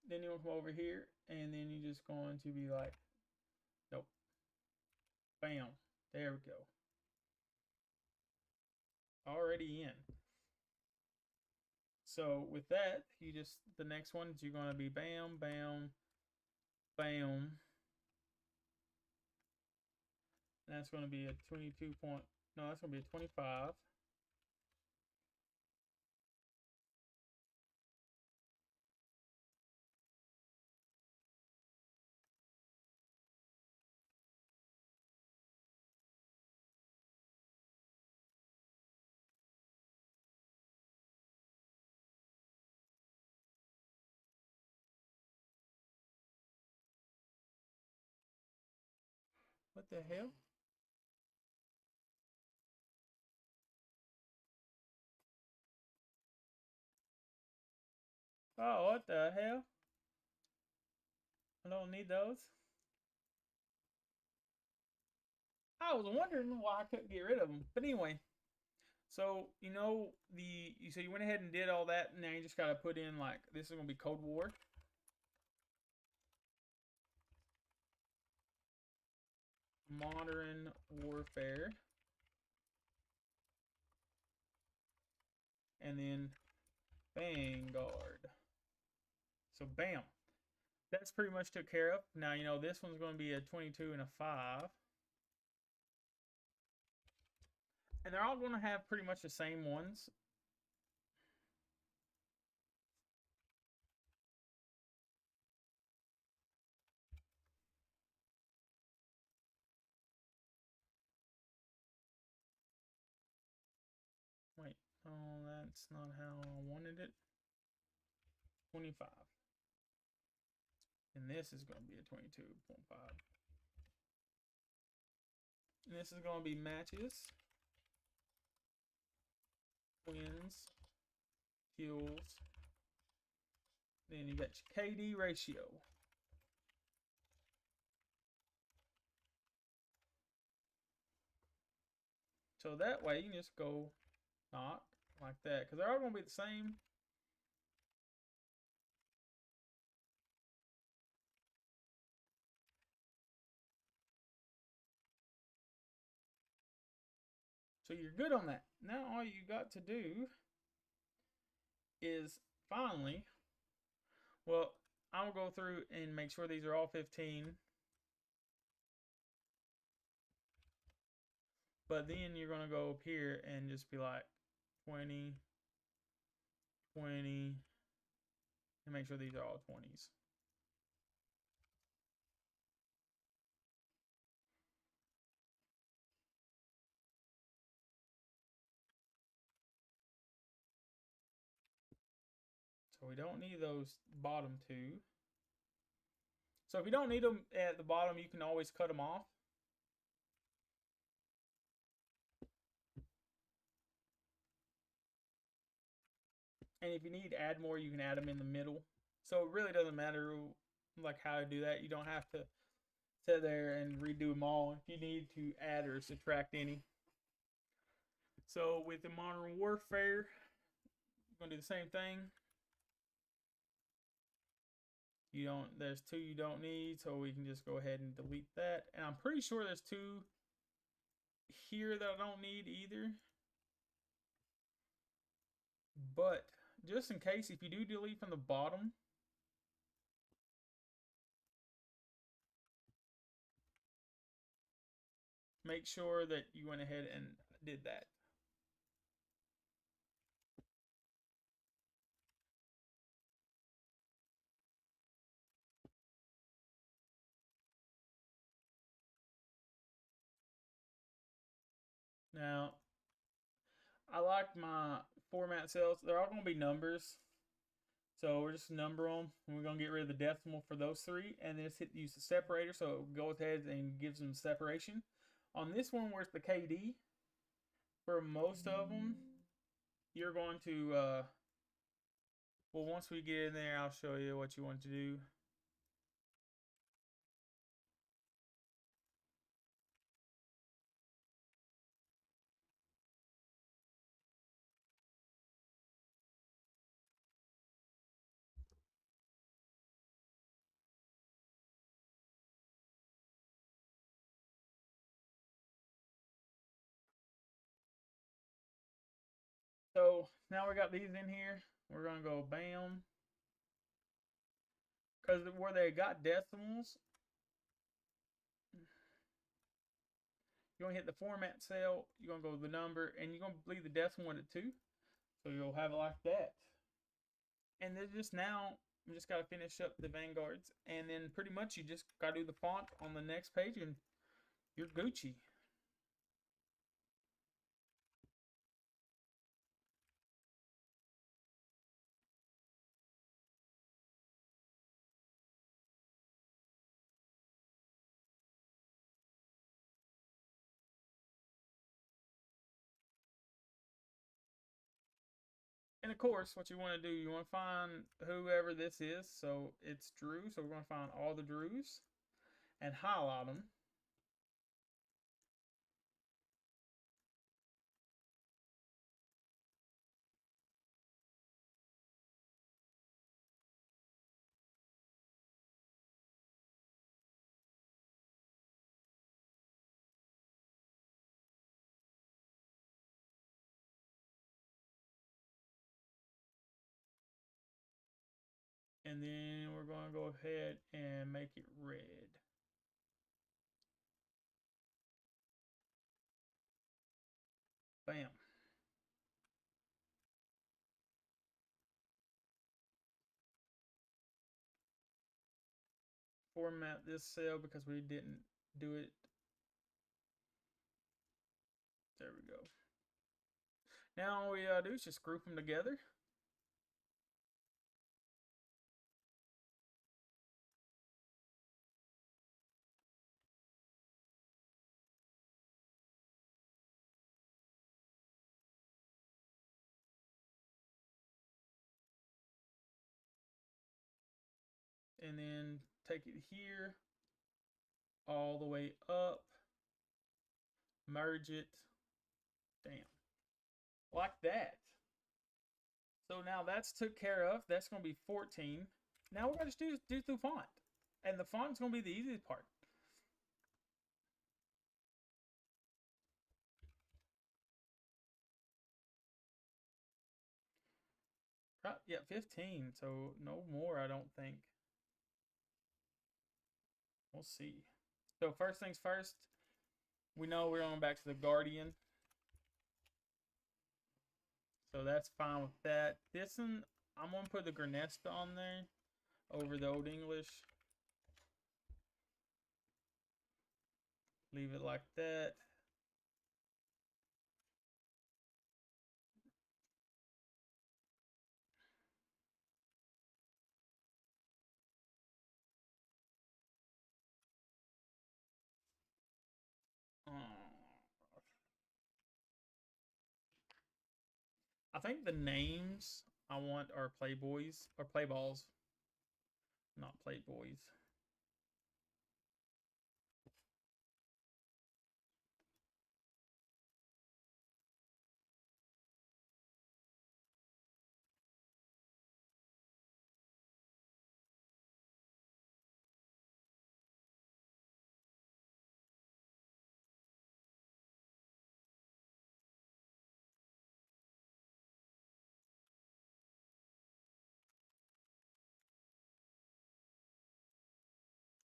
Then you'll come over here, and then you're just going to be like, nope. Bam. There we go. Already in. So with that, you just, the next one is you're going to be bam, bam, bam. And that's going to be a 22 point, no, that's going to be a 25. What the hell? Oh, what the hell? I don't need those. I was wondering why I couldn't get rid of them. But anyway, so you know so you went ahead and did all that. Now you just gotta put in like this is gonna be Cold War. Modern Warfare. And then Vanguard. So bam. That's pretty much took care of. Now you know this one's gonna be a 22 and a 5. And they're all gonna have pretty much the same ones. Wait, oh, that's not how I wanted it. 25. And this is going to be a 22.5. And this is going to be matches, wins, kills. Then you got your KD ratio. So that way you can just go knock like that, because they're all going to be the same. So you're good on that. Now all you got to do is finally, well, I'll go through and make sure these are all 15. But then you're going to go up here and just be like 20, 20, and make sure these are all 20s. So we don't need those bottom 2. So if you don't need them at the bottom, you can always cut them off. And if you need to add more, you can add them in the middle. So it really doesn't matter like how to do that. You don't have to sit there and redo them all if you need to add or subtract any. So with the Modern Warfare, you're going to do the same thing. There's 2 you don't need, so we can just go ahead and delete that. And I'm pretty sure there's 2 here that I don't need either. But just in case, if you do delete from the bottom, make sure that you went ahead and did that. Now, I like my format cells. They're all going to be numbers. So we're just number them. And we're going to get rid of the decimal for those three. And then just use the separator. So it goes ahead and gives them separation. On this one, where it's the KD, for most of them, you're going to, well, once we get in there, I'll show you what you want to do. So now we got these in here. We're going to go bam. Because where they got decimals, you're going to hit the format cell. You're going to go to the number. And you're going to leave the decimal in it too. So you'll have it like that. And then just now, we just got to finish up the vanguards. And then pretty much you just got to do the font on the next page. And you're Gucci. And of course, what you want to do, you want to find whoever this is. So it's Drew. So we're going to find all the Drews and highlight them. And then we're going to go ahead and make it red. Bam. Format this cell because we didn't do it. There we go. Now all we do is just group them together. And then take it here, all the way up, merge it, damn, like that. So now that's took care of. That's going to be 14. Now we're going to just do through font. And the font's going to be the easiest part. Yeah, 15. So no more, I don't think. We'll see. So first things first, we know we're going back to the Guardian. So that's fine with that. This one, I'm going to put the Granesta on there over the Old English. Leave it like that. I think the names I want are Playboys or Playballs, not Playboys.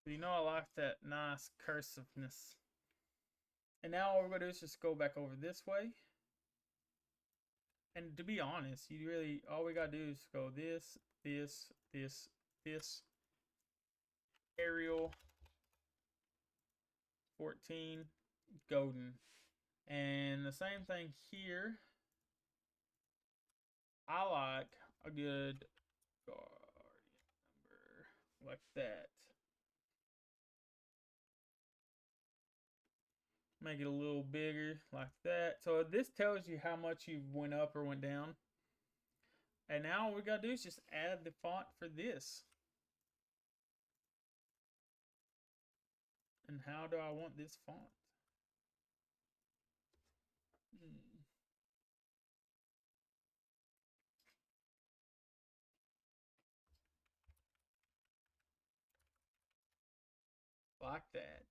You know, I like that nice cursiveness. And now all we're going to do is just go back over this way. And to be honest, you really, all we got to do is go this, this, this, this. Arial 14, Golden. And the same thing here. I like a good guardian number like that. Make it a little bigger like that. So this tells you how much you went up or went down. And now all we gotta do is just add the font for this. And how do I want this font? Like that.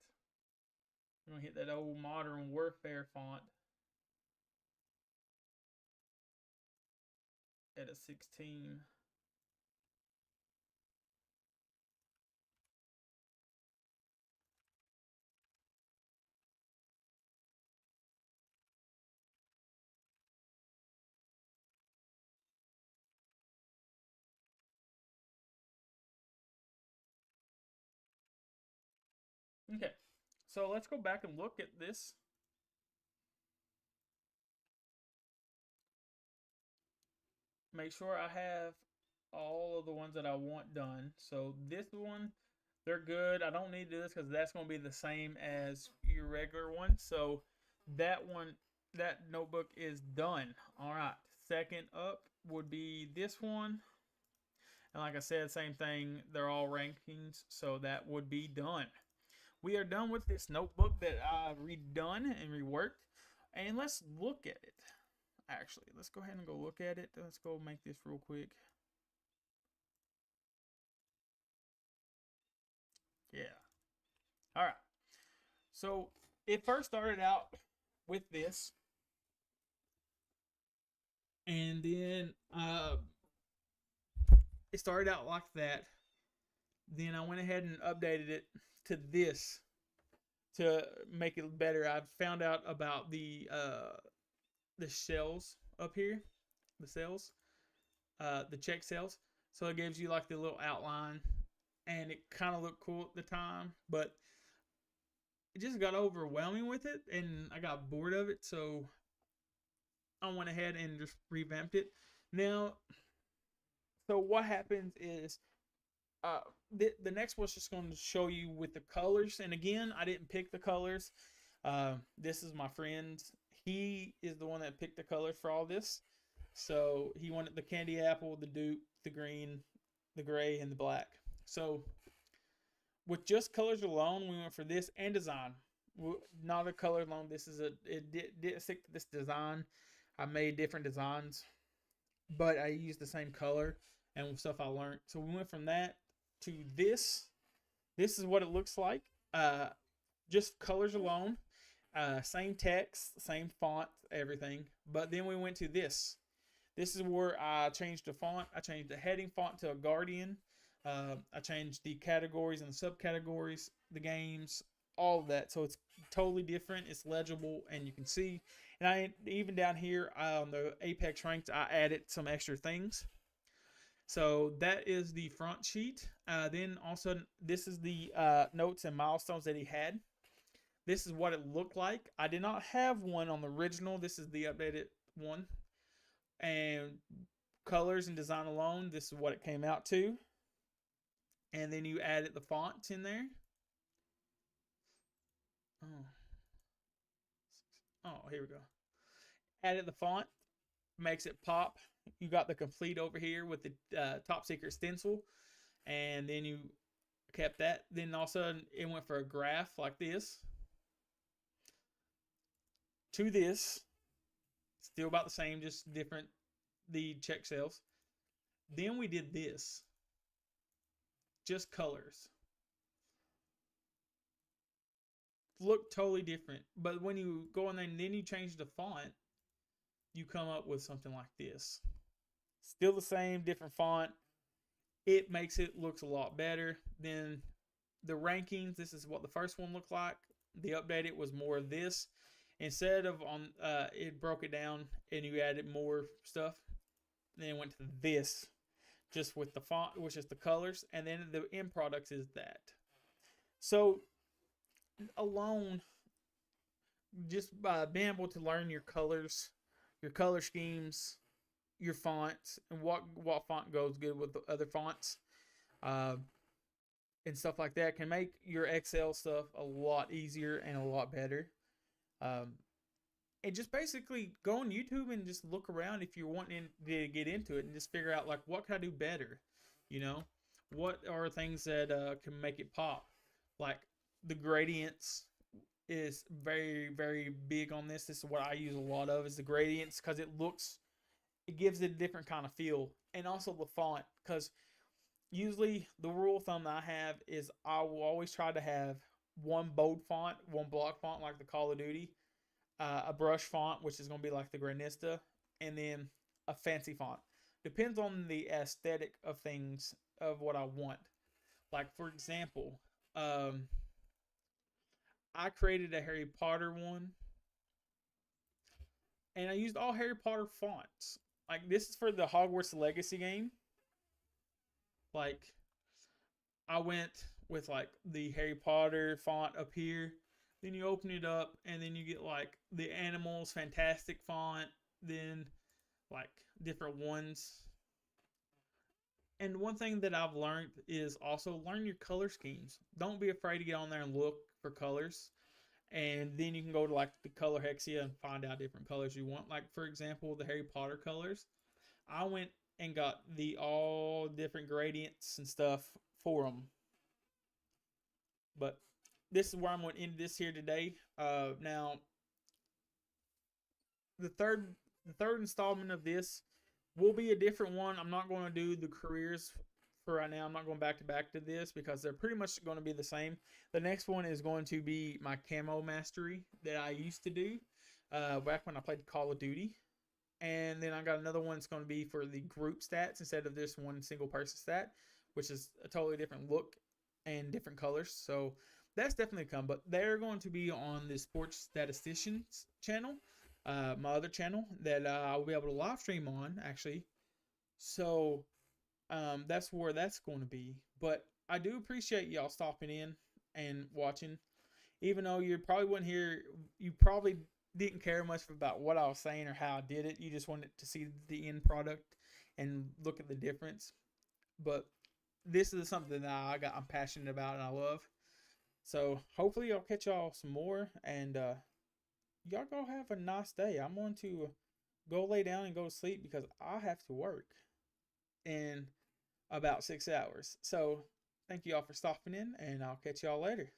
I'm gonna hit that old Modern Warfare font at a 16. Okay, so let's go back and look at this. Make sure I have all of the ones that I want done. So this one, they're good. I don't need to do this because that's going to be the same as your regular one. So that one, that notebook is done. All right. Second up would be this one. And like I said, same thing. They're all rankings. So that would be done. We are done with this notebook that I've redone and reworked. And let's look at it. Actually, let's go ahead and go look at it. Let's go make this real quick. Yeah. All right. So it first started out with this. And then it started out like that. Then I went ahead and updated it to this to make it better. I found out about the cells up here, the cells, the check cells. So it gives you like the little outline, and it kind of looked cool at the time, but it just got overwhelming with it, and I got bored of it. So I went ahead and just revamped it. Now, so what happens is the next one's just going to show you with the colors. And again, I didn't pick the colors. This is my friend. He is the one that picked the colors for all this. So he wanted the candy apple, the dupe, the green, the gray, and the black. So with just colors alone, we went for this and design. Not a color alone. This is it didn't stick to this design. I made different designs, but I used the same color and stuff I learned. So we went from that to this. This is what it looks like. Just colors alone. Same text, same font, everything. But then we went to this. This is where I changed the font. I changed the heading font to a Guardian. I changed the categories and the subcategories, the games, all of that. So it's totally different. It's legible, and you can see. And I even down here on the Apex ranked, I added some extra things. So that is the front sheet. Then also, this is the notes and milestones that he had. This is what it looked like. I did not have one on the original. This is the updated one. And colors and design alone, this is what it came out to. And then you added the fonts in there. Oh, here we go. Added the font, makes it pop. You got the complete over here with the top secret stencil. And then you kept that. Then all of a sudden, it went for a graph like this. To this. Still about the same, just different, the check cells. Then we did this. Just colors. Look totally different. But when you go in there and then you change the font, you come up with something like this. Still the same, different font. It makes it looks a lot better. Then the rankings, this is what the first one looked like. The updated was more of this. Instead of on, it broke it down and you added more stuff. Then it went to this, just with the font, which is the colors. And then the end products is that. So alone, just being able to learn your colors, your color schemes, your fonts, and what font goes good with the other fonts, and stuff like that can make your Excel stuff a lot easier and a lot better. And just basically go on YouTube and just look around if you're wanting to get into it, and just figure out like, what can I do better? You know, what are things that can make it pop? Like the gradients is very, very big on this. This is what I use a lot of, is the gradients, because it gives it a different kind of feel. And also the font, because usually the rule of thumb that I have is I will always try to have one bold font, one block font like the Call of Duty, a brush font, which is going to be like the Granista, and then a fancy font. Depends on the aesthetic of things, of what I want. Like, for example, I created a Harry Potter one, and I used all Harry Potter fonts. Like, this is for the Hogwarts Legacy game. Like, I went with like the Harry Potter font up here. Then you open it up, and then you get like the Animals Fantastic font, then like different ones. And one thing that I've learned is also learn your color schemes. Don't be afraid to get on there and look for colors. And then you can go to like the color hexia and find out different colors you want. Like, for example, the Harry Potter colors. I went and got the all different gradients and stuff for them. But this is where I'm going to end this here today. Now, the third installment of this will be a different one. I'm not going to do the careers for right now. I'm not going back to back to this because they're pretty much going to be the same. The next one is going to be my camo mastery that I used to do back when I played Call of Duty. And then I got another one that's going to be for the group stats instead of this one single person stat, which is a totally different look and different colors. So that's definitely come. But they're going to be on the Sports Statisticians channel, my other channel that I'll be able to live stream on, actually. So that's where that's going to be. But I do appreciate y'all stopping in and watching. Even though you probably wouldn't hear, you probably didn't care much about what I was saying or how I did it. You just wanted to see the end product and look at the difference. But this is something that I'm passionate about and I love. So hopefully I'll catch y'all some more, and y'all go have a nice day. I'm going to go lay down and go to sleep because I have to work in about 6 hours. So thank you all for stopping in, and I'll catch y'all later.